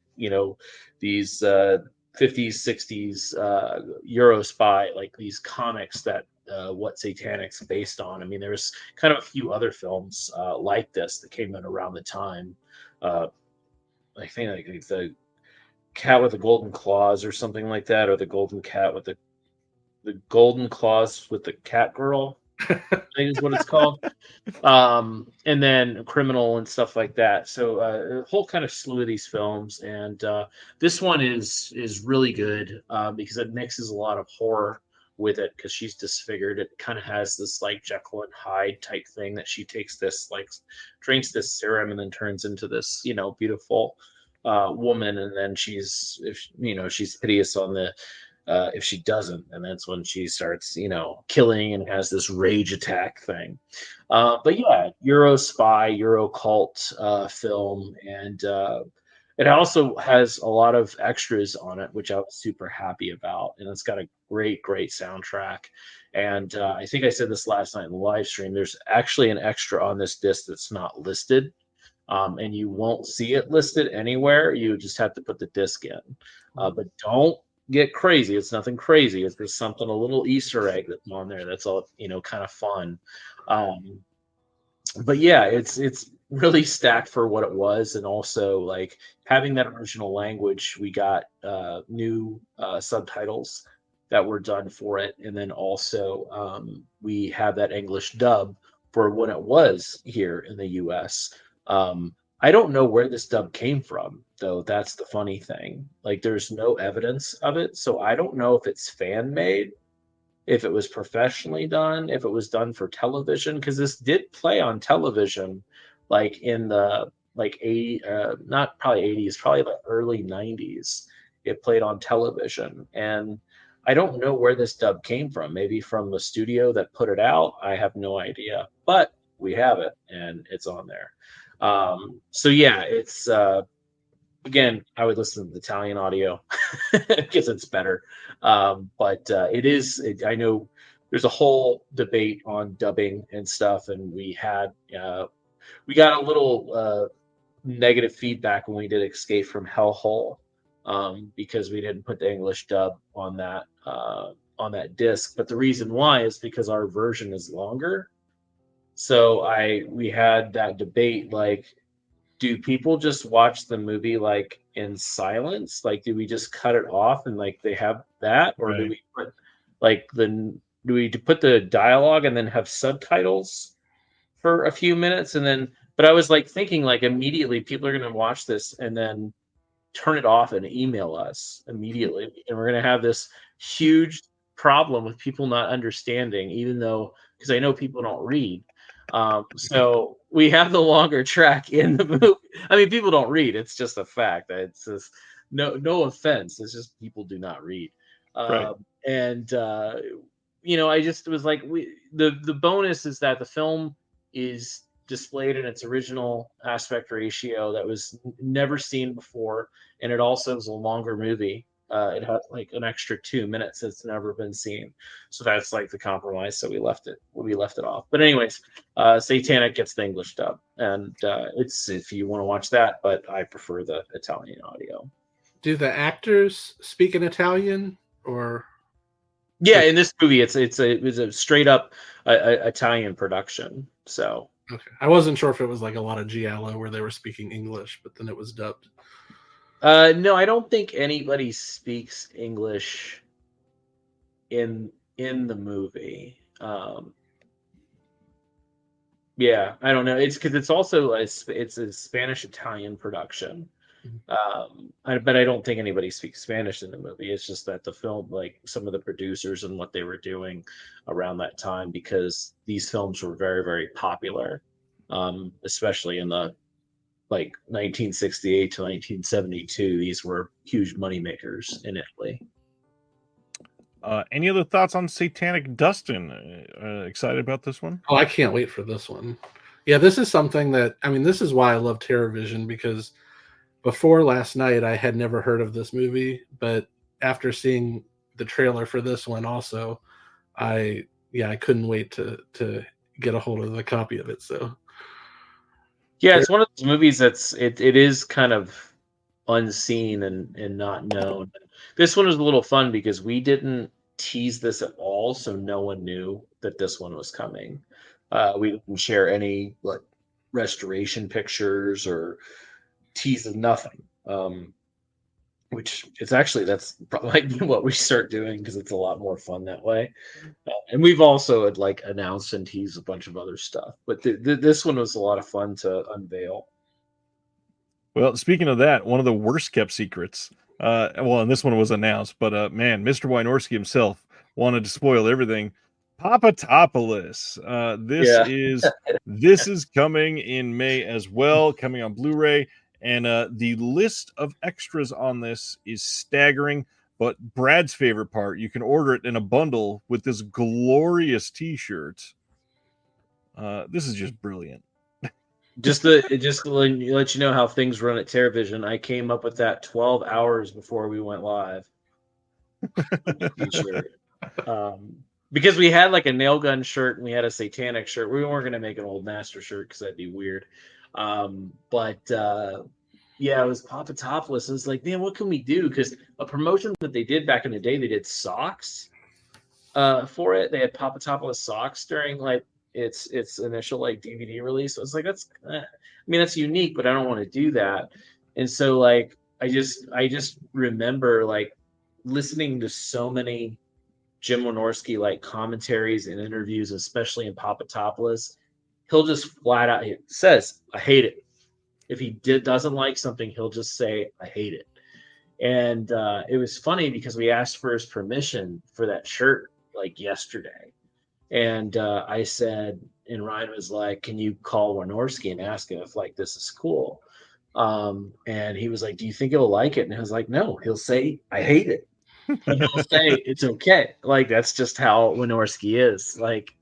these 50s 60s Euro spy, like these comics that What Satanic's based on. I mean, there's kind of a few other films like this that came in around the time. uh, I think like the cat with the golden claws or something like that, or the golden cat with the golden claws with the cat girl, I think is what it's called. And then Criminal and stuff like that. So a whole kind of slew of these films, and this one is really good because it mixes a lot of horror with it, because she's disfigured. It kind of has this like Jekyll and Hyde type thing, that she takes this, like, drinks this serum and then turns into this beautiful woman, and then she's, if she's hideous on the if she doesn't, and that's when she starts killing and has this rage attack thing. But yeah, Euro spy, Euro cult film, and it also has a lot of extras on it, which I was super happy about, and it's got a great soundtrack. And I think I said this last night in the live stream, there's actually an extra on this disc that's not listed, and you won't see it listed anywhere. You just have to put the disc in. But don't get crazy. It's nothing crazy. It's just something, a little Easter egg that's on there. That's all, kind of fun. But yeah, it's really stacked for what it was, and also, like, having that original language. We got new subtitles that were done for it, and then also we have that English dub for when it was here in the U.S. I don't know where this dub came from, though. That's the funny thing. Like, there's no evidence of it, so I don't know if it's fan made, if it was professionally done, if it was done for television, because this did play on television, like in the like 80, not probably 80s, probably the early 90s. It played on television, and I don't know where this dub came from. Maybe from the studio that put it out. I have no idea, but we have it, and it's on there. So yeah, it's again, I would listen to the Italian audio because it's better. But I know there's a whole debate on dubbing and stuff, and we got a little negative feedback when we did Escape from Hellhole, because we didn't put the English dub on that disc. But the reason why is because our version is longer. So we had that debate, like, do people just watch the movie like in silence? Like, do we just cut it off and like they have that, or do Right. we put like do we put the dialogue and then have subtitles for a few minutes, and then? But I was like thinking, like, immediately people are going to watch this and then turn it off and email us immediately, and we're going to have this huge problem with people not understanding, even though, because I know people don't read. So we have the longer track in the movie. I mean, people don't read. It's just a fact. It's just no offense. It's just people do not read. Right. And I just was like, the bonus is that the film is displayed in its original aspect ratio that was never seen before, and it also is a longer movie. It had like an extra 2 minutes that's never been seen, so that's like the compromise. So we left it off. But anyways, Satanic gets the English dub, and it's, if you want to watch that, but I prefer the Italian audio. Do the actors speak in Italian, or? Yeah, in this movie, it was a straight up Italian production. So Okay, I wasn't sure if it was like a lot of giallo where they were speaking English, but then it was dubbed. no, I don't think anybody speaks English in the movie. Yeah, I don't know. It's because it's also it's a Spanish Italian production, But I don't think anybody speaks Spanish in the movie. It's just that the film, like some of the producers and what they were doing around that time, because these films were very, very popular, especially in the like 1968 to 1972. These were huge moneymakers in Italy. Any other thoughts on Satanic Dustin? Excited about this one? Oh, I can't wait for this one. Yeah, this is something that, I mean, this is why I love Terror Vision, because before last night I had never heard of this movie, but after seeing the trailer for this one also, I couldn't wait to get a hold of a copy of it. So yeah, it's one of those movies it is kind of unseen and not known. This one was a little fun because we didn't tease this at all, so no one knew that this one was coming. We didn't share any like restoration pictures or teases, nothing. Which it's actually that's probably what we start doing because it's a lot more fun that way. And we've also had like announced and teased a bunch of other stuff, but this one was a lot of fun to unveil. Well, speaking of that, one of the worst kept secrets. And this one was announced, but man, Mr. Wynorski himself wanted to spoil everything. Papatopoulos. This is coming in May as well, coming on Blu-ray, and the list of extras on this is staggering. But Brad's favorite part, you can order it in a bundle with this glorious T-shirt. This is just brilliant. Just to let you know how things run at TerraVision, I came up with that 12 hours before we went live. Because we had like a nail gun shirt and we had a satanic shirt. We weren't going to make an old master shirt because that'd be weird. Yeah, it was Papatopoulos. It was like, man, what can we do? Because a promotion that they did back in the day, they did socks for it. They had Papatopoulos socks during like its initial like DVD release. So it's like that's unique, but I don't want to do that. And so like I just remember like listening to so many Jim Wynorski like commentaries and interviews, especially in Papatopoulos. He'll just flat out says, "I hate it." If he doesn't like something, he'll just say, "I hate it." And it was funny because we asked for his permission for that shirt like yesterday. And I said, and Ryan was like, "Can you call Wynorski and ask him if like this is cool?" And he was like, "Do you think he'll like it?" And I was like, "No, he'll say, I hate it." And he'll say it's okay. Like that's just how Wynorski is. Like,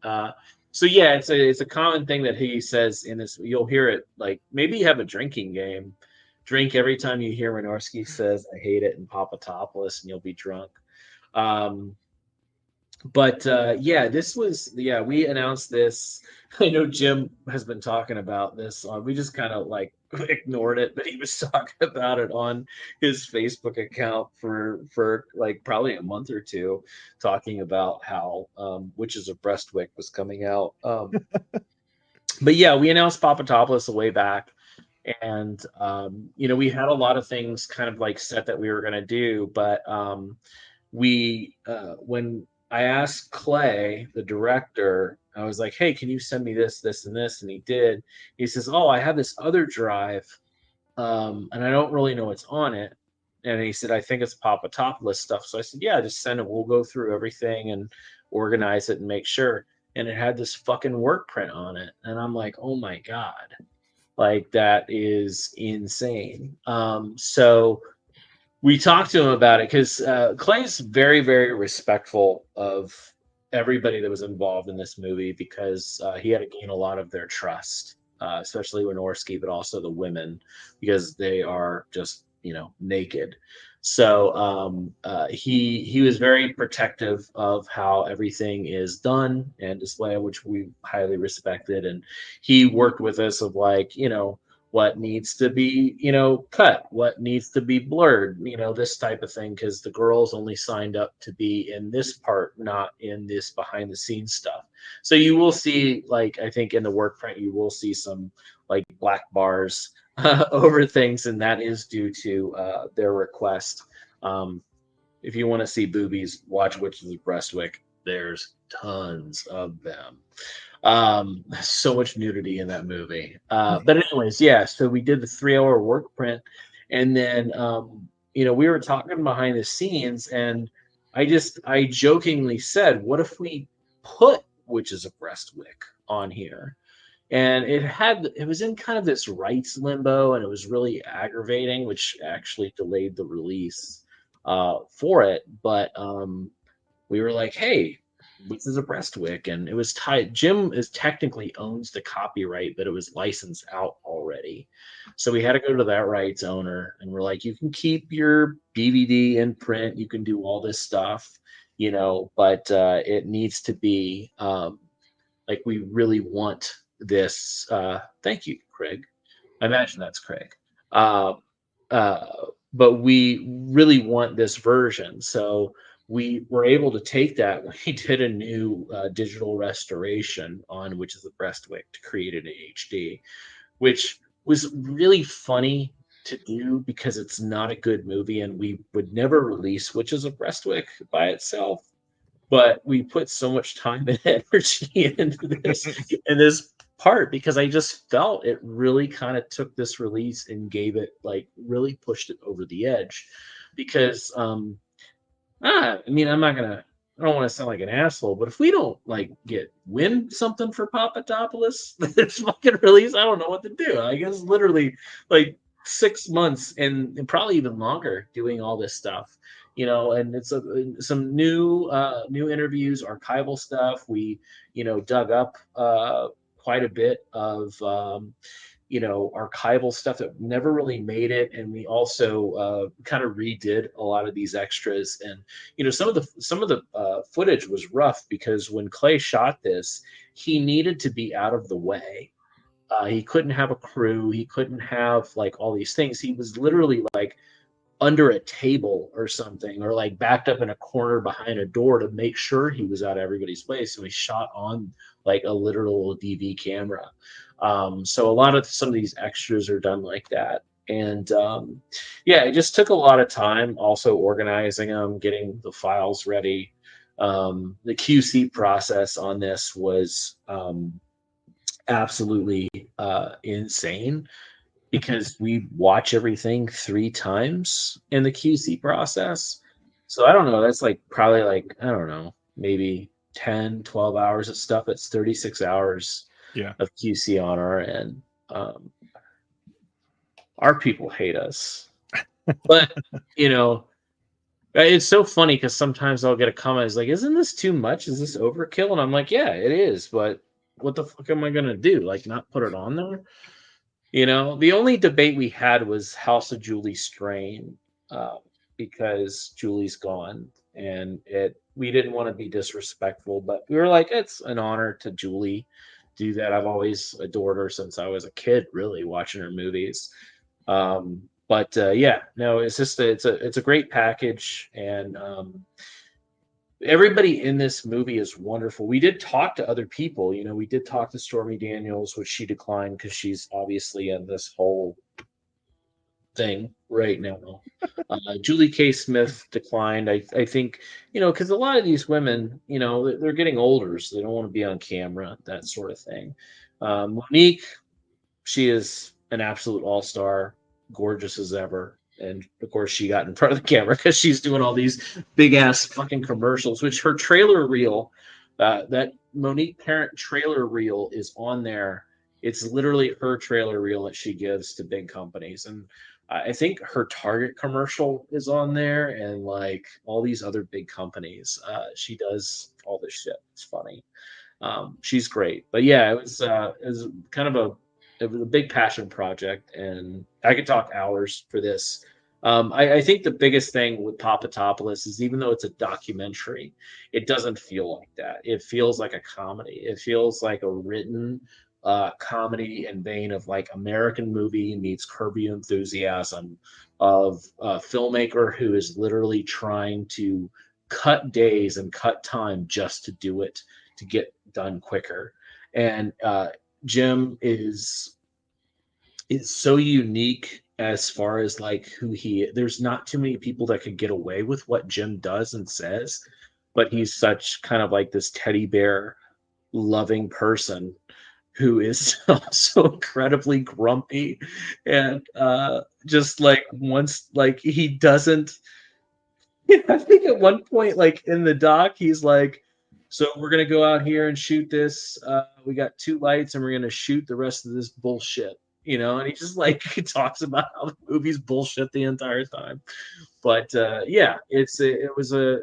so yeah, it's a common thing that he says in this. You'll hear it like maybe you have a drinking game. Drink every time you hear Wynorski says "I hate it" in Papatopoulos, and you'll be drunk. Yeah, we announced this. I know Jim has been talking about this. We just kind of like ignored it, but he was talking about it on his Facebook account for like probably a month or two, talking about how Witches of Breastwick was coming out. But yeah, we announced Papatopoulos a way back. And we had a lot of things kind of like set that we were going to do, but when I asked Clay, the director, I was like, "Hey, can you send me this, this, and this?" And he did. He says, "Oh, I have this other drive, and I don't really know what's on it." And he said, "I think it's Papatopoulos stuff." So I said, "Yeah, just send it. We'll go through everything and organize it and make sure." And it had this fucking work print on it, and I'm like, "Oh my god, like that is insane." So we talked to him about it because Clay's very, very respectful of everybody that was involved in this movie because he had to gain a lot of their trust, especially Wynorski, but also the women because they are just naked. So he was very protective of how everything is done and displayed, which we highly respected, and he worked with us of like what needs to be cut, what needs to be blurred, this type of thing, because the girls only signed up to be in this part, not in this behind the scenes stuff. So you will see, like, I think in the work print you will see some like black bars over things, and that is due to their request. If you want to see boobies, watch Witches of Breastwick. There's tons of them. So much nudity in that movie. But anyways, yeah, so we did the 3-hour work print, And then we were talking behind the scenes, and I jokingly said, what if we put Witches of Breastwick on here? And it was in kind of this rights limbo, and it was really aggravating, which actually delayed the release for it. But we were like, hey, this is a Breastwick, and it was tied. Jim is technically owns the copyright, but it was licensed out already. So we had to go to that rights owner, and we're like, you can keep your DVD in print, you can do all this stuff, but it needs to be like, we really want this. Thank you, Craig. I imagine that's Craig. Uh, but we really want this version. So we were able to take that. We did a new digital restoration on Witches of Breastwick to create it in HD, which was really funny to do because it's not a good movie, and we would never release Witches of Breastwick by itself. But we put so much time and energy into this part because I just felt it really kind of took this release and gave it, like, really pushed it over the edge. Because I mean, I don't want to sound like an asshole, but if we don't like win something for Papadopoulos, this fucking release, I don't know what to do. I guess literally like 6 months and probably even longer doing all this stuff, and it's some new interviews, archival stuff. We, dug up quite a bit of archival stuff that never really made it, and we also kind of redid a lot of these extras. And some of the footage was rough because when Clay shot this, he needed to be out of the way. He couldn't have a crew. He couldn't have like all these things. He was literally like under a table or something, or like backed up in a corner behind a door to make sure he was out of everybody's place. So he shot on like a literal DV camera. So a lot of some of these extras are done like that. And it just took a lot of time also organizing them, getting the files ready. The QC process on this was absolutely insane because we watch everything 3 times in the QC process. So I don't know, that's like probably like, I don't know, maybe 10, 12 hours of stuff. It's 36 hours of QC on our end. Our people hate us. But, it's so funny because sometimes I'll get a comment, it's like, isn't this too much? Is this overkill? And I'm like, yeah, it is. But what the fuck am I going to do? Like, not put it on there? The only debate we had was House of Julie Strain, because Julie's gone, and we didn't want to be disrespectful, but we were like, it's an honor to Julie do that. I've always adored her since I was a kid, really watching her movies. But it's just it's a great package, and everybody in this movie is wonderful. We did talk to other people. We did talk to Stormy Daniels, which she declined because she's obviously in this whole thing right now. Julie K. Smith declined. I think, because a lot of these women, they're getting older, so they don't want to be on camera, that sort of thing. Monique, she is an absolute all-star, gorgeous as ever. And of course, she got in front of the camera because she's doing all these big ass fucking commercials, which her trailer reel, that Monique Parent trailer reel is on there. It's literally her trailer reel that she gives to big companies. And I think her Target commercial is on there, and like all these other big companies. She does all this shit. It's funny. She's great. But yeah, it was kind of it was a big passion project, and I could talk hours for this. I think the biggest thing with Papadopoulos is, even though it's a documentary, it doesn't feel like that. It feels like a comedy. It feels like a written comedy in vein of like American movie meets Curb Your Enthusiasm, of a filmmaker who is literally trying to cut days and cut time just to do it, to get done quicker. And Jim is so unique as far as like there's not too many people that could get away with what Jim does and says, but he's such kind of like this teddy bear loving person who is so incredibly grumpy, and just like once like he doesn't. I think at one point, like in the doc, he's like, "So we're gonna go out here and shoot this. We got 2 lights, and we're gonna shoot the rest of this bullshit." And he just like talks about how the movie's bullshit the entire time. But yeah, it was a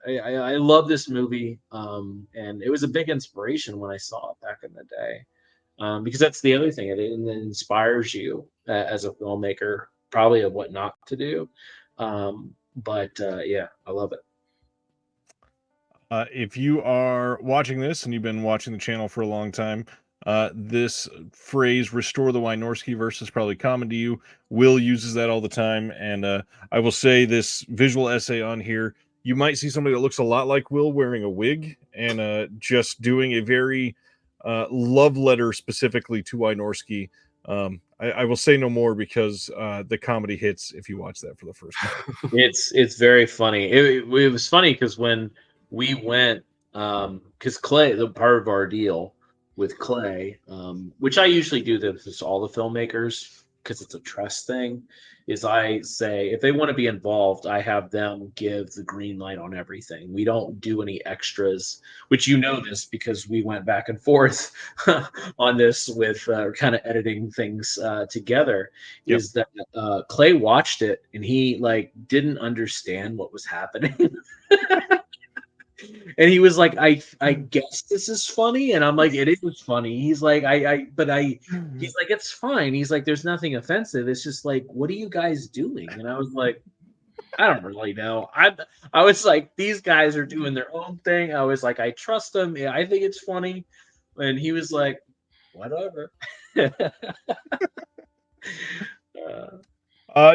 I love this movie, and it was a big inspiration when I saw it back in the day, because that's the other thing. It inspires you as a filmmaker, probably of what not to do. But yeah, I love it. If you are watching this and you've been watching the channel for a long time, this phrase "restore the Wynorski verse" is probably common to you. Will uses that all the time, and I will say this visual essay on here. You might see somebody that looks a lot like Will wearing a wig and just doing a very love letter specifically to Wynorski. I will say no more because the comedy hits if you watch that for the first time. It's very funny. It was funny because when we went, because Clay, the part of our deal with Clay, which I usually do this with all the filmmakers because it's a trust thing, is I say if they want to be involved, I have them give the green light on everything. We don't do any extras, which this because we went back and forth on this with kind of editing things together. Yep. Is that Clay watched it and he like didn't understand what was happening. And he was like, I guess this is funny. And I'm like, it is funny. He's like, he's like, it's fine. He's like, there's nothing offensive. It's just like, what are you guys doing? And I was like, I don't really know. I was like, these guys are doing their own thing. I was like, I trust them. Yeah, I think it's funny. And he was like, whatever.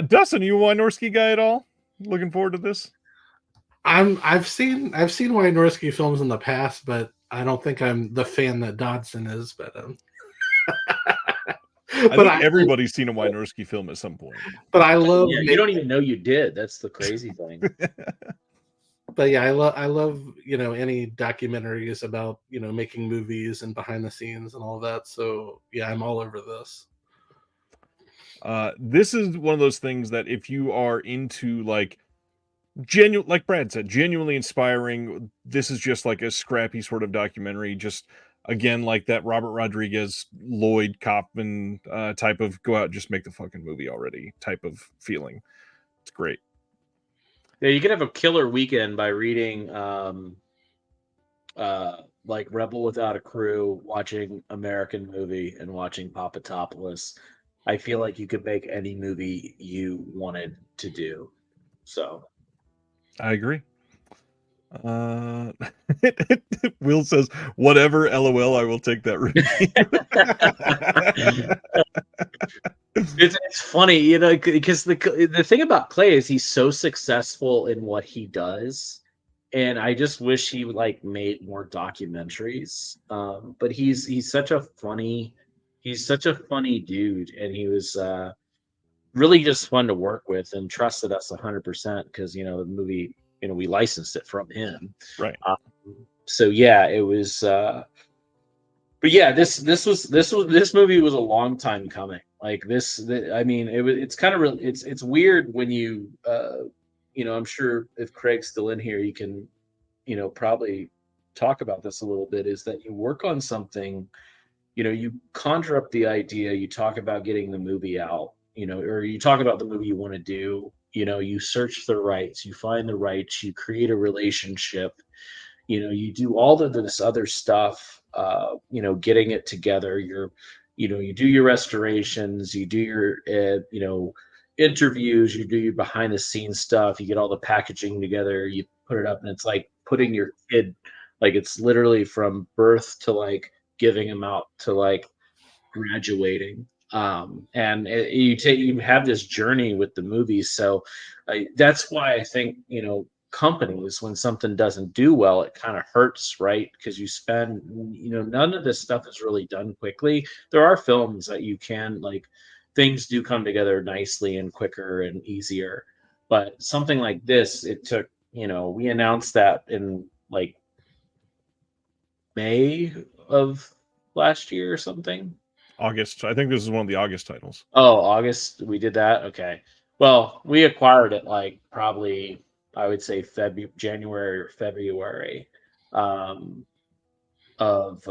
Dustin, you a Wynorski guy at all? Looking forward to this? I've seen Wynorski films in the past, but I don't think I'm the fan that Dodson is. But I think everybody's seen a Wynorski film at some point. But I love. Yeah, you don't even know you did. That's the crazy thing. But yeah, I love any documentaries about making movies and behind the scenes and all that. So yeah, I'm all over this. This is one of those things that if you are into like like Brad said, genuinely inspiring. This is just like a scrappy sort of documentary. Just again, like that Robert Rodriguez, Lloyd Kaufman type of go out and just make the fucking movie already type of feeling. It's great. Yeah, you can have a killer weekend by reading like Rebel Without a Crew, watching American Movie, and watching Papatopoulos. I feel like you could make any movie you wanted to do. So I agree. Will says, whatever, LOL, I will take that review. it's funny, because the thing about Clay is he's so successful in what he does, and I just wish he like made more documentaries. But he's such a funny dude, and he was really just fun to work with and trusted us 100% because the movie, we licensed it from him, right? So yeah, it was. But yeah, this movie was a long time coming. Like I mean, it's kind of it's weird when you I'm sure if Craig's still in here, you can probably talk about this a little bit. Is that you work on something, you conjure up the idea, you talk about getting the movie out, or you talk about the movie you want to do, you search the rights, you find the rights, you create a relationship, you do all of this other stuff, getting it together. You do your restorations, you do your, interviews, you do your behind the scenes stuff, you get all the packaging together, you put it up, and it's like putting your kid, like it's literally from birth to like giving him out to like graduating. And you have this journey with the movies. So that's why I think, companies, when something doesn't do well, it kind of hurts, right? Because you spend, none of this stuff is really done quickly. There are films that you can like, things do come together nicely and quicker and easier. But something like this, it took, we announced that in like May of last year or something. August. I think this is one of the August titles. Oh, August we did that. Okay. Well, we acquired it like probably I would say January or February um, of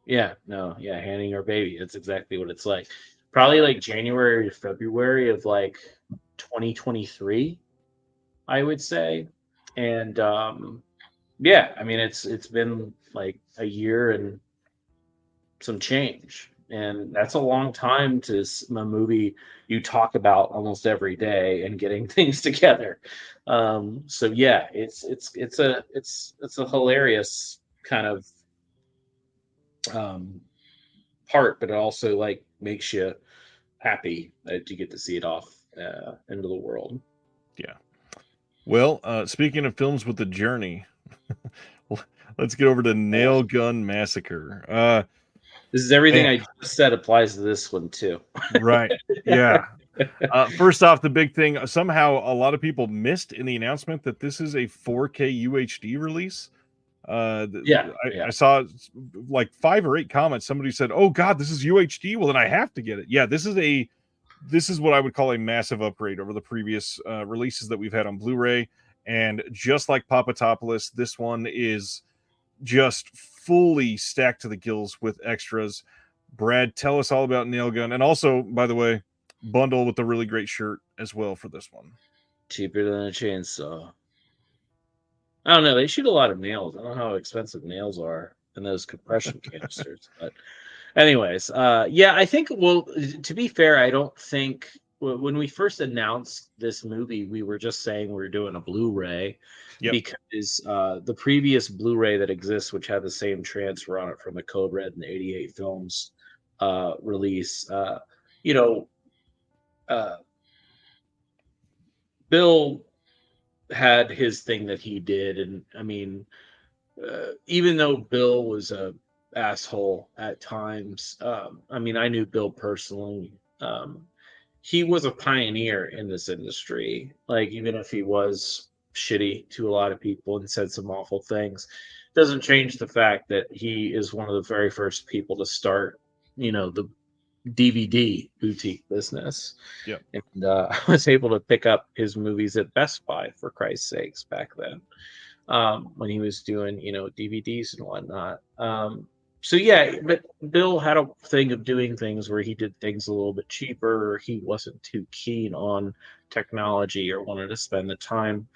handing our baby. It's exactly what it's like. Probably like January or February of like 2023, I would say. And yeah, I mean it's been like a year and some change, and that's a long time to a movie you talk about almost every day and getting things together. So yeah, it's a hilarious kind of um, part, but it also like makes you happy that you get to see it off into the world. Yeah. Well, speaking of films with a journey, let's get over to Nail Gun Massacre. This is everything Man, I just said applies to this one too. right. Yeah. First off, the big thing, somehow a lot of people missed in the announcement that this is a 4K UHD release. Yeah, I saw like 5 or 8 comments. Somebody said, "Oh God, this is UHD." Well, then I have to get it. Yeah, this is what I would call a massive upgrade over the previous releases that we've had on Blu-ray. And just like Papatopoulos, this one is just fully stacked to the gills with extras. Brad, tell us all about Nail Gun, and also, by the way, bundle with a really great shirt as well for this one. cheaper than a chainsaw. I don't know. They shoot a lot of nails. I don't know how expensive nails are in those compression canisters. But, anyways, yeah, I think. Well, to be fair, I don't think when we first announced this movie, we were just saying we were doing a Blu-ray because the previous Blu-ray that exists, which had the same transfer on it from the Code Red and 88 Films release, you know, Bill had his thing that he did, and I mean, even though Bill was a asshole at times, I mean, I knew Bill personally. He was a pioneer in this industry. Like, even if he was shitty to a lot of people and said some awful things, doesn't change the fact that he is one of the very first people to start, the DVD boutique business. Yeah. And I was able to pick up his movies at Best Buy, for Christ's sakes, back then, when he was doing, DVDs and whatnot. So yeah, but Bill had a thing of doing things where he did things a little bit cheaper. Or he wasn't too keen on technology or wanted to spend the time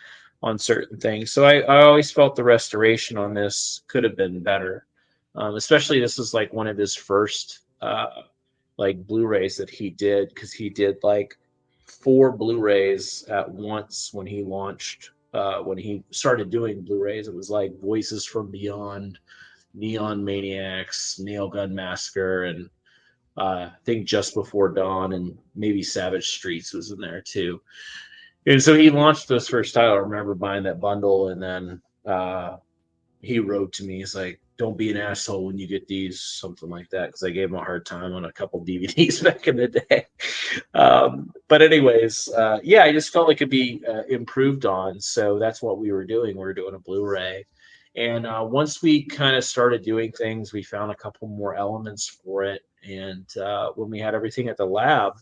on certain things. So I always felt the restoration on this could have been better. Especially this is like one of his first like Blu-rays that he did, because he did like 4 Blu-rays at once when he launched. When he started doing Blu-rays, it was like Voices from Beyond, Neon Maniacs, Nail Gun Massacre, and I think Just Before Dawn, and maybe Savage Streets was in there too. And so he launched this first title. I remember buying that bundle, and then he wrote to me. He's like, "Don't be an asshole when you get these," something like that, because I gave him a hard time on a couple DVDs back in the day. But anyways, yeah, I just felt like it'd be improved on. So that's what we were doing. We were doing a Blu-ray. And once we kind of started doing things, we found a couple more elements for it. And when we had everything at the lab,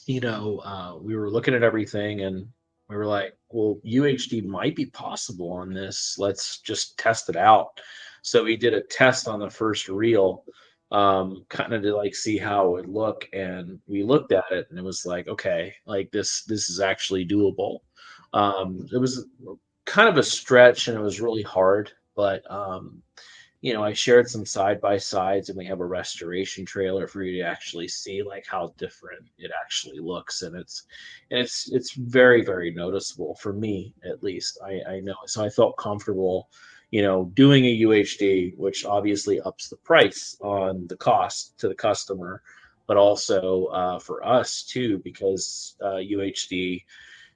we were looking at everything, and we were like, well, UHD might be possible on this. Let's just test it out. So we did a test on the first reel, kind of to like see how it would look. And we looked at it, and it was like, okay, like this is actually doable. It was kind of a stretch, and it was really hard, but I shared some side by sides, and we have a restoration trailer for you to actually see like how different it actually looks, and it's very, very noticeable for me, at least. I know, so I felt comfortable, doing a UHD, which obviously ups the price on the cost to the customer, but also for us too, because UHD,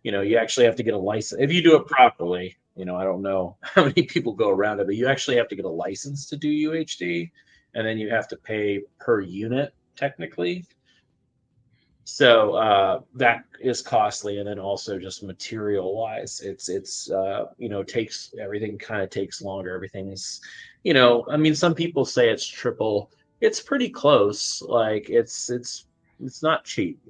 you actually have to get a license if you do it properly. I don't know how many people go around it, but you actually have to get a license to do UHD, and then you have to pay per unit technically. So that is costly, and then also just material wise, it's takes everything kind of takes longer. Everything's, I mean, some people say it's triple. It's pretty close. Like it's not cheap,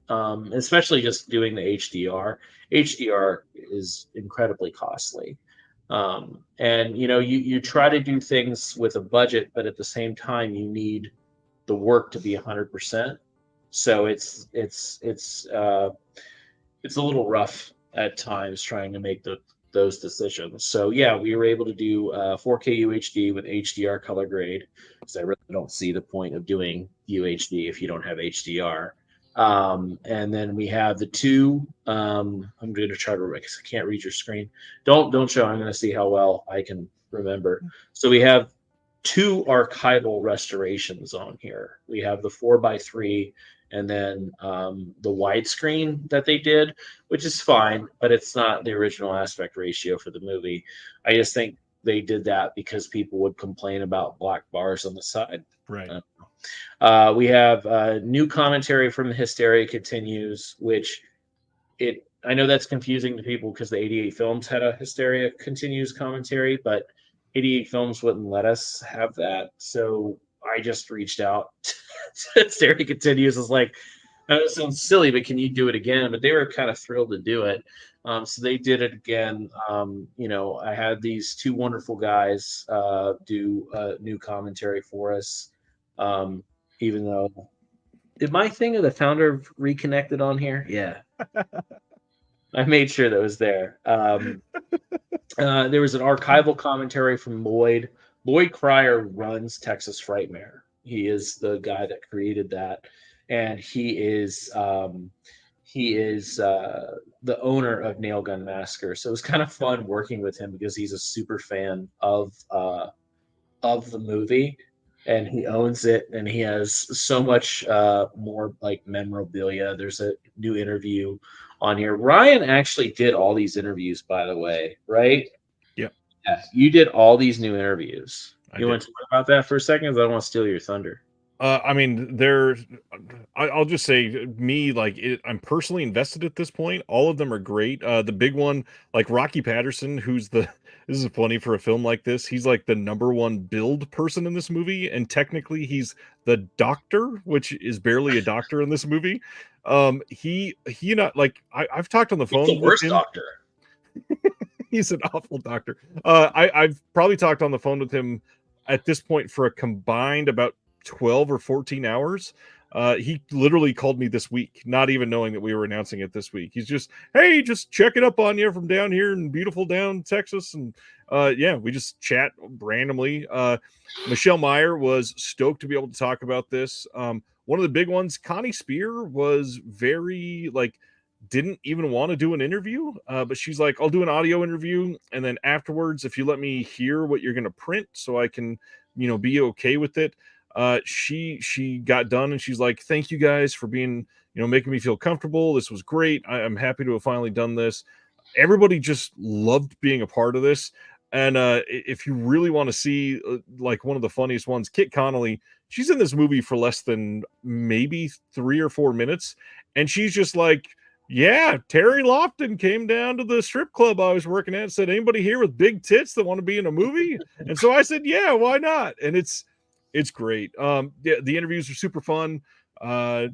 especially just doing the HDR. HDR is incredibly costly. And you try to do things with a budget, but at the same time you need the work to be 100%. So it's a little rough at times trying to make those decisions. So yeah, we were able to do 4K UHD with HDR color grade, because I really don't see the point of doing UHD if you don't have HDR. And then we have the two. I'm going to try to. Because I can't read your screen. Don't show. I'm going to see how well I can remember. So we have two archival restorations on here. We have the 4:3 and then the widescreen that they did, which is fine, but it's not the original aspect ratio for the movie. I just think they did that because people would complain about black bars on the side. Right. We have new commentary from the Hysteria Continues, which I know that's confusing to people because the 88 Films had a Hysteria Continues commentary, but 88 Films wouldn't let us have that. So I just reached out to Hysteria Continues. It's like, it sounds silly, but can you do it again? But they were kind of thrilled to do it. So they did it again. I had these two wonderful guys do new commentary for us. Even though, did my thing of the founder of Reconnected on here? Yeah. I made sure that was there. There was an archival commentary from Lloyd. Lloyd Cryer runs Texas Frightmare. He is the guy that created that, and he is the owner of Nail Gun Massacre. So it was kind of fun working with him because he's a super fan of the movie, and he owns it, and he has so much more like memorabilia. There's a new interview on here. Ryan actually did all these interviews, by the way, right? Yep. Yeah, you did all these new interviews. You want to talk about that for a second? 'Cause I don't want to steal your thunder. I mean, I'll just say, I'm personally invested at this point. All of them are great. The big one, like Rocky Patterson, this is funny for a film like this. He's like the number one build person in this movie, and technically he's the doctor, which is barely a doctor in this movie. I've talked on the phone. He's the worst doctor. He's an awful doctor. I've probably talked on the phone with him at this point for a combined about 12 or 14 hours. He literally called me this week, not even knowing that we were announcing it this week. He's just, hey, just checking up on you from down here in beautiful down Texas. And we just chat randomly. Michelle Meyer was stoked to be able to talk about this. One of the big ones, Connie Spear, was very didn't even want to do an interview, but she's like, I'll do an audio interview, and then afterwards, if you let me hear what you're going to print so I can be okay with it. She got done, and she's like, thank you guys for being making me feel comfortable. This was great. I'm happy to have finally done this. Everybody just loved being a part of this. And if you really want to see one of the funniest ones, Kit Connolly, she's in this movie for less than maybe 3 or 4 minutes, and she's just like, yeah, Terry Lofton came down to the strip club I was working at and said, anybody here with big tits that want to be in a movie? And so I said, yeah, why not? And it's great. The interviews are super fun.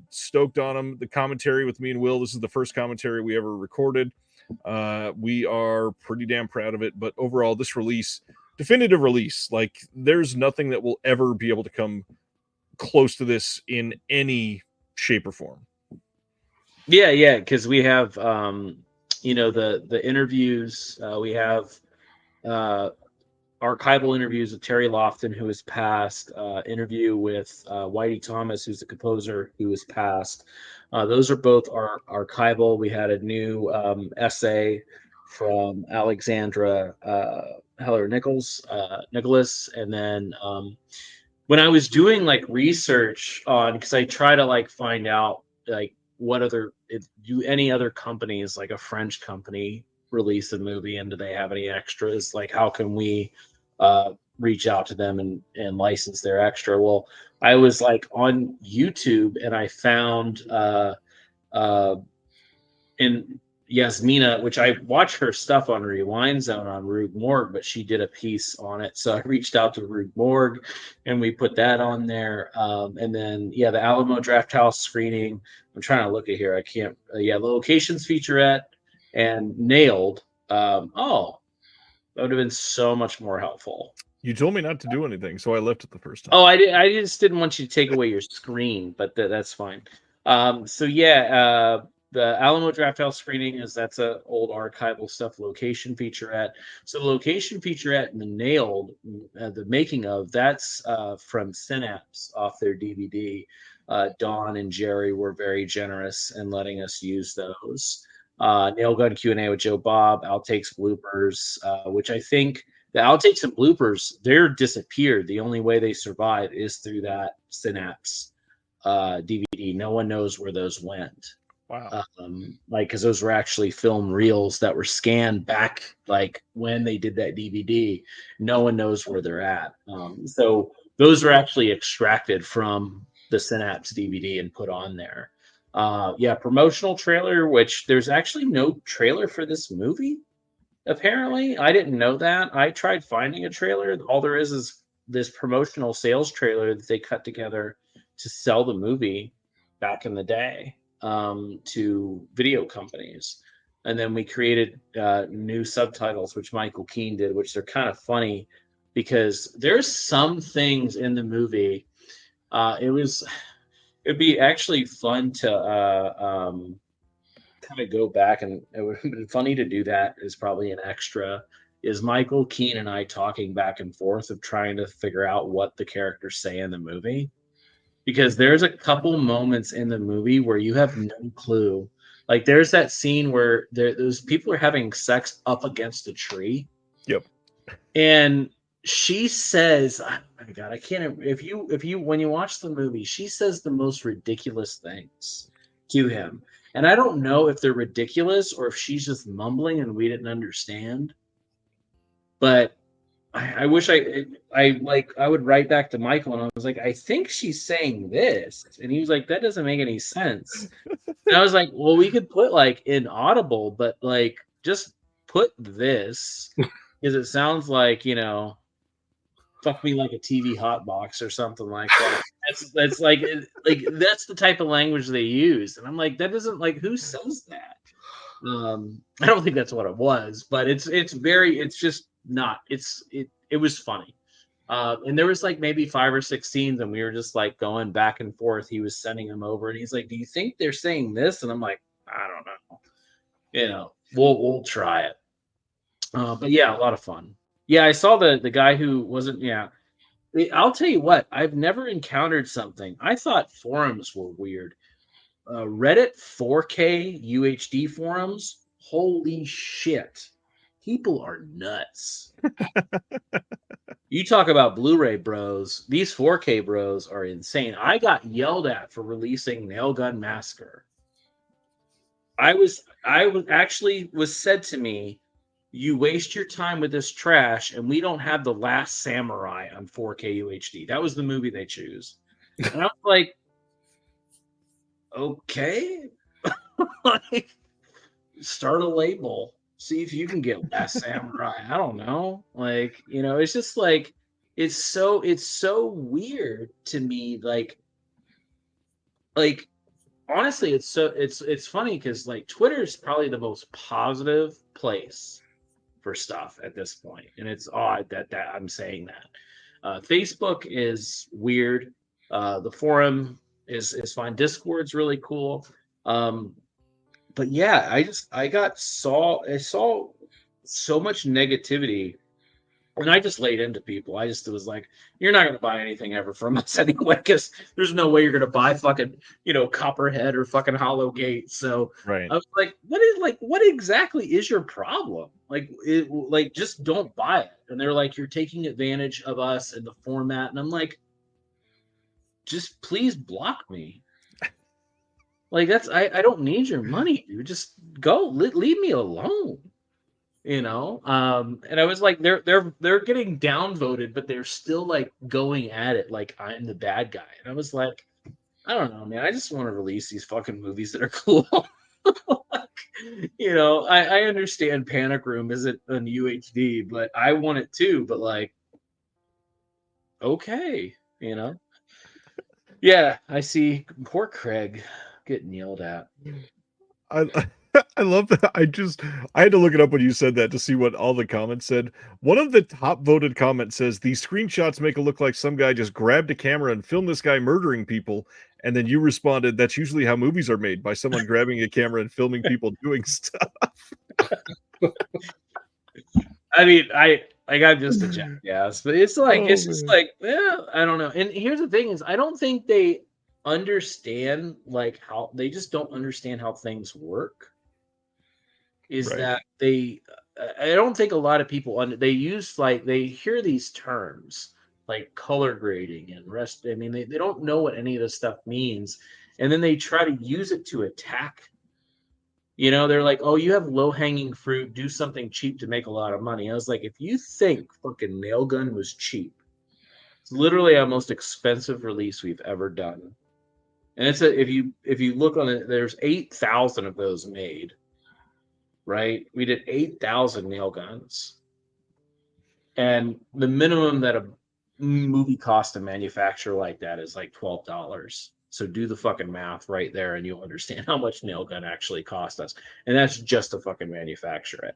Stoked on them. The commentary with me and Will, this is the first commentary we ever recorded. We are pretty damn proud of it. But overall, this definitive release, there's nothing that will ever be able to come close to this in any shape or form. Yeah, because we have the interviews. We have archival interviews with Terry Lofton, who has passed. Interview with Whitey Thomas, who's the composer, who has passed. Those are both archival. We had a new essay from Alexandra Heller Nicholas, and then when I was doing research on, because I try to find out do any other companies, like a French company, release a movie, and do they have any extras? How can we reach out to them and license their extra. Well, I was like on YouTube and I found in Yasmina, which I watch her stuff on Rewind Zone on Rube Morgue, but she did a piece on it. So I reached out to Rube Morgue and we put that on there. And then, the Alamo Draft House screening. I'm trying to look at here. I can't. The Locations featurette and Nailed. That would have been so much more helpful. You told me not to do anything, so I left it the first time. Oh, I just didn't want you to take away your screen, but that's fine. The Alamo Draft House screening that's a old archival stuff. Location featurette. So the Location featurette and the Nailed, the making of, that's from Synapse off their DVD. Dawn and Jerry were very generous in letting us use those. Nail Gun Q&A with Joe Bob, outtakes, bloopers, which I think the outtakes and bloopers, they're disappeared. The only way they survive is through that Synapse DVD. No one knows where those went. Wow. Because those were actually film reels that were scanned back, like when they did that DVD. No one knows where they're at. So those were actually extracted from the Synapse DVD and put on there. Promotional trailer, which there's actually no trailer for this movie. Apparently, I didn't know that. I tried finding a trailer. All there is this promotional sales trailer that they cut together to sell the movie back in the day to video companies. And then we created new subtitles, which Michael Keane did, which they're kind of funny because there's some things in the movie. It'd be actually fun to kind of go back, and it would have been funny to do that is probably an extra, is Michael Keane and I talking back and forth of trying to figure out what the characters say in the movie. Because there's a couple moments in the movie where you have no clue. Like there's that scene where those people are having sex up against a tree. Yep. And she says, oh my God, I can't, if you, when you watch the movie, she says the most ridiculous things to him. And I don't know if they're ridiculous or if she's just mumbling and we didn't understand. But I wish I would write back to Michael and I was like, I think she's saying this. And he was like, that doesn't make any sense. And I was like, well, we could put like inaudible, but like just put this because it sounds like, fuck me like a TV hot box or something like that. That's like that's the type of language they use. And I'm like, that doesn't, like, who says that? I don't think that's what it was, but it was funny. And there was like maybe 5 or 6 scenes and we were just like going back and forth. He was sending them over and he's like, do you think they're saying this? And I'm like, I don't know. We'll try it. But yeah, a lot of fun. Yeah, I saw the guy who wasn't. Yeah, I'll tell you what. I've never encountered something. I thought forums were weird. Reddit 4K UHD forums. Holy shit! People are nuts. You talk about Blu-ray bros. These 4K bros are insane. I got yelled at for releasing Nail Gun Massacre. Was said to me, you waste your time with this trash, and we don't have The Last Samurai on 4K UHD. That was the movie they choose. And I was like, okay. Like, start a label. See if you can get Last Samurai. I don't know. Like, it's just like, it's so weird to me. Like, honestly, it's funny because like Twitter is probably the most positive place for stuff at this point, and it's odd that I'm saying that. Facebook is weird. The forum is fine. Discord's really cool. But yeah, I saw so much negativity. And I just laid into people. I just was like, you're not going to buy anything ever from us anyway, because there's no way you're going to buy fucking, Copperhead or fucking Hollow Gate. So right. I was like, what exactly is your problem? Like, just don't buy it. And they're like, you're taking advantage of us and the format. And I'm like, just please block me. Like, I don't need your money, dude. Just go, leave me alone. And I was like, they're getting downvoted, but they're still like going at it like I'm the bad guy. And I was like, I don't know, man. I just want to release these fucking movies that are cool. Like, I understand Panic Room isn't an UHD, but I want it too. But like, okay, yeah, I see. Poor Craig getting yelled at. I I love that. I had to look it up when you said that to see what all the comments said. One of the top voted comments says these screenshots make it look like some guy just grabbed a camera and filmed this guy murdering people. And then you responded, that's usually how movies are made, by someone grabbing a camera and filming people doing stuff. I mean, I'm just a jackass, but it's like it's just man. like, yeah, I don't know. And here's the thing: is I don't think they understand like how they just don't understand how things work. Is Right. that I don't think a lot of people they use like they hear these terms like color grading and rest. I mean, they don't know what any of this stuff means, and then they try to use it to attack. They're like, oh, you have low hanging fruit, do something cheap to make a lot of money. I was like, if you think fucking Nail Gun was cheap, it's literally our most expensive release we've ever done. And if you look on it, there's 8,000 of those made, right? We did 8,000 nail guns. And the minimum that a movie costs to manufacture like that is like $12. So do the fucking math right there and you'll understand how much nail gun actually cost us. And that's just to fucking manufacture it.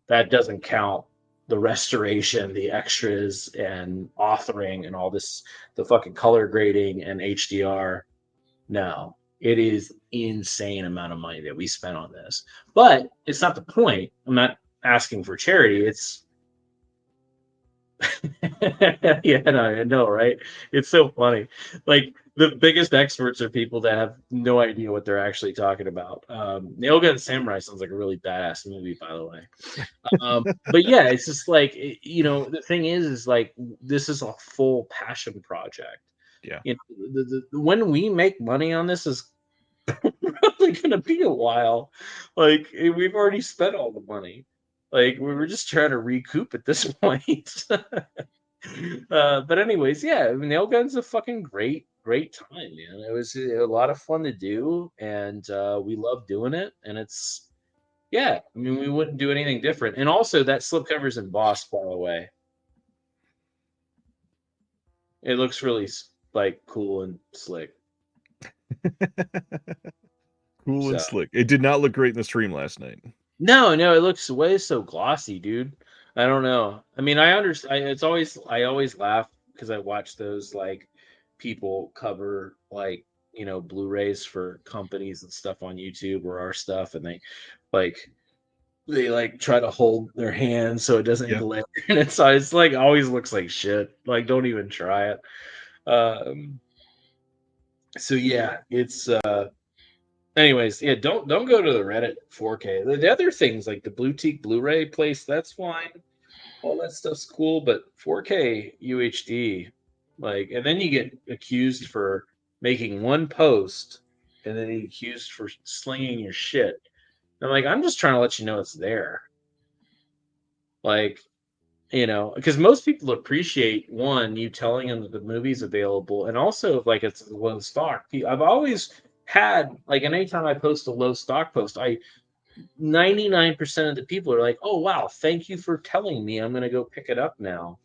That doesn't count the restoration, the extras and authoring and all this, the fucking color grading and HDR. No, it is insane amount of money that we spent on this. But it's not the point. I'm not asking for charity. It's yeah, no, I know, right? It's so funny. Like the biggest experts are people that have no idea what they're actually talking about. Nail Gun Samurai sounds like a really badass movie, by the way. But yeah, it's just like the thing is like this is a full passion project. Yeah. When we make money on this is probably going to be a while. Like we've already spent all the money. Like we were just trying to recoup at this point. But anyways, yeah, Nail Gun's a fucking great time, man. It was a lot of fun to do, and we love doing it. And it's yeah, I mean, we wouldn't do anything different. And also, that slipcover's embossed, by the way. It looks really like cool and slick. Cool and slick. It did not look great in the stream last night. No, it looks way so glossy, dude. I don't know. I mean, I understand. I always laugh because I watch those like people cover like Blu-rays for companies and stuff on YouTube or our stuff, and they like try to hold their hand so it doesn't glare, and it's like always looks like shit. Like, don't even try it. So yeah, it's anyways, yeah, don't go to the Reddit 4K. The other things like the Bluetooth Blu-ray place, that's fine. All that stuff's cool, but 4K UHD, like, and then you get accused for making one post, and then accused for slinging your shit. I'm like, I'm just trying to let you know it's there. Like, because most people appreciate you telling them that the movie's available, and also like it's low stock. I've always had like, and anytime I post a low stock post, 99% of the people are like, oh wow, thank you for telling me, I'm gonna go pick it up now.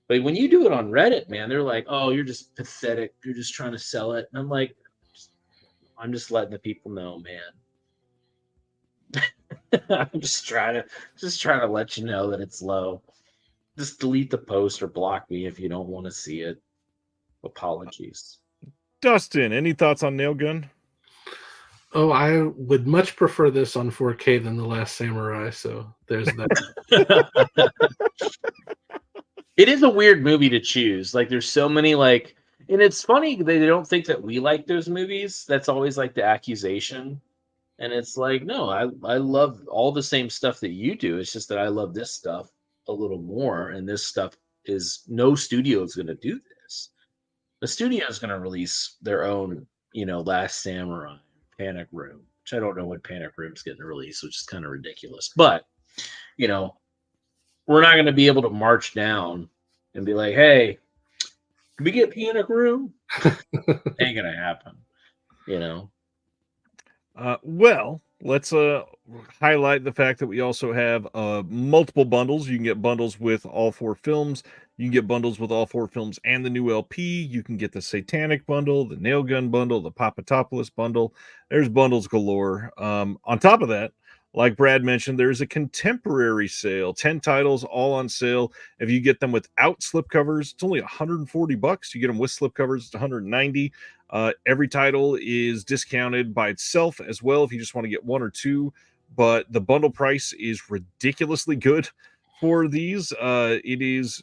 But when you do it on Reddit, man, they're like, oh, you're just pathetic, you're just trying to sell it. And I'm like, I'm just letting the people know, man. I'm just trying to let you know that it's low. Just delete the post or block me if you don't want to see it. Apologies. Dustin, any thoughts on Nail Gun? Oh, I would much prefer this on 4K than The Last Samurai, so there's that. It is a weird movie to choose. Like, there's so many, like, and it's funny they don't think that we like those movies. That's always like the accusation. And it's like, no, I love all the same stuff that you do. It's just that I love this stuff a little more. And this stuff is no studio is going to do this. The studio is going to release their own, Last Samurai, Panic Room, which I don't know when Panic Room's getting released, which is kind of ridiculous. But you know, we're not going to be able to march down and be like, hey, can we get Panic Room? Ain't going to happen, you know. Well, let's highlight the fact that we also have multiple bundles. You can get bundles with all 4 films. You can get bundles with all 4 films and the new LP. You can get the Satanic bundle, the Nail Gun bundle, the Papatopoulos bundle. There's bundles galore. On top of that, like Brad mentioned, there's a contemporary sale. 10 titles, all on sale. If you get them without slipcovers, it's only $140. You get them with slipcovers, it's $190. Every title is discounted by itself as well if you just want to get 1 or 2, but the bundle price is ridiculously good for these. It is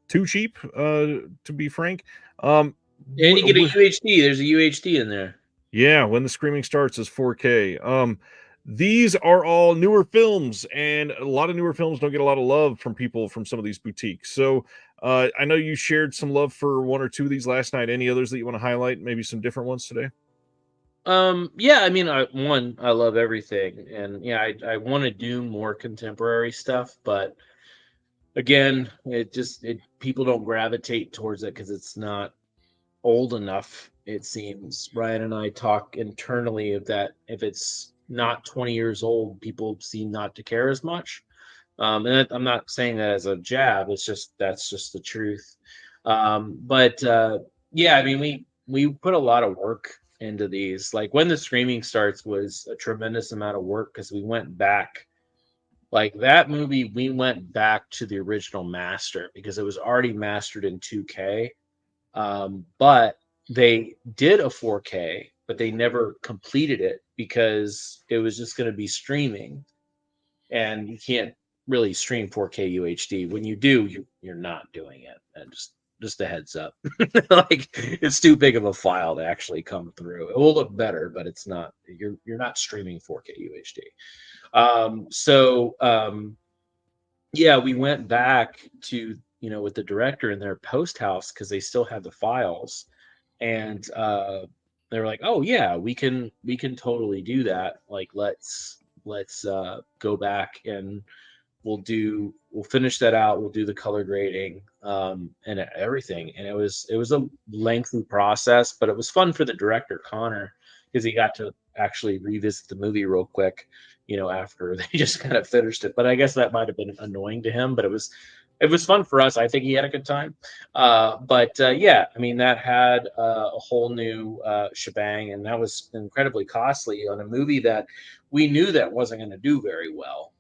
too cheap, to be frank. And you get a UHD. There's a UHD in there. Yeah, When the Screaming Starts is 4K. These are all newer films, and a lot of newer films don't get a lot of love from people from some of these boutiques. So I know you shared some love for 1 or 2 of these last night. Any others that you want to highlight? Maybe some different ones today? Yeah, I mean, I love everything, and yeah, I want to do more contemporary stuff, but again, people don't gravitate towards it because it's not old enough. It seems Ryan and I talk internally of that. If it's not 20 years old, people seem not to care as much. And I'm not saying that as a jab. That's just the truth. But yeah, I mean, we put a lot of work into these. Like When the Screaming Starts was a tremendous amount of work because we went back. Like that movie, we went back to the original master because it was already mastered in 2K. But they did a 4K, but they never completed it because it was just going to be streaming, and you can't really stream 4K UHD. When you do, you're not doing it. And just a heads up, like it's too big of a file to actually come through. It will look better, but it's not. You're not streaming 4K UHD. Yeah, we went back to with the director in their post house because they still had the files, and they were like, "Oh yeah, we can totally do that. Like let's go back and we'll finish that out. We'll do the color grading and everything." And it was a lengthy process, but it was fun for the director Connor because he got to actually revisit the movie real quick, after they just kind of finished it. But I guess that might have been annoying to him, but it was fun for us. I think he had a good time. But yeah, I mean, that had a whole new shebang, and that was incredibly costly on a movie that we knew that wasn't going to do very well.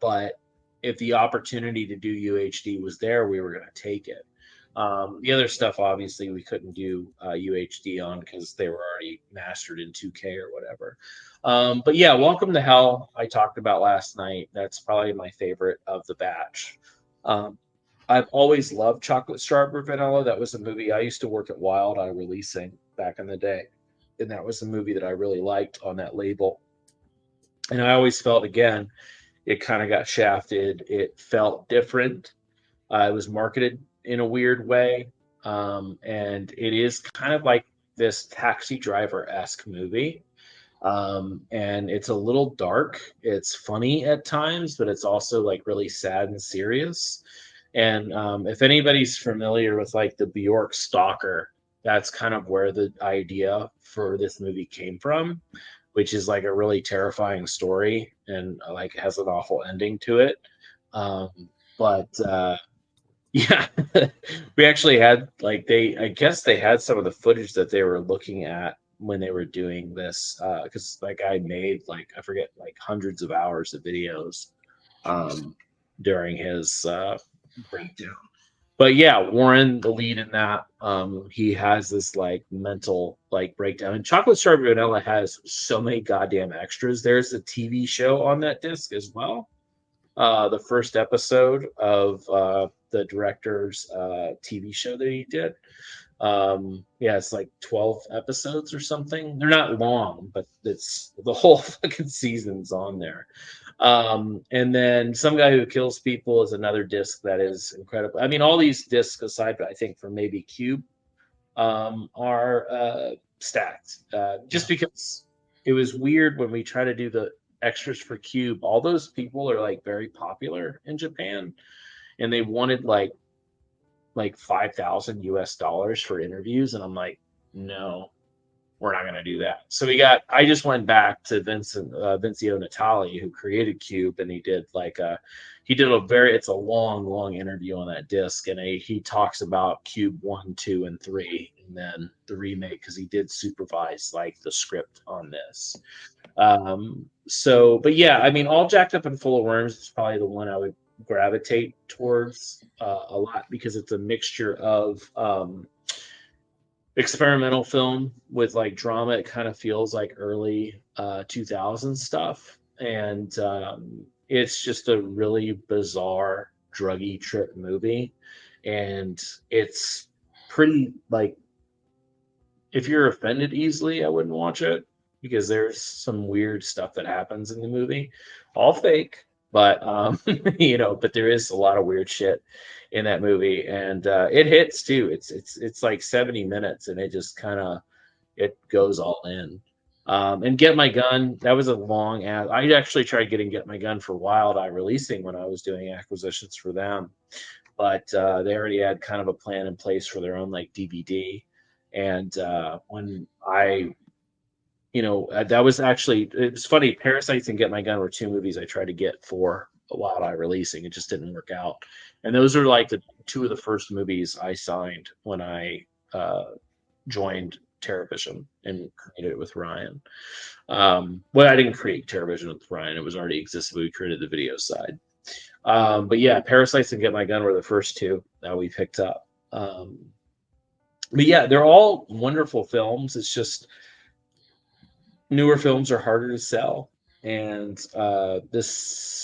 But if the opportunity to do UHD was there, we were going to take it. The other stuff, obviously, we couldn't do UHD on because they were already mastered in 2K or whatever. But yeah, Welcome to Hell, I talked about last night. That's probably my favorite of the batch. I've always loved Chocolate Strawberry Vanilla. That was a movie I used to work at Wild Eye releasing back in the day. And that was a movie that I really liked on that label. And I always felt, again, it kind of got shafted. It felt different. It was marketed in a weird way. And it is kind of like this Taxi Driver-esque movie. And it's a little dark. It's funny at times, but it's also like really sad and serious. And if anybody's familiar with like the Bjork Stalker, that's kind of where the idea for this movie came from, which is like a really terrifying story and like has an awful ending to it. But yeah, we actually had like I guess they had some of the footage that they were looking at when they were doing this because like I made like I forget like hundreds of hours of videos during his breakdown. But yeah, Warren, the lead in that, he has this like mental like breakdown. And Chocolate Strawberry Vanilla has so many goddamn extras. There's a TV show on that disc as well. The first episode of the director's TV show that he did. Yeah, it's like 12 episodes or something. They're not long, but it's the whole fucking season's on there. And then Some Guy Who Kills People is another disc that is incredible. I mean, all these discs, aside, I think, from maybe Cube, are stacked. Just because it was weird when we try to do the extras for Cube, all those people are like very popular in Japan, and they wanted like $5,000 for interviews, and I'm like, no, we're not going to do that. So I just went back to Vincio Natali, who created Cube, and he did it's a long interview on that disc, and he talks about Cube 1, 2, and 3, and then the remake, because he did supervise like the script on this. But yeah, I mean, All Jacked Up and Full of Worms is probably the one I would gravitate towards a lot, because it's a mixture of experimental film with like drama. It kind of feels like early 2000s stuff, and it's just a really bizarre druggy trip movie, and it's pretty like, if you're offended easily, I wouldn't watch it, because there's some weird stuff that happens in the movie, all fake, but but there is a lot of weird shit in that movie, and it hits too. It's like 70 minutes, and it just kind of, it goes all in. And Get My Gun, that was a long ad. I actually tried getting Get My Gun for Wild Eye Releasing when I was doing acquisitions for them, but they already had kind of a plan in place for their own like DVD. And when that was actually, it was funny. Parasites and Get My Gun were two movies I tried to get for a Wild Eye Releasing. It just didn't work out. And those are like the two of the first movies I signed when I joined TerraVision and created it with Ryan. Well, I didn't create TerraVision with Ryan. It was already existed, but we created the video side. But yeah, Parasites and Get My Gun were the first two that we picked up. But yeah, they're all wonderful films. It's just newer films are harder to sell, and this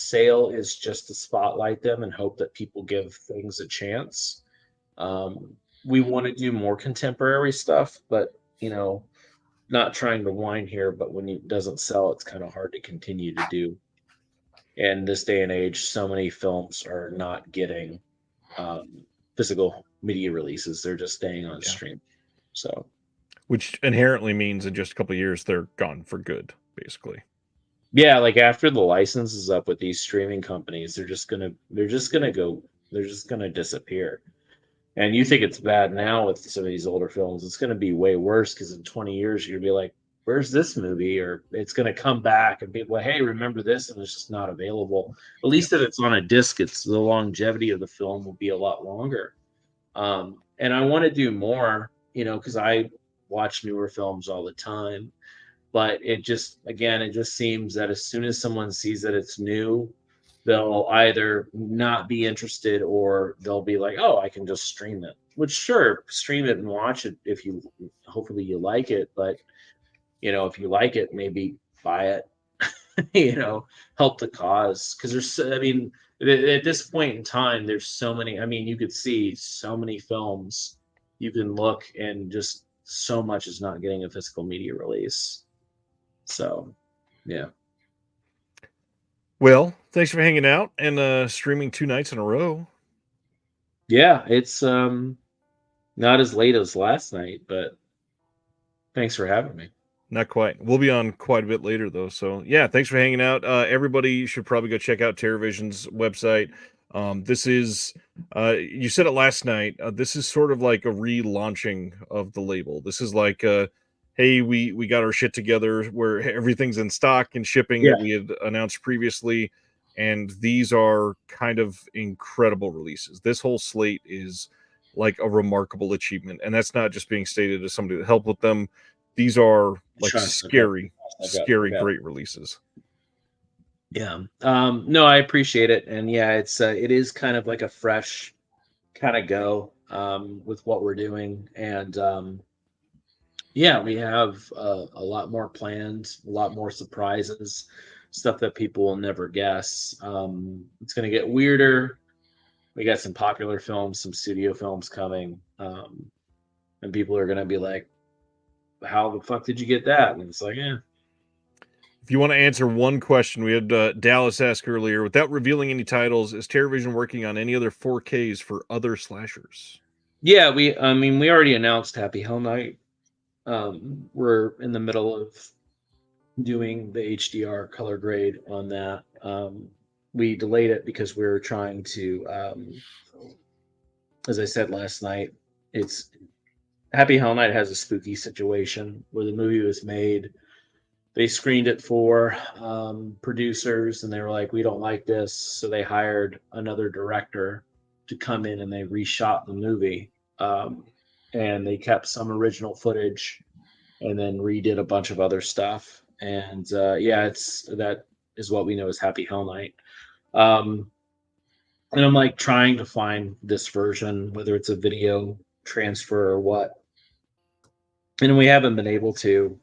sale is just to spotlight them and hope that people give things a chance. We want to do more contemporary stuff, but not trying to whine here, but when it doesn't sell, it's kind of hard to continue to do. In this day and age, so many films are not getting physical media releases. They're just staying on stream. So, which inherently means in just a couple of years they're gone for good, basically. Yeah, like after the license is up with these streaming companies, they're just gonna disappear. And you think it's bad now with some of these older films. It's gonna be way worse, because in 20 years you're gonna be like, where's this movie? Or it's gonna come back and be like, hey, remember this? And it's just not available. At least if it's on a disc, it's the longevity of the film will be a lot longer. And I want to do more, because I watch newer films all the time. But it just seems that as soon as someone sees that it's new, they'll either not be interested, or they'll be like, oh, I can just stream it. Which, sure, stream it and watch it if hopefully you like it. But, if you like it, maybe buy it, help the cause. Because at this point in time, there's so many, you could see so many films you can look, and just so much is not getting a physical media release. So, yeah. Well, thanks for hanging out and streaming 2 nights in a row. Yeah, it's not as late as last night, but thanks for having me. Not quite. We'll be on quite a bit later, though. So, yeah, thanks for hanging out. Everybody should probably go check out TerraVision's website. This is, you said it last night, this is sort of like a relaunching of the label. This is like, hey, we got our shit together where everything's in stock and shipping that we had announced previously. And these are kind of incredible releases. This whole slate is like a remarkable achievement. And that's not just being stated as somebody that helped with them. These are like scary, great releases. Yeah. No, I appreciate it. And yeah, it is kind of like a fresh kind of go with what we're doing. And yeah, we have a lot more planned, a lot more surprises, stuff that people will never guess. It's going to get weirder. We got some popular films, some studio films coming. And people are going to be like, how the fuck did you get that? And it's like, yeah. If you want to answer one question, we had Dallas ask earlier, without revealing any titles, is TerraVision working on any other 4Ks for other slashers? Yeah, we already announced Happy Hell Night. We're in the middle of doing the HDR color grade on that. We delayed it because we were trying to, as I said last night, it's Happy Hell Night has a spooky situation where the movie was made. They screened it for producers, and they were like, "We don't like this," so they hired another director to come in, and they reshot the movie. And they kept some original footage, and then redid a bunch of other stuff. And that is what we know as Happy Hell Night. And I'm like trying to find this version, whether it's a video transfer or what, and we haven't been able to.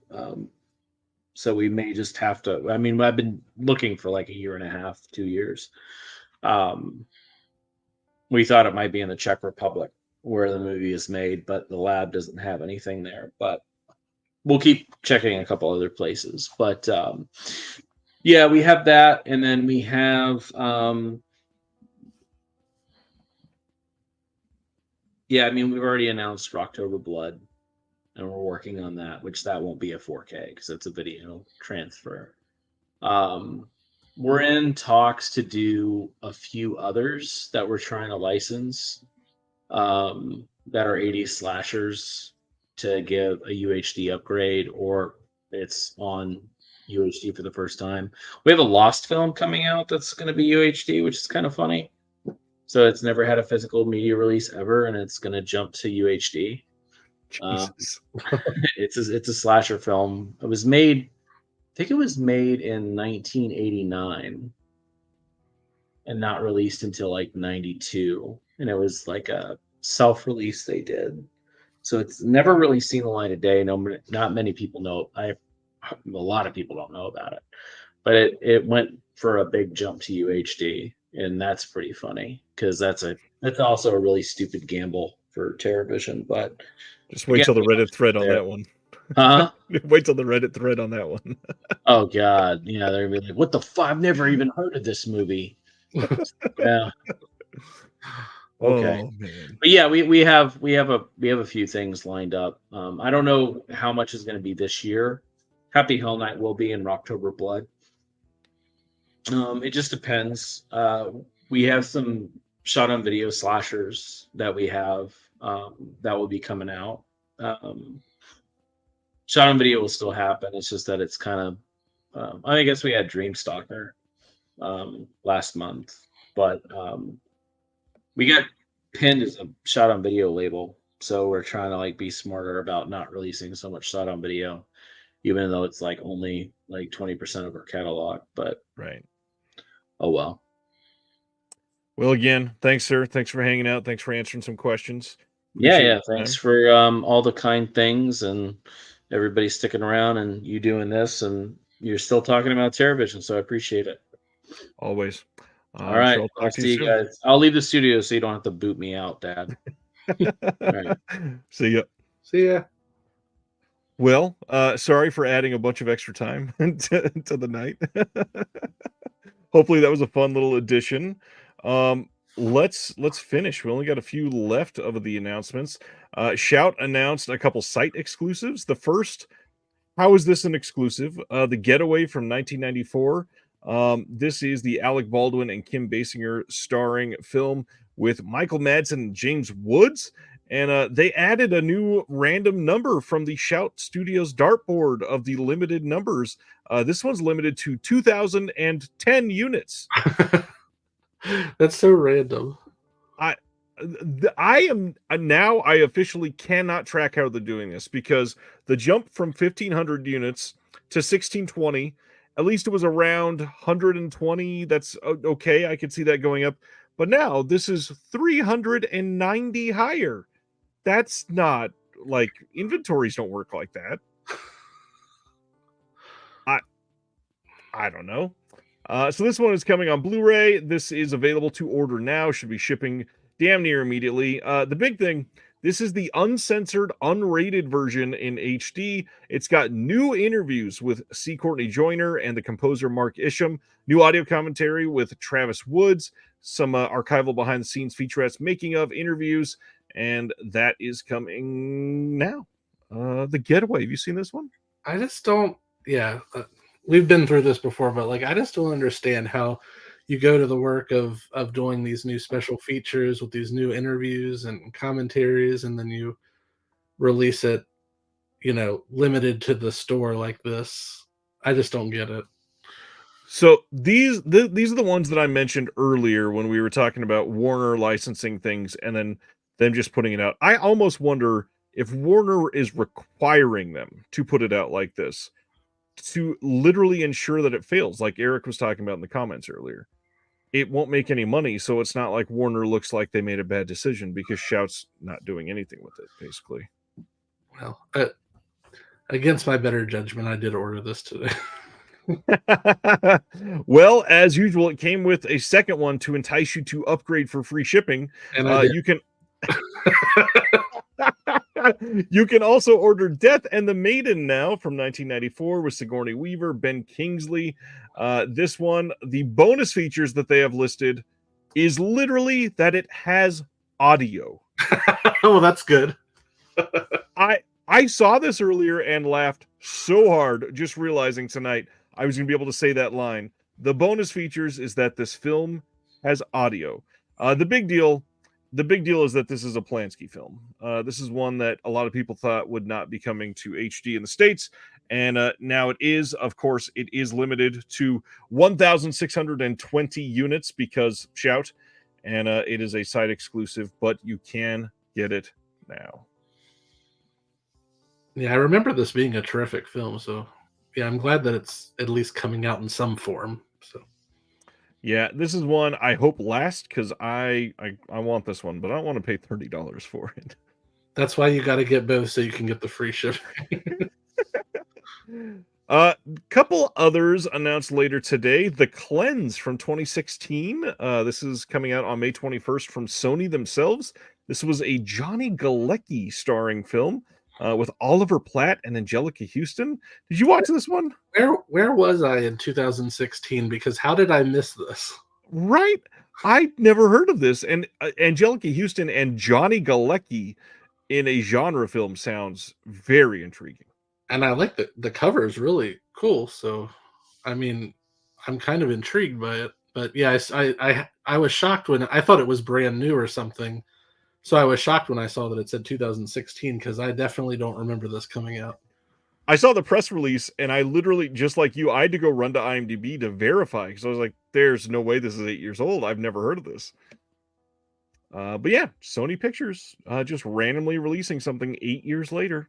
So we may just have to. I mean, I've been looking for like a year and a half, 2 years. We thought it might be in the Czech Republic where the movie is made, but the lab doesn't have anything there. But we'll keep checking a couple other places. But yeah, we have that, and then we have yeah. I mean, we've already announced Rocktober Blood, and we're working on that, which that won't be a 4K because it's a video transfer. We're in talks to do a few others that we're trying to license that are 80s slashers to give a UHD upgrade, or it's on UHD for the first time. We have a Lost film coming out that's going to be UHD, which is kind of funny. So it's never had a physical media release ever, and it's going to jump to UHD. Jesus. It's a slasher film. It was made, I think it was made in 1989 and not released until like 92. And it was like a self-release they did. So it's never really seen the light of day. No, not many people know. A lot of people don't know about it. But it went for a big jump to UHD, and that's pretty funny because that's also a really stupid gamble for TerraVision. But just wait till the Reddit thread on that one. Huh? Wait till the Reddit thread on that one. Oh God, yeah, they're gonna be like, "What the fuck? I've never even heard of this movie." Yeah. Okay. Oh man. But yeah, we have a few things lined up. I don't know how much is going to be this year. Happy Hell Night will be in Rocktober Blood. It just depends. We have some shot on video slashers that we have that will be coming out. Shot on video will still happen. It's just that it's kind of. I guess we had Dreamstalker last month, but we got pinned as a shot on video label, so we're trying to like be smarter about not releasing so much shot on video, even though it's like only like 20% of our catalog. But right. Oh well. Well, again, thanks, sir. Thanks for hanging out. Thanks for answering some questions. Yeah. Thanks for all the kind things and everybody sticking around and you doing this, and you're still talking about TerraVision, so I appreciate it. Always. All right. I'll see you guys. I'll leave the studio so you don't have to boot me out, Dad. All right. See ya. See ya. Well, sorry for adding a bunch of extra time to the night. Hopefully that was a fun little addition. Let's finish. We only got a few left of the announcements. Shout announced a couple site exclusives. The first, how is this an exclusive? The Getaway from 1994. This is the Alec Baldwin and Kim Basinger starring film with Michael Madsen and James Woods. And they added a new random number from the Shout Studios dartboard of the limited numbers. This one's limited to 2,010 units. That's so random. I am now. I officially cannot track how they're doing this because the jump from 1,500 units to 1,620, at least it was around 120. That's okay. I could see that going up. But now this is 390 higher. That's not like inventories don't work like that. I don't know. So this one is coming on Blu-ray. This is available to order now. Should be shipping damn near immediately. The big thing, this is the uncensored, unrated version in HD. It's got new interviews with C. Courtney Joyner and the composer Mark Isham, new audio commentary with Travis Woods, some archival behind-the-scenes featurettes, making of interviews, and that is coming now. The Getaway. Have you seen this one? I just don't. Yeah. we've been through this before, but like I just don't understand how you go to the work of doing these new special features with these new interviews and commentaries, and then you release it, limited to the store like this. I just don't get it. So these are the ones that I mentioned earlier when we were talking about Warner licensing things and then them just putting it out. I almost wonder if Warner is requiring them to put it out like this to literally ensure that it fails, like Eric was talking about in the comments earlier. It won't make any money, so it's not like Warner looks like they made a bad decision because Shout's not doing anything with it, basically. Well, against my better judgment, I did order this today. Well, as usual, it came with a second one to entice you to upgrade for free shipping. And I did. You can you can also order Death and the Maiden now from 1994 with Sigourney Weaver, Ben Kingsley. This one, the bonus features that they have listed is literally that it has audio. Oh, that's good. I saw this earlier and laughed so hard just realizing tonight I was going to be able to say that line. The bonus features is that this film has audio. The big deal is that this is a Polanski film. This is one that a lot of people thought would not be coming to HD in the States. And now it is. Of course, it is limited to 1,620 units because Shout. And it is a site exclusive, but you can get it now. Yeah, I remember this being a terrific film. So, yeah, I'm glad that it's at least coming out in some form. So, yeah, this is one I hope lasts because I want this one, but I don't want to pay $30 for it. That's why you got to get both so you can get the free shipping. Couple others announced later today. The Cleanse from 2016. This is coming out on May 21st from Sony themselves. This was a Johnny Galecki starring film with Oliver Platt and Angelica Houston. Did you watch this one? Where was I in 2016? Because how did I miss this? Right? I never heard of this. And Angelica Houston and Johnny Galecki in a genre film sounds very intriguing. And I like the cover is really cool. So, I mean, I'm kind of intrigued by it. But yeah, I was shocked when I thought it was brand new or something. So I was shocked when I saw that it said 2016 because I definitely don't remember this coming out. I saw the press release and I literally, just like you, I had to go run to IMDb to verify because I was like, there's no way this is 8 years old. I've never heard of this. But yeah, Sony Pictures just randomly releasing something 8 years later.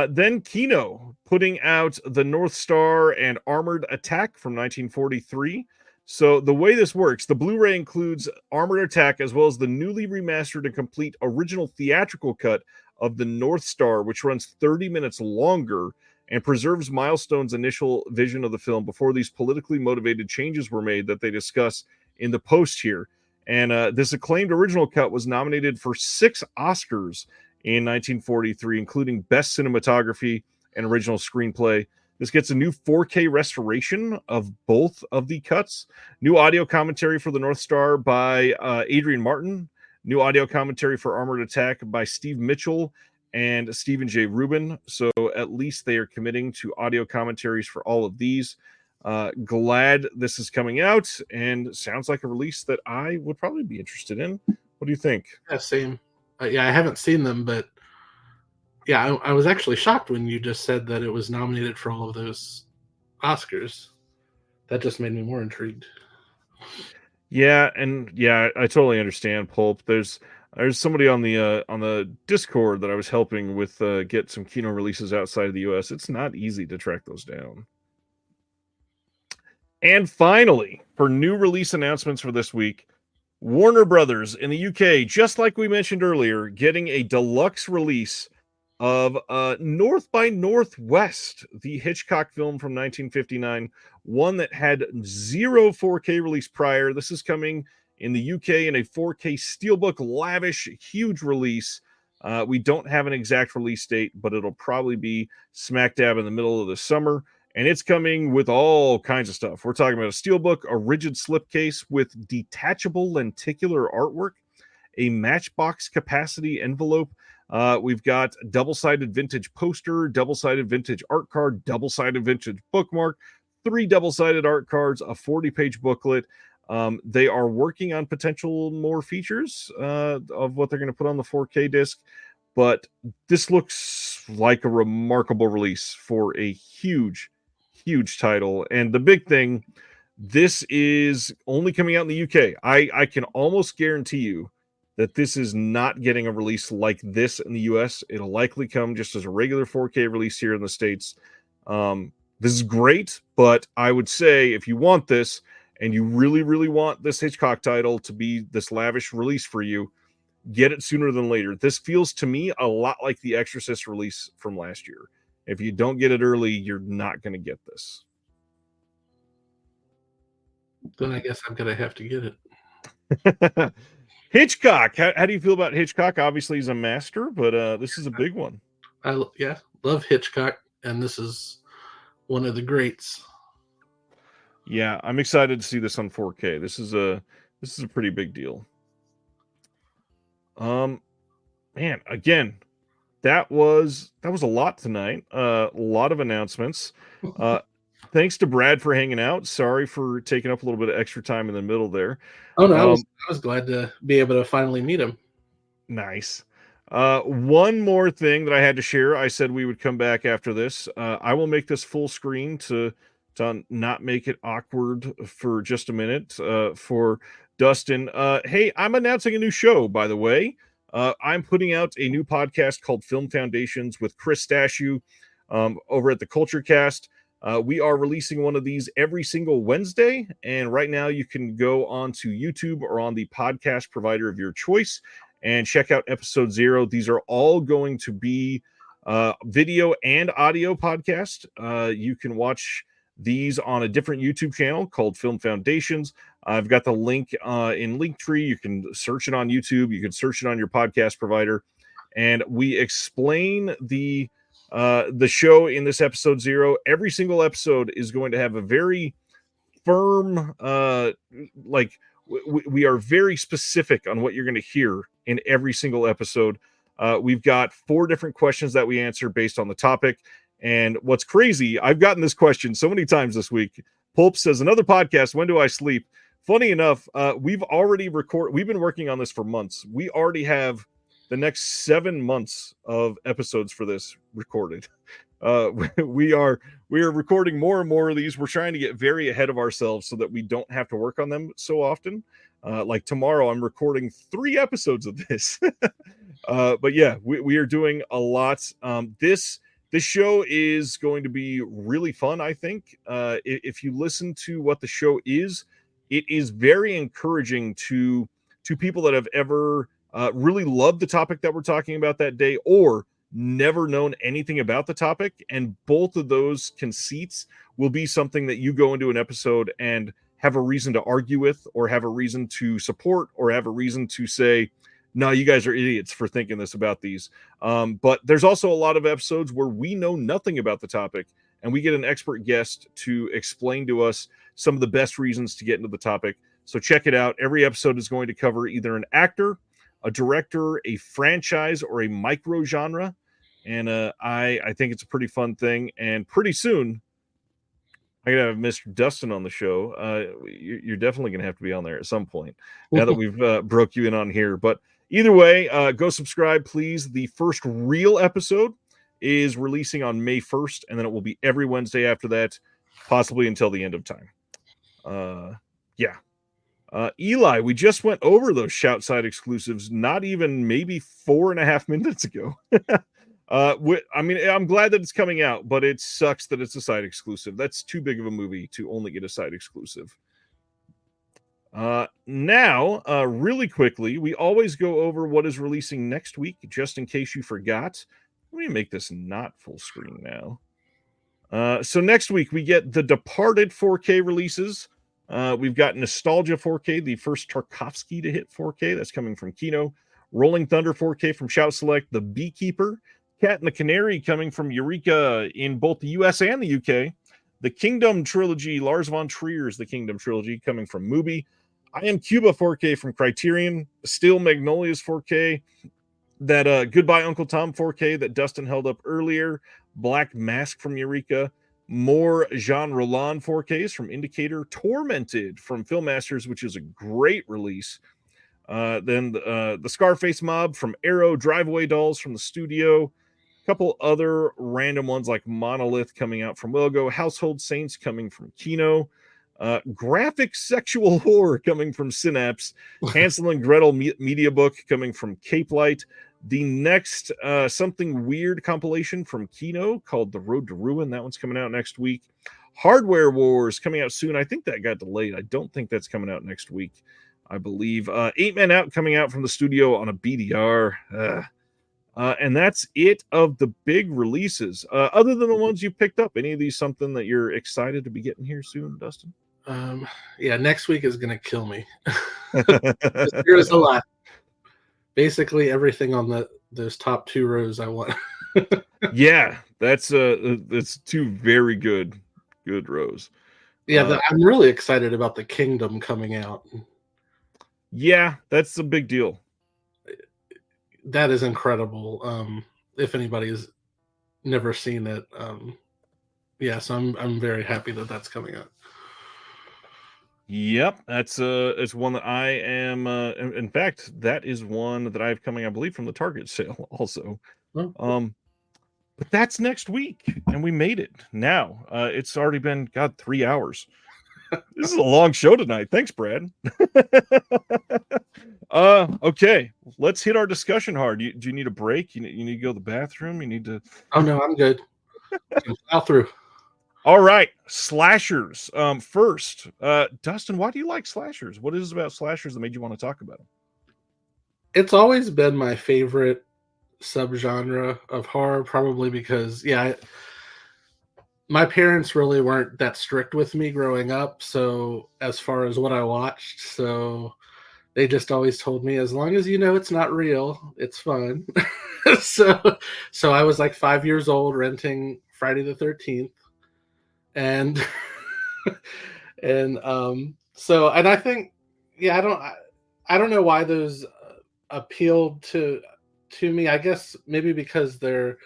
Then Kino putting out The North Star and Armored Attack from 1943. So the way this works, the Blu-ray includes Armored Attack as well as the newly remastered and complete original theatrical cut of The North Star, which runs 30 minutes longer and preserves Milestone's initial vision of the film before these politically motivated changes were made that they discuss in the post here. And this acclaimed original cut was nominated for 6 Oscars in 1943, including Best Cinematography and Original Screenplay. This gets a new 4K restoration of both of the cuts. New audio commentary for The North Star by Adrian Martin. New audio commentary for Armored Attack by Steve Mitchell and Stephen J. Rubin. So at least they are committing to audio commentaries for all of these. Glad this is coming out and sounds like a release that I would probably be interested in. What do you think? Yeah, same. Yeah, I haven't seen them, but yeah, I was actually shocked when you just said that it was nominated for all of those Oscars. That just made me more intrigued. Yeah, and yeah, I totally understand, Pulp. There's somebody on the Discord that I was helping with get some Kino releases outside of the US. It's not easy to track those down. And finally, for new release announcements for this week, Warner Brothers in the UK, just like we mentioned earlier, getting a deluxe release of North by Northwest, the Hitchcock film from 1959, one that had 0 4K release prior. This is coming in the UK in a 4K Steelbook lavish, huge release. We don't have an exact release date, but it'll probably be smack dab in the middle of the summer. And it's coming with all kinds of stuff. We're talking about a Steelbook, a rigid slipcase with detachable lenticular artwork, a Matchbox capacity envelope. We've got double-sided vintage poster, double-sided vintage art card, double-sided vintage bookmark, 3 double-sided art cards, a 40-page booklet. They are working on potential more features of what they're going to put on the 4K disc, but this looks like a remarkable release for a huge, huge title. And the big thing, this is only coming out in the UK. I can almost guarantee you that this is not getting a release like this in the US. It'll likely come just as a regular 4K release here in the States. This is great, but I would say if you want this and you really, really want this Hitchcock title to be this lavish release for you, get it sooner than later. This feels to me a lot like the Exorcist release from last year. If you don't get it early, you're not going to get this. Then I guess I'm going to have to get it. Hitchcock. How do you feel about Hitchcock? Obviously, he's a master, but this is a big one. I love Hitchcock, and this is one of the greats. Yeah, I'm excited to see this on 4K. This is a pretty big deal. Man, again, that was a lot tonight. A lot of announcements. Thanks to Brad for hanging out. Sorry for taking up a little bit of extra time in the middle there. Oh no, I was glad to be able to finally meet him. Nice. One more thing that I had to share. I said we would come back after this. I will make this full screen to not make it awkward for just a minute for Dustin. Hey, I'm announcing a new show, by the way. I'm putting out a new podcast called Film Foundations with Chris Stashew over at the Culture Cast. We are releasing one of these every single Wednesday, and right now you can go onto YouTube or on the podcast provider of your choice and check out episode 0. These are all going to be video and audio podcast. You can watch these on a different YouTube channel called Film Foundations. I've got the link in Linktree. You can search it on YouTube. You can search it on your podcast provider. And we explain the show in this episode 0. Every single episode is going to have a very firm, we are very specific on what you're going to hear in every single episode. We've got 4 different questions that we answer based on the topic. And what's crazy, I've gotten this question so many times this week. Pulp says, another podcast, when do I sleep? Funny enough, we've been working on this for months. We already have the next 7 months of episodes for this recorded. We are recording more and more of these. We're trying to get very ahead of ourselves so that we don't have to work on them so often. Like tomorrow, I'm recording 3 episodes of this. But yeah, we are doing a lot. This show is going to be really fun, I think. If you listen to what the show is, it is very encouraging to people that have ever really loved the topic that we're talking about that day or never known anything about the topic. And both of those conceits will be something that you go into an episode and have a reason to argue with, or have a reason to support, or have a reason to say, no, you guys are idiots for thinking this about these. But there's also a lot of episodes where we know nothing about the topic, and we get an expert guest to explain to us some of the best reasons to get into the topic. So check it out. Every episode is going to cover either an actor, a director, a franchise, or a micro genre. And I think it's a pretty fun thing. And pretty soon, I'm going to have Mr. Dustin on the show. You're definitely going to have to be on there at some point now that we've broke you in on here. But either way, go subscribe, please. The first real episode is releasing on May 1st, and then it will be every Wednesday after that, possibly until the end of time. Eli, we just went over those Shoutside exclusives not even maybe 4.5 minutes ago. I'm glad that it's coming out, but it sucks that it's a side exclusive. That's too big of a movie to only get a side exclusive. Now, really quickly, we always go over what is releasing next week, just in case you forgot. Let me make this not full screen now. So next week, we get The Departed 4K releases. We've got Nostalgia 4K, the first Tarkovsky to hit 4K. That's coming from Kino. Rolling Thunder 4K from Shout Select. The Beekeeper. Cat and the Canary coming from Eureka in both the US and the UK. The Kingdom Trilogy, Lars von Trier's The Kingdom Trilogy coming from Mubi. I Am Cuba 4K from Criterion, Still Magnolias 4K, that Goodbye Uncle Tom 4K that Dustin held up earlier, Black Mask from Eureka, more Jean Roland 4Ks from Indicator, Tormented from Filmmasters, which is a great release. Then the Scarface Mob from Arrow, Drive-Away Dolls from the studio, a couple other random ones like Monolith coming out from Wilgo, Household Saints coming from Kino, graphic sexual horror coming from Synapse, Hansel and Gretel media book coming from Cape Light, the next Something Weird compilation from Kino called The Road to Ruin. That one's coming out next week. Hardware Wars coming out soon. I think that got delayed. I don't think that's coming out next week. I believe 8 Men Out coming out from the studio on a BDR. And that's it of the big releases. Other than the ones you picked up, any of these something that you're excited to be getting here soon, Dustin? Yeah, next week is going to kill me. There's a lot. Basically everything on those top 2 rows I want. Yeah, that's two very good rows. Yeah, I'm really excited about The Kingdom coming out. Yeah, that's a big deal. That is incredible. If anybody has never seen it, so I'm very happy that that's coming out. Yep, that's it's one that I am. In fact, that is one that I have coming, I believe, from the Target sale also. Oh. But that's next week, and we made it. Now it's already been 3 hours. This is a long show tonight. Thanks, Brad. Okay, let's hit our discussion hard. Do you need a break? You need to go to the bathroom? You need to? Oh no, I'm good. Plow through. All right, slashers. First, Dustin, why do you like slashers? What is it about slashers that made you want to talk about them? It's always been my favorite subgenre of horror, probably because my parents really weren't that strict with me growing up. So as far as what I watched, so they just always told me, as long as you know it's not real, it's fun. So I was like 5 years old renting Friday the 13th. And I think I don't know why those appealed to me. I guess maybe because they're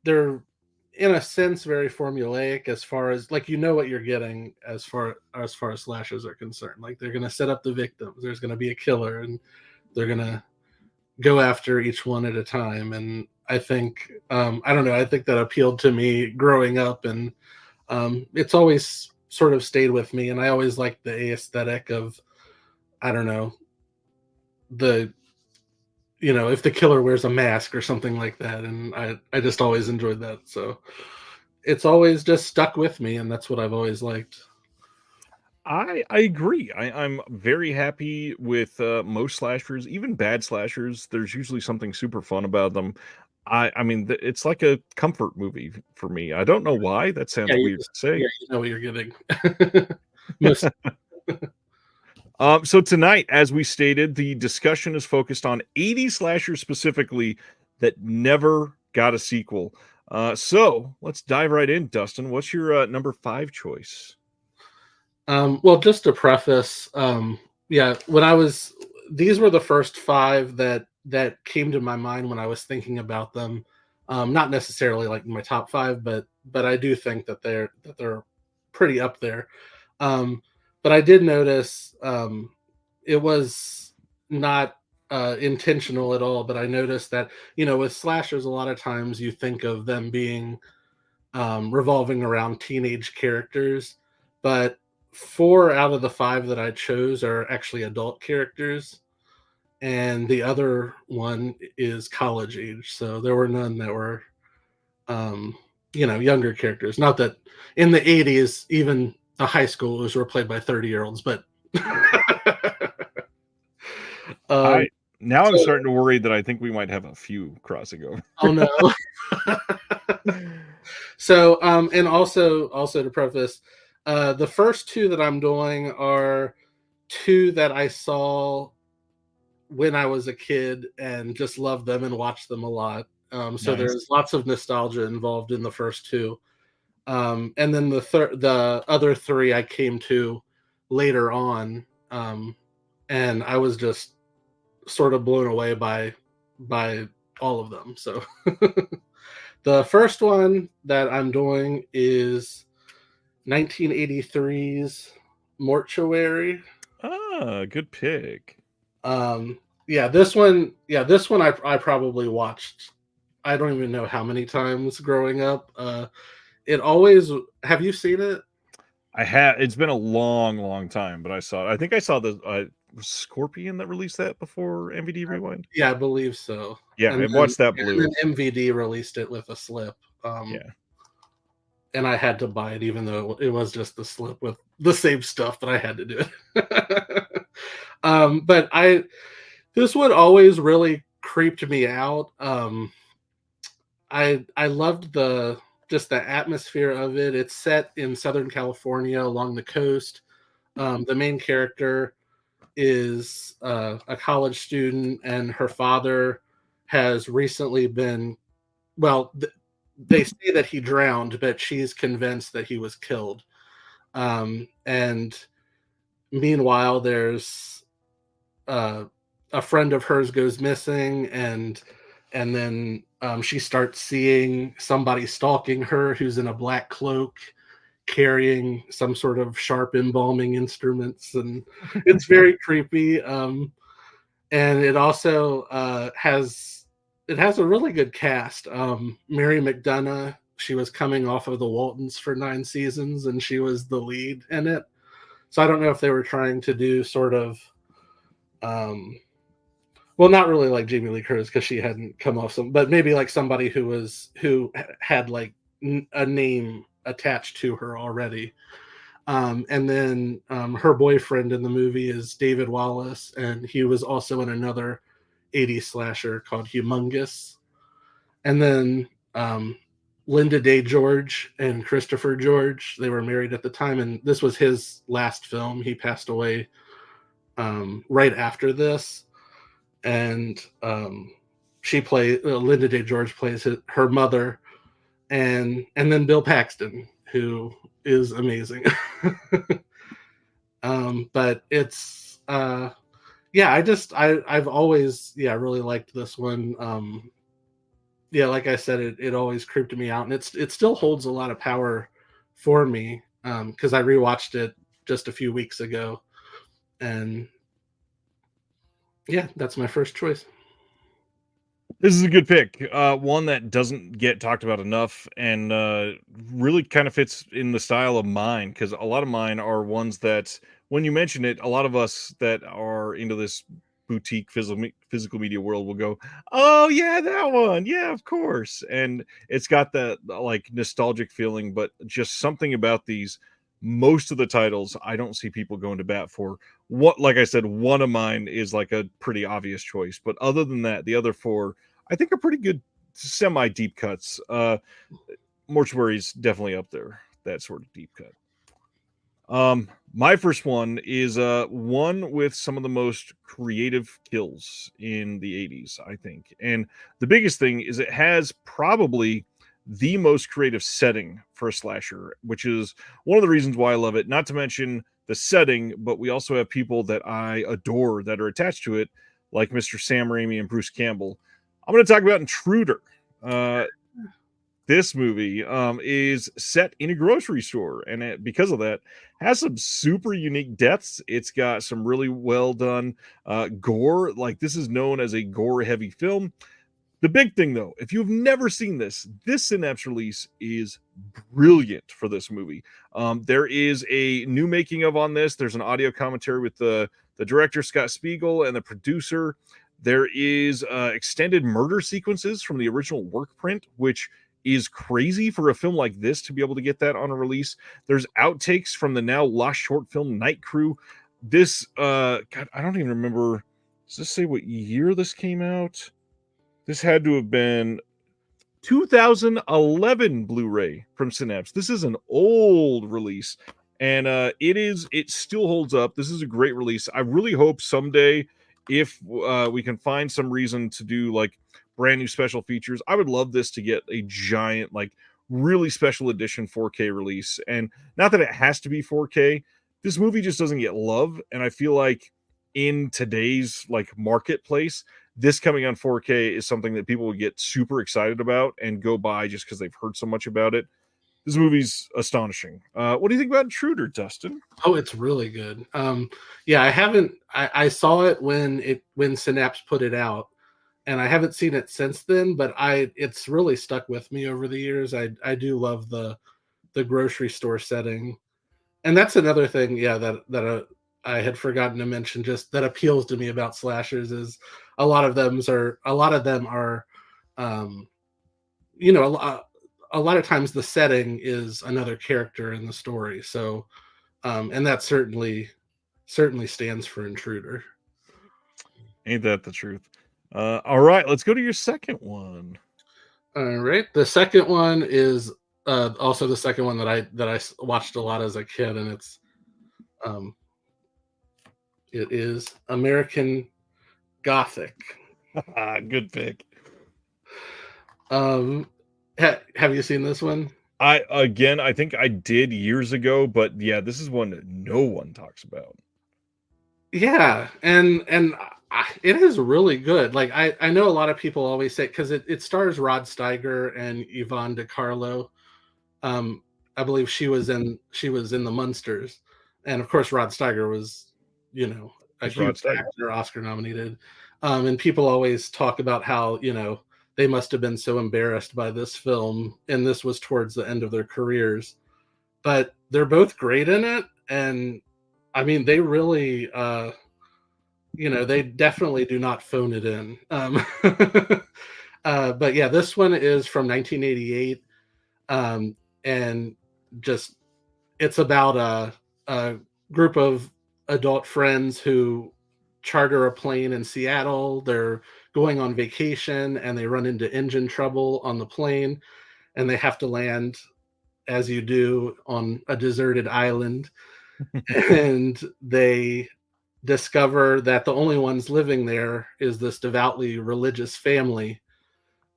in a sense very formulaic as far as like what you're getting as far as slashers are concerned. Like they're going to set up the victims, there's going to be a killer, and they're going to go after each one at a time. And I think I don't know, I think that appealed to me growing up, and it's always sort of stayed with me. And I always liked the aesthetic of, I don't know, if the killer wears a mask or something like that. And I just always enjoyed that. So it's always just stuck with me, and that's what I've always liked. I agree. I'm very happy with most slashers, even bad slashers. There's usually something super fun about them. I mean, it's like a comfort movie for me. I don't know why. That sounds weird to say. Yeah, you know what you're getting. So tonight, as we stated, the discussion is focused on 80s slashers specifically that never got a sequel. So let's dive right in, Dustin. What's your number 5 choice? Well, just to preface, these were the first 5 that came to my mind when I was thinking about them. Not necessarily like my top 5, but I do think that they're pretty up there. But I did notice it was not intentional at all, but I noticed that, with slashers, a lot of times you think of them being revolving around teenage characters, but 4 out of the 5 that I chose are actually adult characters, and the other one is college age. So there were none that were, younger characters. Not that in the 80s, even the high schoolers were played by 30-year-olds, but I'm starting to worry that I think we might have a few crossing over. Oh no. So, and also to preface, the first 2 that I'm doing are 2 that I saw when I was a kid and just loved them and watched them a lot. So nice. There's lots of nostalgia involved in the first 2. And then the other 3 I came to later on. and I was just sort of blown away by all of them. So the first one that I'm doing is 1983's Mortuary. Good pick. This one I probably watched, I don't even know how many times growing up. It always, have you seen it? I have. It's been a long time, but I saw it. I think I saw the Scorpion that released that before MVD Rewind. Yeah, I believe so. Yeah, I watched that blue. And then MVD released it with a slip. Yeah. And I had to buy it, even though it was just the slip with the same stuff, but I had to do it. But this one always really creeped me out. I loved just the atmosphere of it. It's set in Southern California along the coast. The main character is a college student, and her father has recently been, they say that he drowned, but she's convinced that he was killed. And meanwhile, there's a friend of hers goes missing, and then she starts seeing somebody stalking her who's in a black cloak carrying some sort of sharp embalming instruments, and it's very creepy. And it also has a really good cast. Mary McDonough, she was coming off of the Waltons for 9 seasons, and she was the lead in it. So I don't know if they were trying to do sort of not really like Jamie Lee Curtis, because she hadn't come off but maybe like somebody who had like a name attached to her already. And then her boyfriend in the movie is David Wallace, and he was also in another 80s slasher called Humongous. And then Linda Day George and Christopher George, they were married at the time, and this was his last film. He passed away right after this. And Linda Day George plays her mother, and then Bill Paxton, who is amazing. But it's I've always really liked this one. Like I said, it always creeped me out, and it still holds a lot of power for me, because I rewatched it just a few weeks ago, and that's my first choice. This is a good pick. One that doesn't get talked about enough, and really kind of fits in the style of mine, because a lot of mine are ones that, when you mention it, a lot of us that are into this boutique physical media world will go, "Oh yeah, that one, yeah, of course." And it's got that like nostalgic feeling, but just something about these. Most of the titles, I don't see people going to bat for. Like I said, one of mine is like a pretty obvious choice, but other than that, the other 4 I think are pretty good, semi deep cuts. Mortuary's definitely up there, that sort of deep cut. My first one is one with some of the most creative kills in the 80s, I think. And the biggest thing is it has probably the most creative setting for a slasher, which is one of the reasons why I love it. Not to mention the setting, but we also have people that I adore that are attached to it, like Mr. Sam Raimi and Bruce Campbell. I'm going to talk about Intruder. This movie is set in a grocery store, and because of that, has some super unique deaths. It's got some really well done gore. Like, this is known as a gore-heavy film. The big thing, though, if you've never seen this Synapse release is brilliant for this movie. There is a new making of on this. There's an audio commentary with the director, Scott Spiegel, and the producer. There is extended murder sequences from the original work print, which is crazy for a film like this to be able to get that on a release. There's outtakes from the now lost short film Night Crew. This, God, I don't even remember. Does this say what year this came out? This had to have been 2011 Blu-ray from Synapse. This is an old release, and it still holds up. This is a great release. I really hope someday, if we can find some reason to do like brand new special features, I would love this to get a giant, like really special edition 4K release. And not that it has to be 4K. This movie just doesn't get love, and I feel like in today's like marketplace, this coming on 4K is something that people would get super excited about and go buy just because they've heard so much about it. This movie's astonishing. What do you think about Intruder, Dustin? Oh, it's really good. Yeah, I saw it when Synapse put it out, and I haven't seen it since then. But it's really stuck with me over the years. I do love the grocery store setting, and that's another thing. Yeah, that I had forgotten to mention. Just that appeals to me about slashers is a lot of them are, um, you know, a lot of times the setting is another character in the story. So, and that certainly stands for Intruder. Ain't that the truth? All right, let's go to your second one. All right, the second one is also the second one that I watched a lot as a kid, and um, it is American Gothic. Good pick. Have you seen this one? I think I did years ago, but yeah, this is one that no one talks about. Yeah, and it is really good. Like I know a lot of people always say because it stars Rod Steiger and Yvonne DiCarlo. I believe she was in the Munsters, and of course Rod Steiger was, a It's Rod huge Steiger. actor, Oscar nominated. And people always talk about how they must have been so embarrassed by this film, and this was towards the end of their careers. But they're both great in it, and I mean they really, they definitely do not phone it in. But yeah, this one is from 1988. And just it's about a group of adult friends who charter a plane in Seattle. They're going on vacation and they run into engine trouble on the plane, and they have to land, as you do, on a deserted island. And they discover that the only ones living there is this devoutly religious family,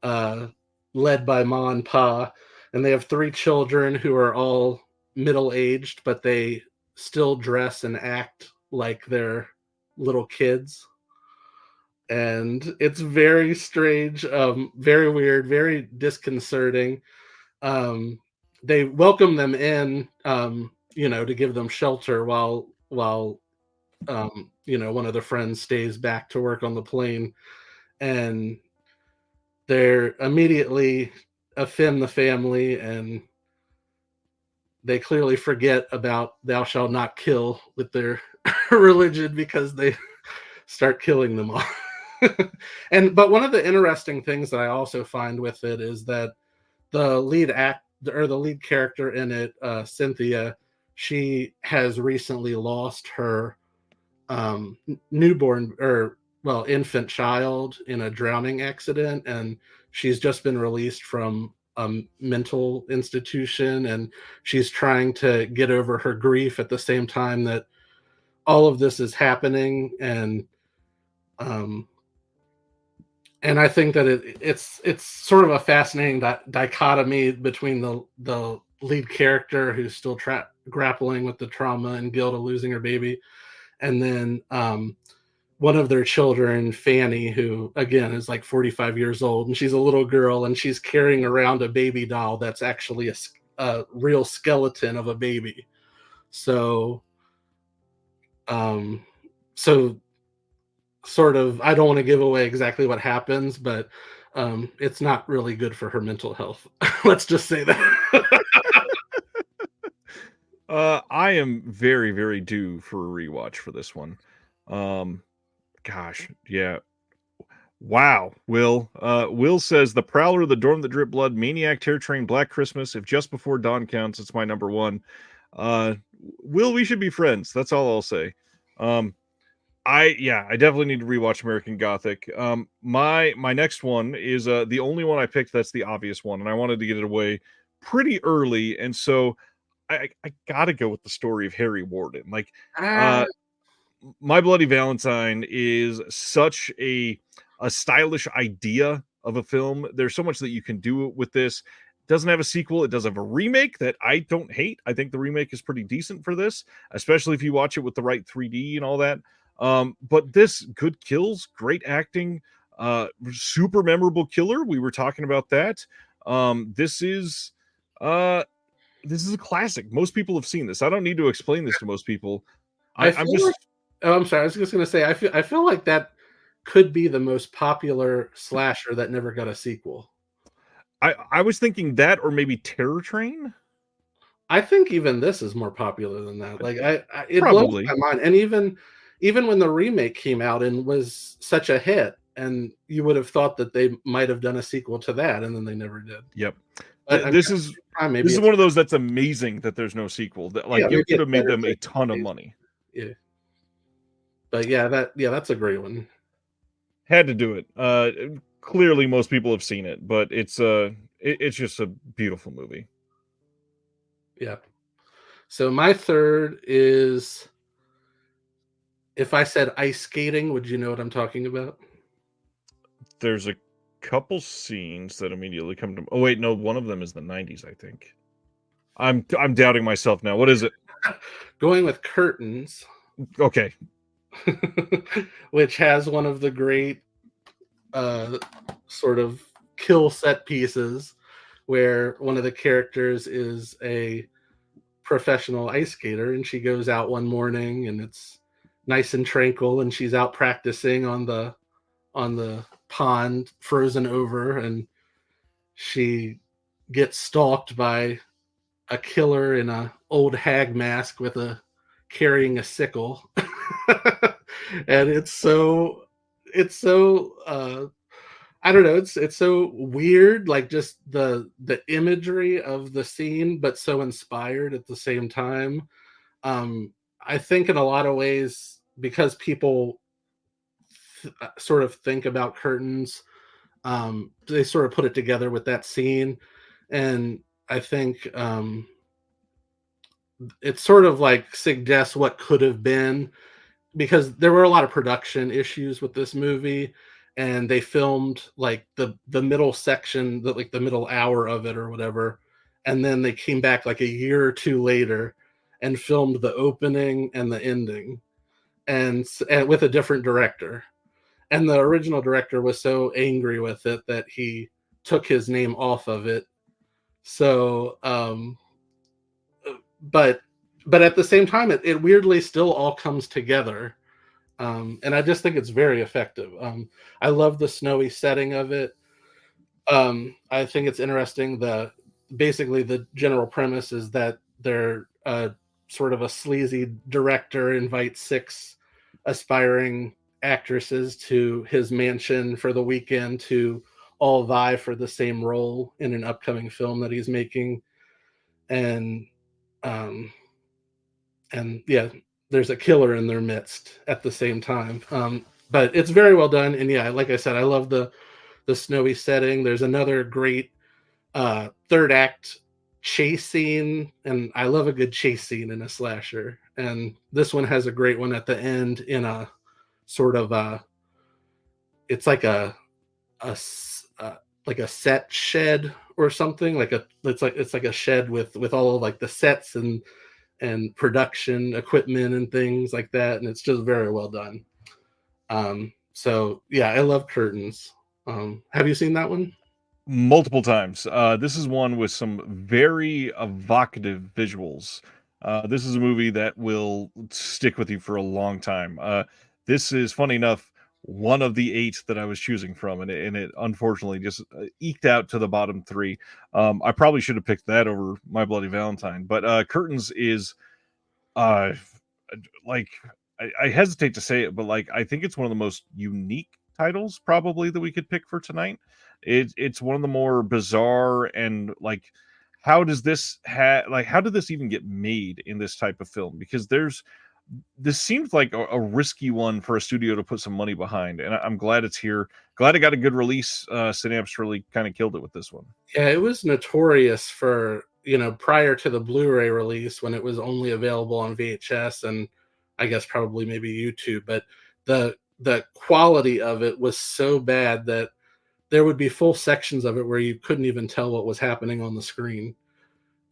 uh, led by Ma and Pa, and they have 3 children who are all middle-aged, but they still dress and act like they're little kids. And it's very strange, very weird, very disconcerting. They welcome them in, to give them shelter while one of the friends stays back to work on the plane, and they're immediately offend the family, and they clearly forget about thou shalt not kill with their religion because they start killing them all. But one of the interesting things that I also find with it is that the lead character in it, Cynthia, she has recently lost her newborn, or well, infant child in a drowning accident, and she's just been released from a mental institution, and she's trying to get over her grief at the same time that all of this is happening. And I think that it's sort of a fascinating dichotomy between the lead character who's still grappling with the trauma and guilt of losing her baby, and then one of their children, Fanny, who again is like 45 years old, and she's a little girl, and she's carrying around a baby doll that's actually a real skeleton of a baby. So, so sort of, I don't want to give away exactly what happens, but it's not really good for her mental health. Let's just say that. I am very, very due for a rewatch for this one. Gosh, yeah. Wow, Will. Will says The Prowler, The Dorm That Drip Blood, Maniac, Terror Train, Black Christmas. If Just Before Dawn counts, it's my number one. Will, we should be friends. That's all I'll say. I definitely need to rewatch American Gothic. My next one is the only one I picked that's the obvious one, and I wanted to get it away pretty early, and so I gotta go with The Story of Harry Warden. Like, My Bloody Valentine is such a stylish idea of a film. There's so much that you can do with this. It doesn't have a sequel. It does have a remake that I don't hate. I think the remake is pretty decent for this, especially if you watch it with the right 3D and all that. But this good kills, great acting, super memorable killer. We were talking about that. This is a classic. Most people have seen this. I don't need to explain this to most people. I I'm feel just like, oh, I'm sorry. I was just gonna say, I feel like that could be the most popular slasher that never got a sequel. I was thinking that, or maybe Terror Train. I think even this is more popular than that. Like it blows Probably. my mind. And even when the remake came out and was such a hit, and you would have thought that they might have done a sequel to that, and then they never did. Yep. But I mean, This is maybe this is it's, one of those that's amazing that there's no sequel. That yeah, like maybe it could it's have made better them a ton of money. yeah. But that's a great one. Had to do it. Clearly most people have seen it, but it's just a beautiful movie. Yeah. So my third is, if I said ice skating, would you know what I'm talking about? There's a couple scenes that immediately come to. Oh wait, no, one of them is the 90s, I think. I'm doubting myself now. What is it? Going with Curtains, Okay. which has one of the great sort of kill set pieces where one of the characters is a professional ice skater, and she goes out one morning and it's nice and tranquil, and she's out practicing on the pond, frozen over, and she gets stalked by a killer in a old hag mask with a carrying a sickle. And it's so I don't know, it's so weird, like just the imagery of the scene, but so inspired at the same time. I think in a lot of ways, because people sort of think about Curtains, they sort of put it together with that scene. And I think it sort of like suggests what could have been, because there were a lot of production issues with this movie, and they filmed like the middle section, like the middle hour of it or whatever, and then they came back like a year or two later and filmed the opening and the ending, and with a different director. And the original director was so angry with it that he took his name off of it. So but at the same time, it weirdly still all comes together. And I just think it's very effective. I love the snowy setting of it. I think it's interesting. Basically the general premise is that they're sort of a sleazy director invites 6 aspiring actresses to his mansion for the weekend to all vie for the same role in an upcoming film that he's making. And um, yeah, there's a killer in their midst at the same time. But it's very well done, and yeah, like I said, I love the snowy setting. There's another great third act chase scene, and I love a good chase scene in a slasher. And this one has a great one at the end in a sort of it's like a like a set shed or something, it's like a shed with all of like the sets and production equipment and things like that, and it's just very well done. So yeah, I love Curtains. Have you seen that one? Multiple times. This is one with some very evocative visuals. This is a movie that will stick with you for a long time. This is, funny enough, one of the 8 that I was choosing from, and it unfortunately just eked out to the bottom 3. I probably should have picked that over My Bloody Valentine, but Curtains is like I hesitate to say it, but like I think it's one of the most unique titles probably that we could pick for tonight. It's one of the more bizarre, and like how did this even get made in this type of film? Because this seems like a risky one for a studio to put some money behind, and I'm glad it's here. Glad it got a good release. Synapse really kind of killed it with this one. Yeah, it was notorious for, prior to the Blu-ray release, when it was only available on VHS and I guess probably maybe YouTube, but the quality of it was so bad that there would be full sections of it where you couldn't even tell what was happening on the screen.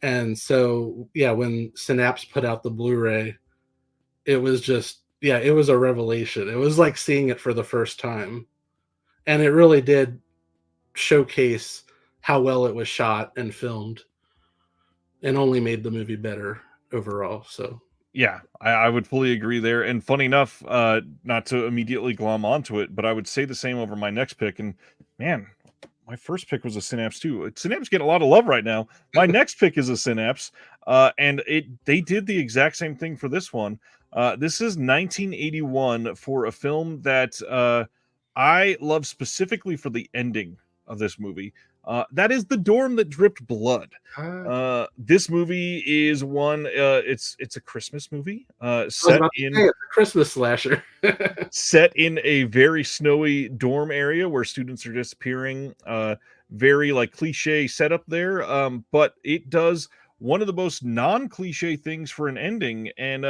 And so, yeah, when Synapse put out the Blu-ray, it was just, yeah, it was a revelation. It was like seeing it for the first time, and it really did showcase how well it was shot and filmed, and only made the movie better overall. So Yeah, I would fully agree there. And funny enough, not to immediately glom onto it, but I would say the same over my next pick. And man, my first pick was a Synapse too. Synapse getting a lot of love right now. My next pick is a Synapse, and they did the exact same thing for this one. This is 1981 for a film that I love specifically for the ending of this movie. That is The Dorm That Dripped Blood. This movie is one. It's a Christmas movie. I was Set about to in say, it's a Christmas slasher. set in a very snowy dorm area where students are disappearing. Very like cliche setup there, but it does one of the most non-cliche things for an ending. And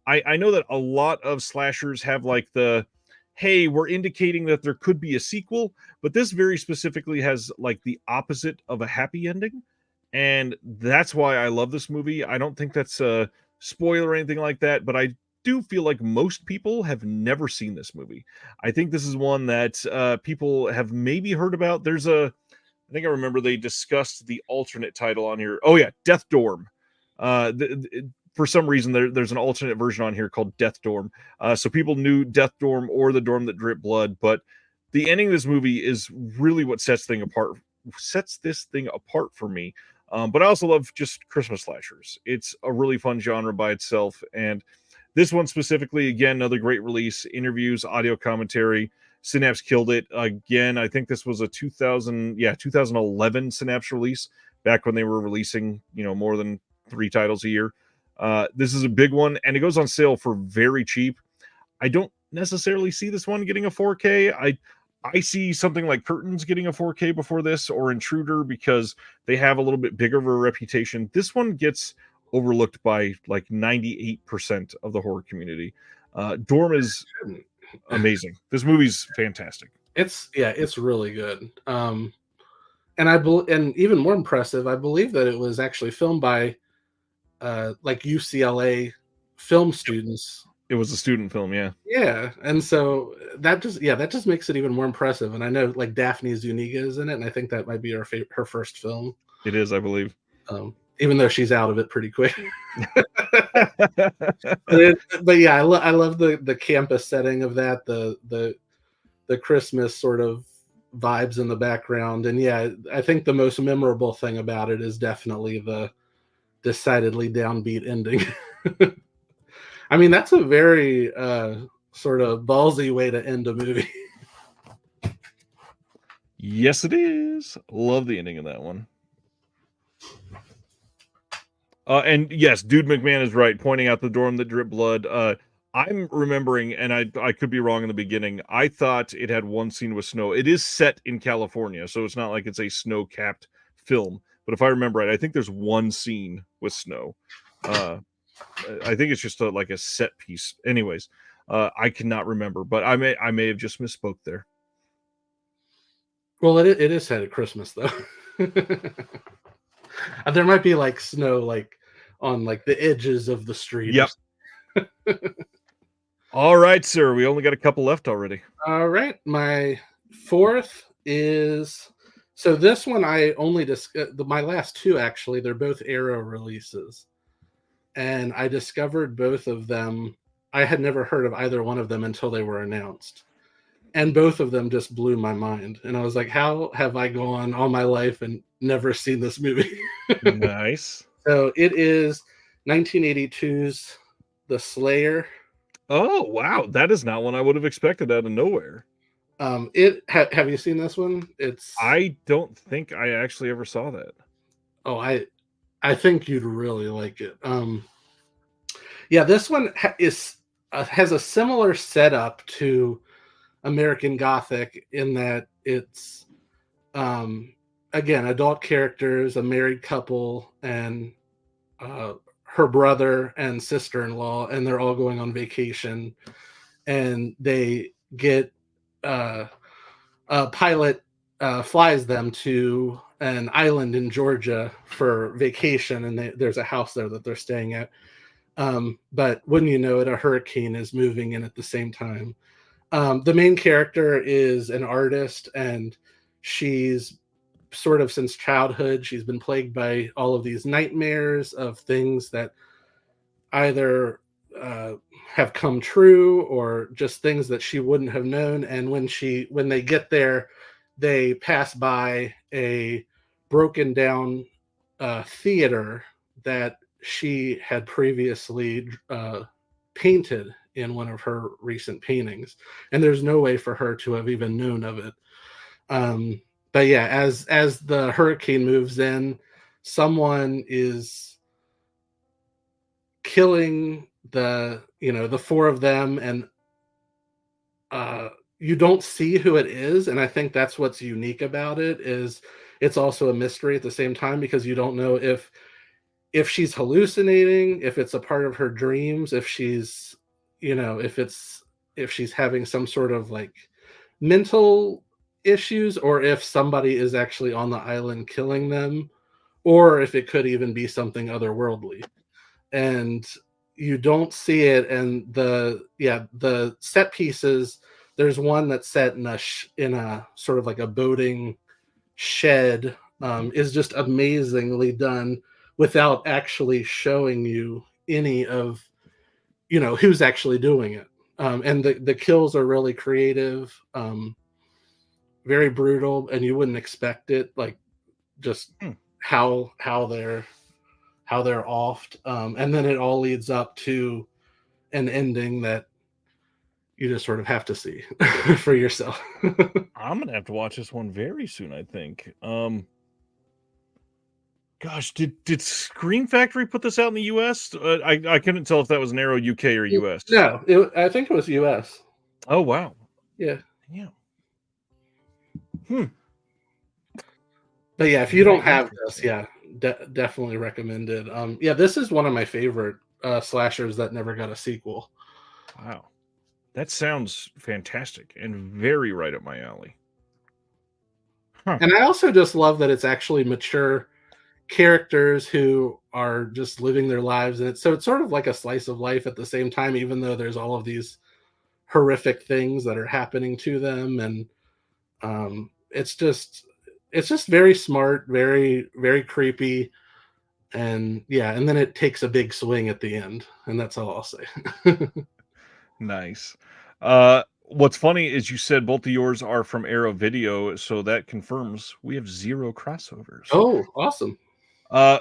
I know that a lot of slashers have like the, hey, we're indicating that there could be a sequel, but this very specifically has like the opposite of a happy ending. And that's why I love this movie. I don't think that's a spoiler or anything like that, but I do feel like most people have never seen this movie. I think this is one that people have maybe heard about. I think I remember they discussed the alternate title on here. Oh yeah, Death Dorm. For some reason, there's an alternate version on here called Death Dorm. So people knew Death Dorm or The Dorm That Dripped Blood, but the ending of this movie is really what sets this thing apart for me. But I also love just Christmas slashers. It's a really fun genre by itself, and this one specifically, again, another great release. Interviews, audio commentary. Synapse killed it again. I think this was a 2011 Synapse release, back when they were releasing more than 3 titles a year. This is a big one, and it goes on sale for very cheap. I don't necessarily see this one getting a 4K. I see something like Curtains getting a 4K before this, or Intruder, because they have a little bit bigger of a reputation. This one gets overlooked by like 98% of the horror community. Dorm is amazing. This movie's fantastic. It's really good. And and even more impressive, I believe that it was actually filmed by like UCLA film students. It was a student film, yeah. Yeah, and so that just makes it even more impressive. And I know like Daphne Zuniga is in it, and I think that might be her first film. It is, I believe. Even though she's out of it pretty quick. but yeah, I love the campus setting of that, the Christmas sort of vibes in the background. And yeah, I think the most memorable thing about it is definitely the decidedly downbeat ending. I mean, that's a very sort of ballsy way to end a movie. Yes, it is. Love the ending of that one. And yes, Dude McMahon is right, pointing out The Dorm That Dripped Blood. I'm remembering, and I could be wrong in the beginning, I thought it had one scene with snow. It is set in California, so it's not like it's a snow-capped film. But if I remember right, I think there's one scene with snow. I think it's just like a set piece. Anyways, I cannot remember, but I may have just misspoke there. Well, it is set at Christmas, though. There might be like snow like on like the edges of the street. Yep. All right, sir. We only got a couple left already. All right. My fourth is, so this one I only my last two, actually, they're both Arrow releases. And I discovered both of them. I had never heard of either one of them until they were announced. And both of them just blew my mind. And I was like, how have I gone all my life and never seen this movie? Nice. So it is 1982's The Slayer. Oh, wow. That is not one I would have expected out of nowhere. Have you seen this one? I don't think I actually ever saw that. Oh, I think you'd really like it. Yeah, this one has a similar setup to American Gothic in that it's again, adult characters, a married couple, and her brother and sister-in-law, and they're all going on vacation, and they get a pilot flies them to an island in Georgia for vacation, and there's a house there that they're staying at. But wouldn't you know it, a hurricane is moving in at the same time. The main character is an artist, and she's sort of since childhood, she's been plagued by all of these nightmares of things that either have come true or just things that she wouldn't have known. And when they get there, they pass by a broken down theater that she had previously painted in one of her recent paintings, and there's no way for her to have even known of it. But yeah, as the hurricane moves in, someone is killing the four of them, and you don't see who it is. And I think that's what's unique about it, is it's also a mystery at the same time, because you don't know if she's hallucinating, if it's a part of her dreams, if she's if she's having some sort of like mental issues, or if somebody is actually on the island killing them, or if it could even be something otherworldly. And you don't see it. And the set pieces, there's one that's set in a sort of like a boating shed, is just amazingly done without actually showing you any of who's actually doing it. And the kills are really creative, very brutal, and you wouldn't expect it, like just how they're offed. And then it all leads up to an ending that you just sort of have to see for yourself. I'm gonna have to watch this one very soon, I think. Gosh, did Scream Factory put this out in the US? I couldn't tell if that was an Arrow UK or US. No, I think it was US. Oh wow. Yeah. But yeah, if you don't have this, definitely recommended. This is one of my favorite slashers that never got a sequel. Wow. That sounds fantastic and very right up my alley. And I also just love that it's actually mature characters who are just living their lives, and it's sort of like a slice of life at the same time, even though there's all of these horrific things that are happening to them. And it's just very smart, very, very creepy. And and then it takes a big swing at the end, and that's all I'll say. Nice. What's funny is you said both of yours are from Arrow Video, so that confirms we have 0 crossovers. Oh, awesome.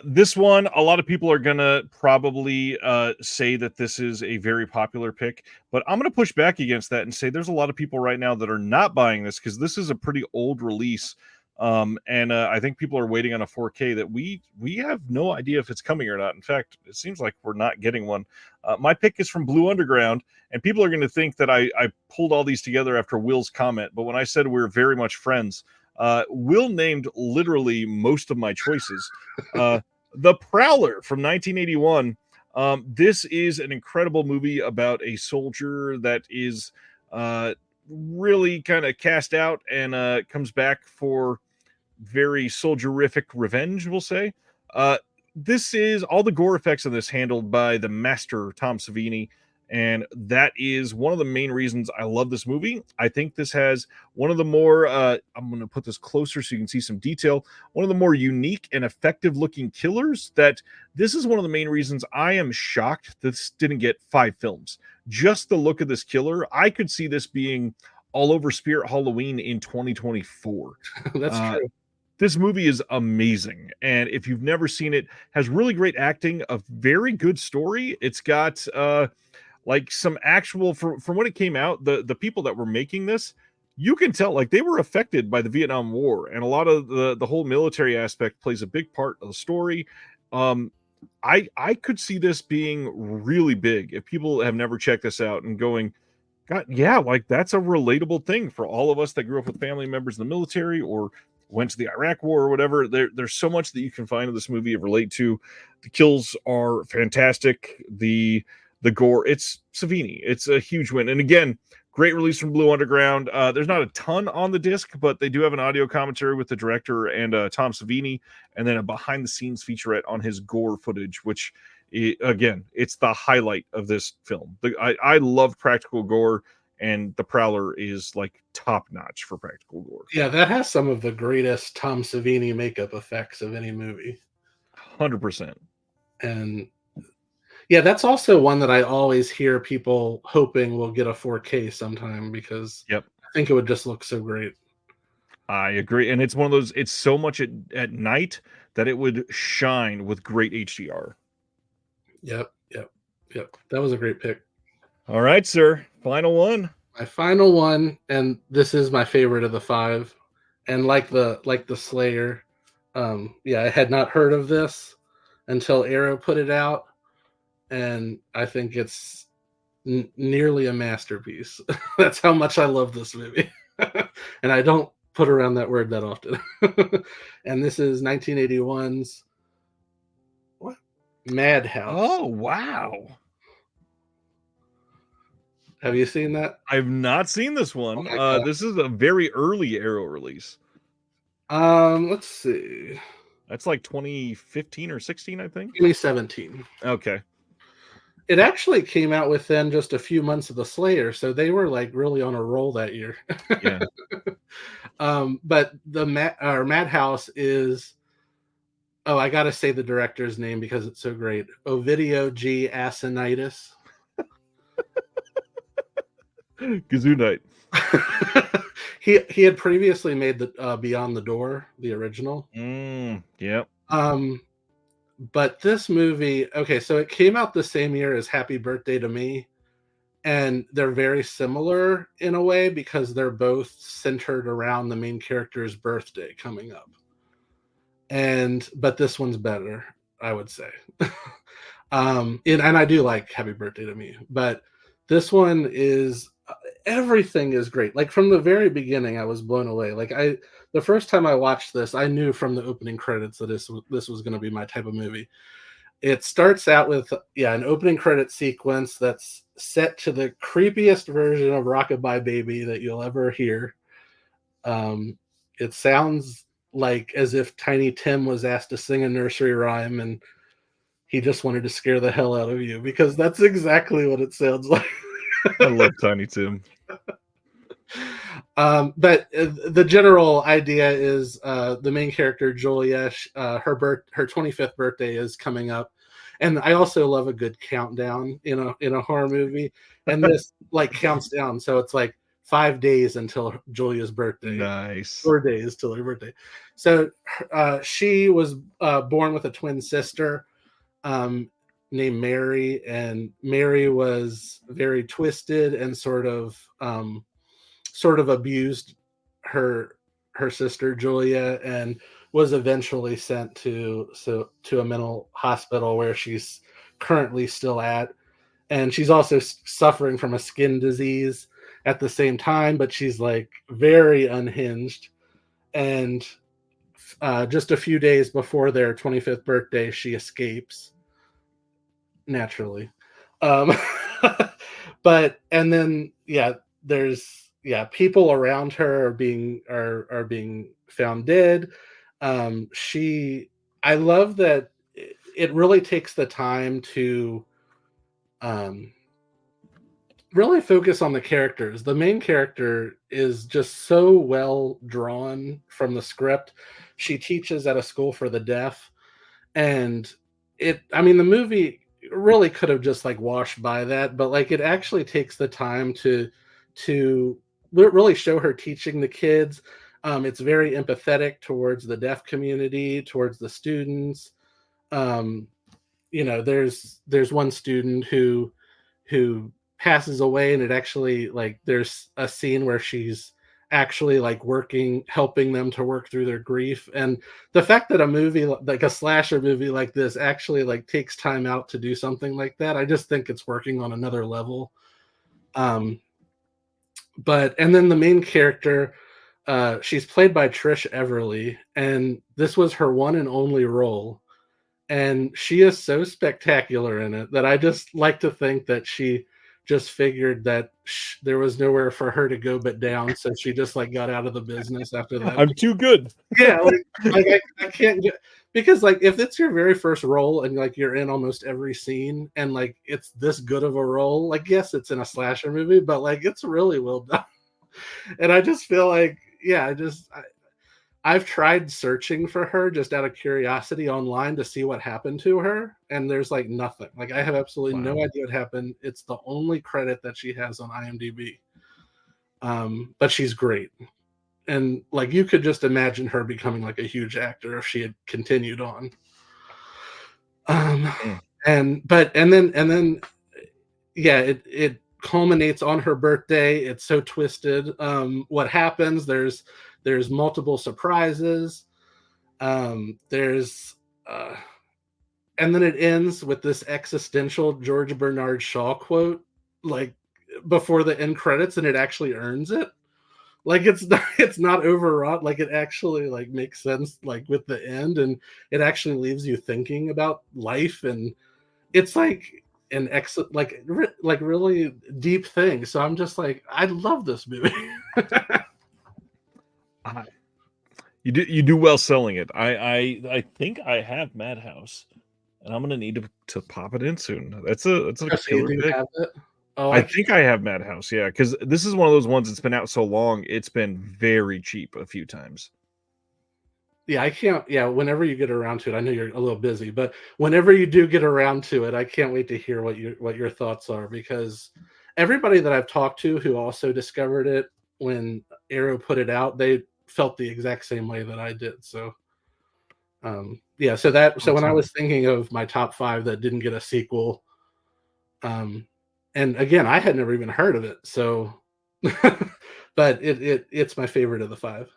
This one, a lot of people are gonna probably say that this is a very popular pick, but I'm gonna push back against that and say there's a lot of people right now that are not buying this because this is a pretty old release. And I think people are waiting on a 4K that we have no idea if it's coming or not. In fact, it seems like we're not getting one. My pick is from Blue Underground, and people are going to think that I pulled all these together after Will's comment. But when I said we're very much friends, Will named literally most of my choices. The Prowler from 1981. This is an incredible movie about a soldier that is really kind of cast out and comes back for very soldierific revenge, we'll say. This is all the gore effects of this handled by the master Tom Savini, and that is one of the main reasons I love this movie. I think this has one of the more I'm going to put this closer so you can see some detail, one of the more unique and effective looking killers. That this is one of the main reasons I am shocked this didn't get 5 films. Just the look of this killer, I could see this being all over Spirit Halloween in 2024. That's true. This movie is amazing, and if you've never seen it, has really great acting, a very good story. It's got like some actual from when it came out, the people that were making this, you can tell like they were affected by the Vietnam War, and a lot of the whole military aspect plays a big part of the story. I could see this being really big if people have never checked this out and going, God, yeah, like that's a relatable thing for all of us that grew up with family members in the military or went to the Iraq War or whatever. There's so much that you can find in this movie to relate to. The kills are fantastic. The gore, it's Savini. It's a huge win. And again, great release from Blue Underground. There's not a ton on the disc, but they do have an audio commentary with the director and Tom Savini, and then a behind-the-scenes featurette on his gore footage, which again, it's the highlight of this film. I love practical gore, and The Prowler is like top notch for practical gore. Yeah, that has some of the greatest Tom Savini makeup effects of any movie. 100%. And yeah, that's also one that I always hear people hoping will get a 4K sometime, because Yep. I think it would just look so great. I agree. And it's one of those, it's so much at night that it would shine with great HDR. Yep. That was a great pick. All right, sir. Final one. My final one, and this is my favorite of the 5. And like the Slayer, I had not heard of this until Arrow put it out, and I think it's nearly a masterpiece. That's how much I love this movie. And I don't put around that word that often. And this is 1981's what? Madhouse. Oh, wow. Have you seen that? I've not seen this one. Oh, This is a very early Arrow release. Let's see. That's like 2015 or 16, I think. 2017. Okay. It actually came out within just a few months of the Slayer, so they were like really on a roll that year. Yeah. But the Madhouse is, I gotta say the director's name because it's so great. Ovidio G. Asinitis. Gesundheit. He had previously made the Beyond the Door, the original. Yep. But this movie, okay, so it came out the same year as Happy Birthday to Me, and they're very similar in a way because they're both centered around the main character's birthday coming up. But this one's better, I would say. And I do like Happy Birthday to Me, but this one is, everything is great. Like from the very beginning, I was blown away. Like the first time I watched this, I knew from the opening credits that this was going to be my type of movie. It starts out with an opening credit sequence that's set to the creepiest version of Rockabye Baby that you'll ever hear. It sounds like as if Tiny Tim was asked to sing a nursery rhyme and he just wanted to scare the hell out of you, because that's exactly what it sounds like. I love Tiny Tim. But the general idea is the main character Julia, her 25th birthday is coming up, and I also love a good countdown in a horror movie, and this like counts down, so it's like 5 days until Julia's birthday. Nice. 4 days till her birthday. So she was born with a twin sister named Mary, and Mary was very twisted and sort of abused her sister Julia, and was eventually sent to a mental hospital where she's currently still at. And she's also suffering from a skin disease at the same time, but she's like very unhinged. And just a few days before their 25th birthday, she escapes. Naturally. But and then there's people around her are being found dead. I love that it really takes the time to really focus on the characters. The main character is just so well drawn from the script. She teaches at a school for the deaf, and the movie really could have just like washed by that, but like it actually takes the time to really show her teaching the kids. It's very empathetic towards the deaf community, towards the students. There's one student who passes away, and it actually, like, there's a scene where she's actually like helping them to work through their grief. And the fact that a movie like a slasher movie like this actually like takes time out to do something like that, I just think it's working on another level. And then the main character, she's played by Trish Everly, and this was her one and only role, and she is so spectacular in it that I just like to think that she just figured that there was nowhere for her to go but down, so she just like got out of the business after that. I'm too good. Yeah, like I can't get, because like if it's your very first role and like you're in almost every scene and like it's this good of a role, like yes, it's in a slasher movie, but like it's really well done. And I just feel like, yeah, I've tried searching for her just out of curiosity online to see what happened to her, and there's like nothing. Like I have absolutely no idea what happened. It's the only credit that she has on IMDb. But she's great. And like you could just imagine her becoming like a huge actor if she had continued on. And then yeah, it culminates on her birthday. It's so twisted. What happens? There's multiple surprises. There's and then it ends with this existential George Bernard Shaw quote, like before the end credits, and it actually earns it. Like it's not overwrought. Like it actually like makes sense. Like with the end, and it actually leaves you thinking about life, and it's like an like really deep thing. So I'm just like, I love this movie. You do well selling it. I think I have Madhouse, and I'm gonna need to pop it in soon. That's a killer pick. Have it? Oh, I think I have Madhouse, yeah, because this is one of those ones that's been out so long, it's been very cheap a few times. Yeah, I can't. Yeah, whenever you get around to it, I know you're a little busy, but whenever you do get around to it, I can't wait to hear what your thoughts are, because everybody that I've talked to who also discovered it when Arrow put it out, they felt the exact same way that I did. So, yeah. So when I was thinking of my top 5 that didn't get a sequel, and again, I had never even heard of it. So, but it's my favorite of the 5.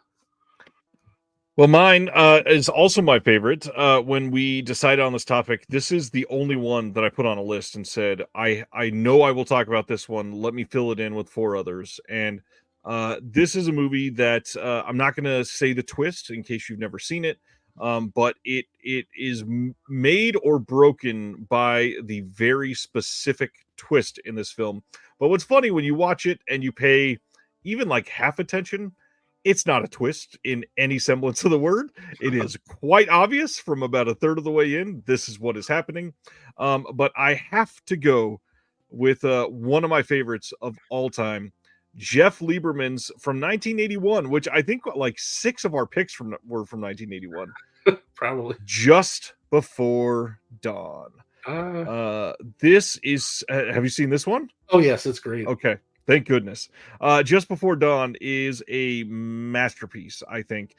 Well, mine is also my favorite. When we decided on this topic, this is the only one that I put on a list and said, I know I will talk about this one. Let me fill it in with 4 others. And this is a movie that I'm not going to say the twist in case you've never seen it, but it is made or broken by the very specific twist in this film. But what's funny, when you watch it and you pay even like half attention, it's not a twist in any semblance of the word. It is quite obvious from about a third of the way in. This is what is happening. But I have to go with one of my favorites of all time, Jeff Lieberman's from 1981, which I think like 6 of our picks were from 1981. Probably. Just Before Dawn. This is, have you seen this one? Oh yes, it's great. Okay. Thank goodness. Just Before Dawn is a masterpiece, I think.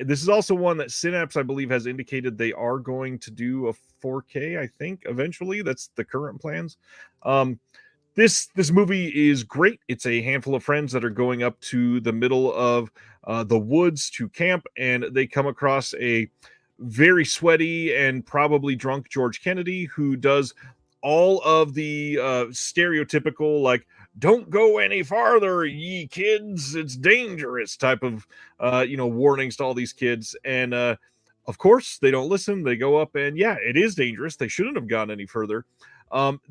This is also one that Synapse, I believe, has indicated they are going to do a 4K, I think, eventually. That's the current plans. This movie is great. It's a handful of friends that are going up to the middle of the woods to camp, and they come across a very sweaty and probably drunk George Kennedy, who does all of the stereotypical, like, don't go any farther, ye kids, it's dangerous type of warnings to all these kids. And of course they don't listen. They go up, and yeah, it is dangerous. They shouldn't have gone any further.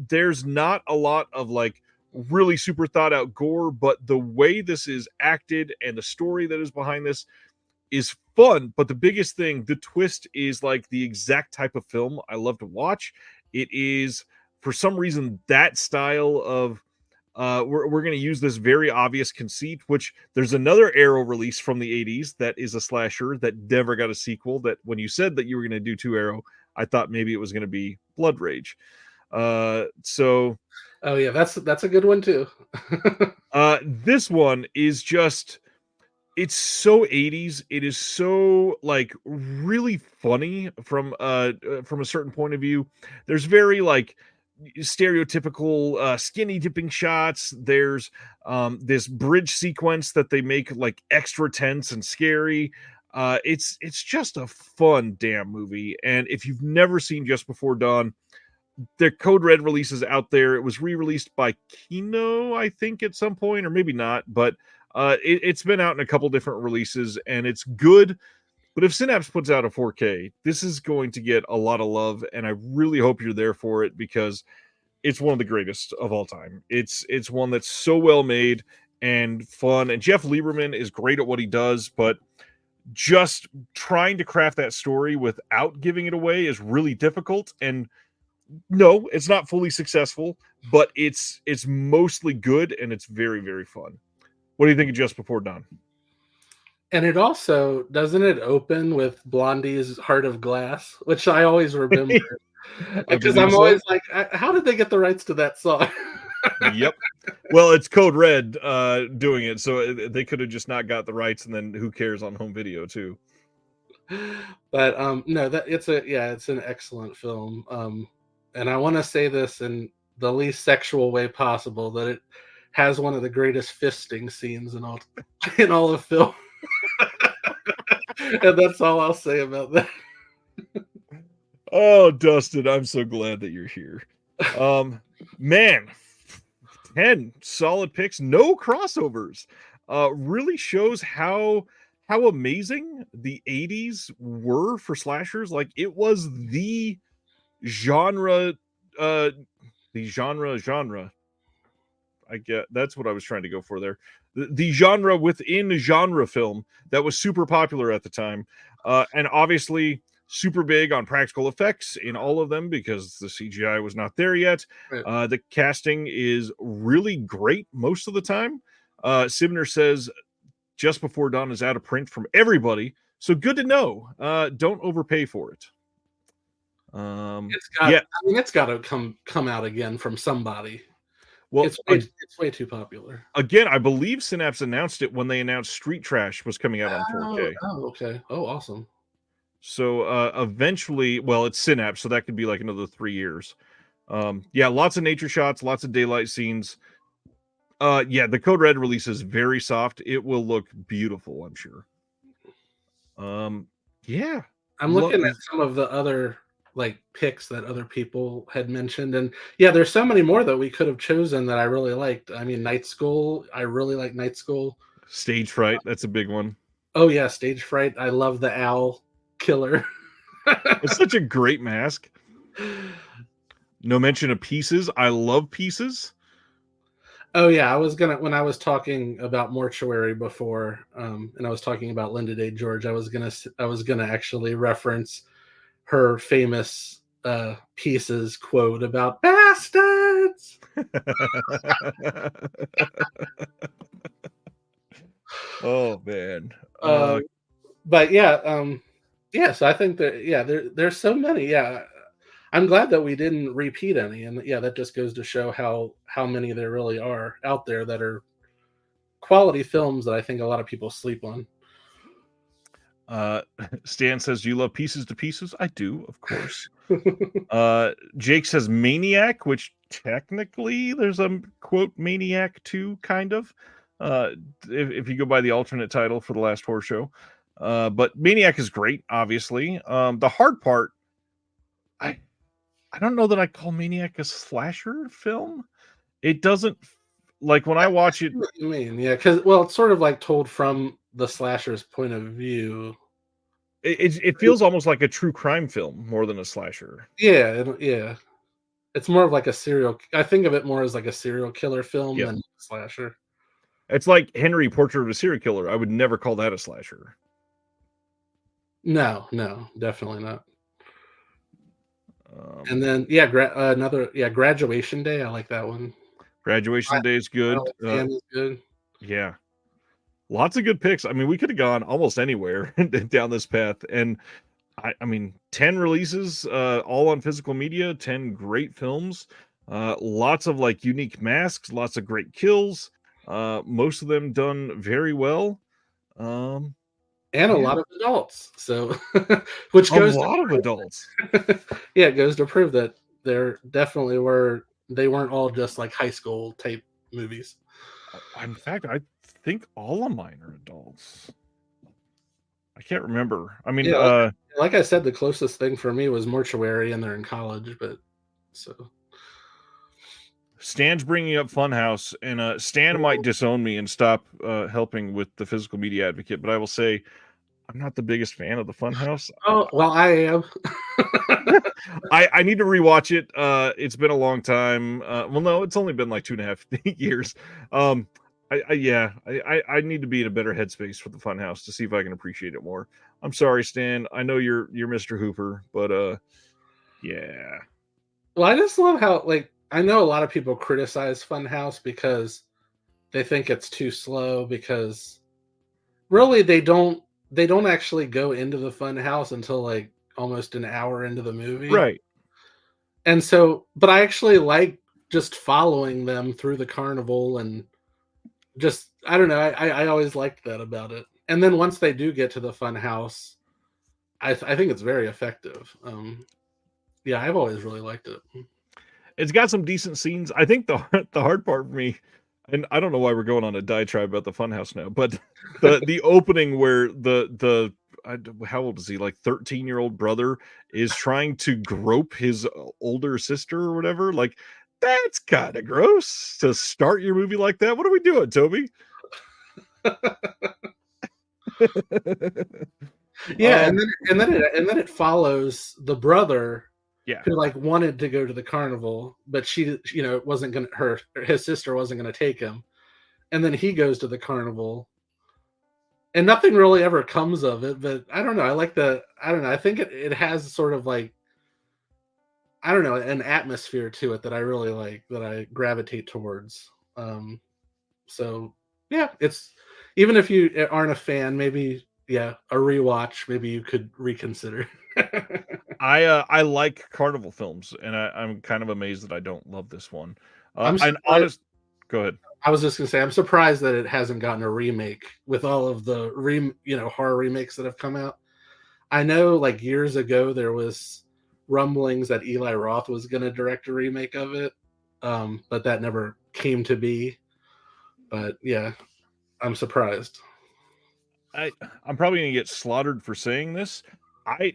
There's not a lot of like really super thought out gore, but the way this is acted and the story that is behind this is fun. But the biggest thing, the twist, is like the exact type of film I love to watch. It is, for some reason, that style of we're going to use this very obvious conceit, which there's another Arrow release from the 80s that is a slasher that never got a sequel, that when you said that you were going to do 2 Arrow, I thought maybe it was going to be Blood Rage. So oh yeah, that's a good one too. This one is just, it's so 80s. It is so like really funny from a certain point of view. There's very like stereotypical skinny dipping shots. There's this bridge sequence that they make like extra tense and scary. It's just a fun damn movie. And if you've never seen Just Before Dawn, the Code Red release is out there. It was re-released by Kino, I think, at some point, or maybe not, but it's been out in a couple different releases, and it's good. But if Synapse puts out a 4K, this is going to get a lot of love, and I really hope you're there for it, because it's one of the greatest of all time. It's one that's so well made and fun. And Jeff Lieberman is great at what he does, but just trying to craft that story without giving it away is really difficult. And no, it's not fully successful, but it's mostly good and it's very, very fun. What do you think of Just Before Dawn? And it also doesn't it open with Blondie's Heart of Glass, which I always remember because I'm always like, how did they get the rights to that song? Yep. Well, it's Code Red doing it, so they could have just not got the rights, and then who cares on home video too. But no, that it's an excellent film. And I want to say this in the least sexual way possible, that it has one of the greatest fisting scenes in all of film. And that's all I'll say about that. Oh, Dustin, I'm so glad that you're here. Man, 10 solid picks, no crossovers. Really shows how amazing the 80s were for slashers. Like, it was the genre. I get that's what I was trying to go for there. The genre within genre film that was super popular at the time, and obviously super big on practical effects in all of them because the CGI was not there yet. Right. The casting is really great most of the time. Sibner says Just Before Dawn is out of print from everybody, so good to know. Don't overpay for it. It's got to come out again from somebody. Well, it's way too popular. Again, I believe Synapse announced it when they announced Street Trash was coming out on 4K. Oh, okay. Oh, awesome. So eventually, well, it's Synapse, so that could be like another 3 years. Yeah, lots of nature shots, lots of daylight scenes. Yeah, the Code Red release is very soft. It will look beautiful, I'm sure. Yeah. I'm looking at some of the other picks that other people had mentioned, and yeah, there's so many more that we could have chosen that I really liked. I mean, Night School, I really like Night School. Stage Fright, that's a big one. Oh yeah, Stage Fright. I love the owl killer. It's such a great mask. No mention of Pieces. I love Pieces. Oh yeah, when I was talking about Mortuary before, and I was talking about Linda Day George, I was gonna actually reference her famous Pieces quote about bastards. Oh man. But yeah, so I think that there's so many. Yeah, I'm glad that we didn't repeat any, and yeah, that just goes to show how many there really are out there that are quality films that I think a lot of people sleep on. Stan says, "You love Pieces to Pieces." I do, of course. Jake says Maniac, which technically there's a quote Maniac 2 kind of. If you go by the alternate title for The Last Horror Show. But Maniac is great, obviously. The hard part, I don't know that I call Maniac a slasher film. It doesn't, like, when I watch it. What you mean? Yeah, because it's sort of like told from the slasher's point of view. It feels almost like a true crime film more than a slasher. Yeah. It's more of like I think of it more as like a serial killer film than a slasher. It's like Henry, Portrait of a Serial Killer. I would never call that a slasher. No, definitely not. And then Graduation Day. I like that one. Graduation Day is good. Is good. Yeah, lots of good picks. I mean, we could have gone almost anywhere down this path, and I mean, 10 releases, all on physical media, 10 great films, lots of like unique masks, lots of great kills, most of them done very well. And a lot of adults. So, which goes a lot of adults. Yeah, it goes to prove that there definitely they weren't all just like high school type movies. In fact, I think all of mine are adults. I can't remember. I mean, like I said, the closest thing for me was Mortuary, and they're in college. But so Stan's bringing up Funhouse, and Stan might disown me and stop helping with the Physical Media Advocate. But I will say, I'm not the biggest fan of the Funhouse. Oh well, I am. I need to rewatch it. It's been a long time. Well, no, it's only been like 2.5 years. I need to be in a better headspace for the Funhouse to see if I can appreciate it more. I'm sorry, Stan. I know you're Mr. Hooper, but yeah. Well, I just love how like I know a lot of people criticize Funhouse because they think it's too slow because really they don't actually go into the Funhouse until like almost an hour into the movie. Right. And so, but I actually like just following them through the carnival and just I don't know. I always liked that about it. And then once they do get to the fun house, I think it's very effective. Yeah, I've always really liked it. It's got some decent scenes. I think the hard part for me, and I don't know why we're going on a diatribe about the Funhouse now, but the opening where the how old is he? Like 13-year-old brother is trying to grope his older sister or whatever. Like that's kind of gross to start your movie like that. What are we doing, Toby? Yeah, and then it follows the brother yeah, who like wanted to go to the carnival, but she wasn't gonna his sister wasn't gonna take him, and then he goes to the carnival, and nothing really ever comes of it. But I don't know. I don't know. I think it has sort of like I don't know an atmosphere to it that I really like that I gravitate towards. So yeah, it's even if you aren't a fan, maybe a rewatch, maybe you could reconsider. I like carnival films, and I'm kind of amazed that I don't love this one. I'm And surprised, go ahead. I was just gonna say I'm surprised that it hasn't gotten a remake with all of the horror remakes that have come out. I know like years ago there was rumblings that Eli Roth was going to direct a remake of it, but that never came to be. But yeah, I'm surprised. I'm probably gonna get slaughtered for saying this.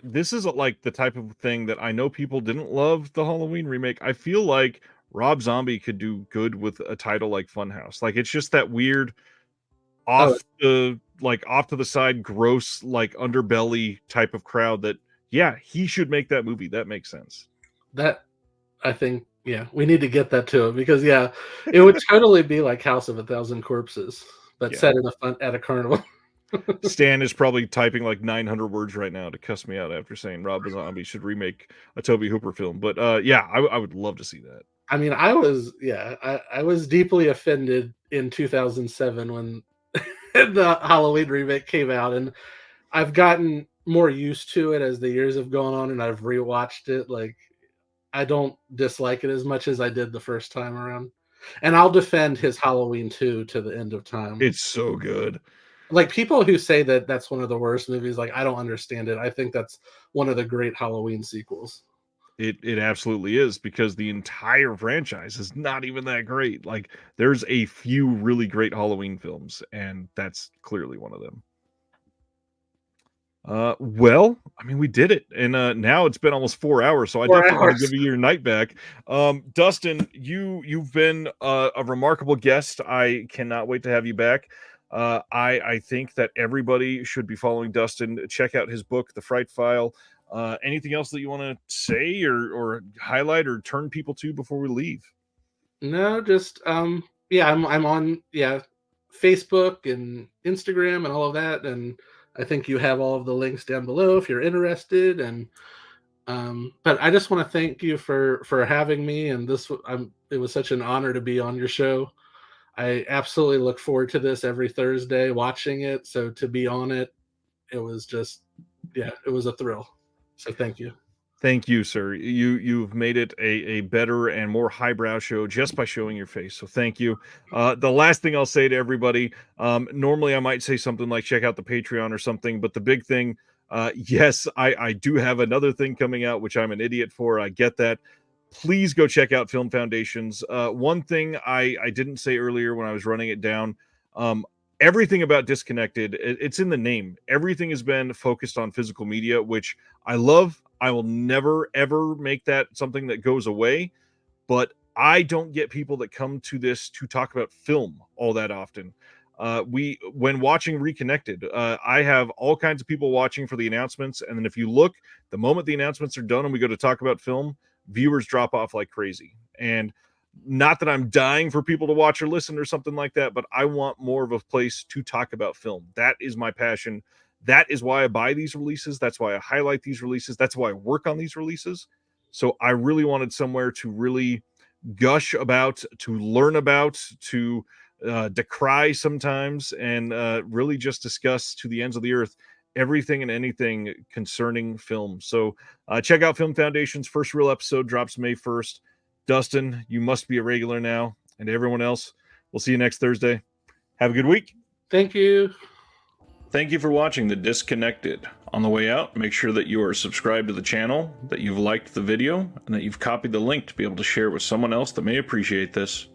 This is like the type of thing that I know people didn't love the Halloween remake. I feel like Rob Zombie could do good with a title like Funhouse. Like it's just that weird Oh, off to the side, gross, like underbelly type of crowd that yeah, he should make that movie. That makes sense. that I think we need to get that to him because it would totally be like House of a Thousand Corpses, but Yeah. set at a carnival. Stan is probably typing like 900 words right now to cuss me out after saying Rob Zombie should remake a Toby Hooper film. But yeah, I would love to see that. I mean, I was deeply offended in 2007 when the Halloween remake came out, and I've gotten more used to it as the years have gone on, and I've rewatched it. Like, I don't dislike it as much as I did the first time around, and I'll defend his Halloween 2 to the end of time. It's so good. Like people who say that that's one of the worst movies, like I don't understand it. I think that's one of the great Halloween sequels. It absolutely is because the entire franchise is not even that great. Like there's a few really great Halloween films, and that's clearly one of them. Well, I mean, we did it, and now it's been almost 4 hours, so I definitely want to give you your night back. Dustin, you've been a remarkable guest. I cannot wait to have you back. I think that everybody should be following Dustin. Check out his book, The Fright File. Anything else that you want to say or highlight or turn people to before we leave? No, just I'm on Facebook and Instagram and all of that, and I think you have all of the links down below if you're interested. And but I just want to thank you for having me, and it was such an honor to be on your show. I absolutely look forward to this every Thursday watching it. So to be on it, it was just it was a thrill. So thank you. Thank you, sir. You've made it a better and more highbrow show just by showing your face. So thank you. The last thing I'll say to everybody, normally I might say something like check out the Patreon or something, but the big thing, yes, I do have another thing coming out, which I'm an idiot for. I get that. Please go check out Film Foundations. One thing I didn't say earlier when I was running it down, everything about Disconnected, it's in the name. Everything has been focused on physical media, which I love. I will never, ever make that something that goes away. But I don't get people that come to this to talk about film all that often. when watching Reconnected, I have all kinds of people watching for the announcements, and then if you look, the moment the announcements are done and we go to talk about film, viewers drop off like crazy. And not that I'm dying for people to watch or listen or something like that, but I want more of a place to talk about film. That is my passion. That is why I buy these releases. That's why I highlight these releases. That's why I work on these releases. So I really wanted somewhere to really gush about, to learn about, to decry sometimes, and really just discuss to the ends of the earth everything and anything concerning film. So check out Film Foundation's first real episode, drops May 1st. Dustin, you must be a regular now. And everyone else, we'll see you next Thursday. Have a good week. Thank you. Thank you for watching The Disconnected. On the way out, make sure that you are subscribed to the channel, that you've liked the video, and that you've copied the link to be able to share it with someone else that may appreciate this.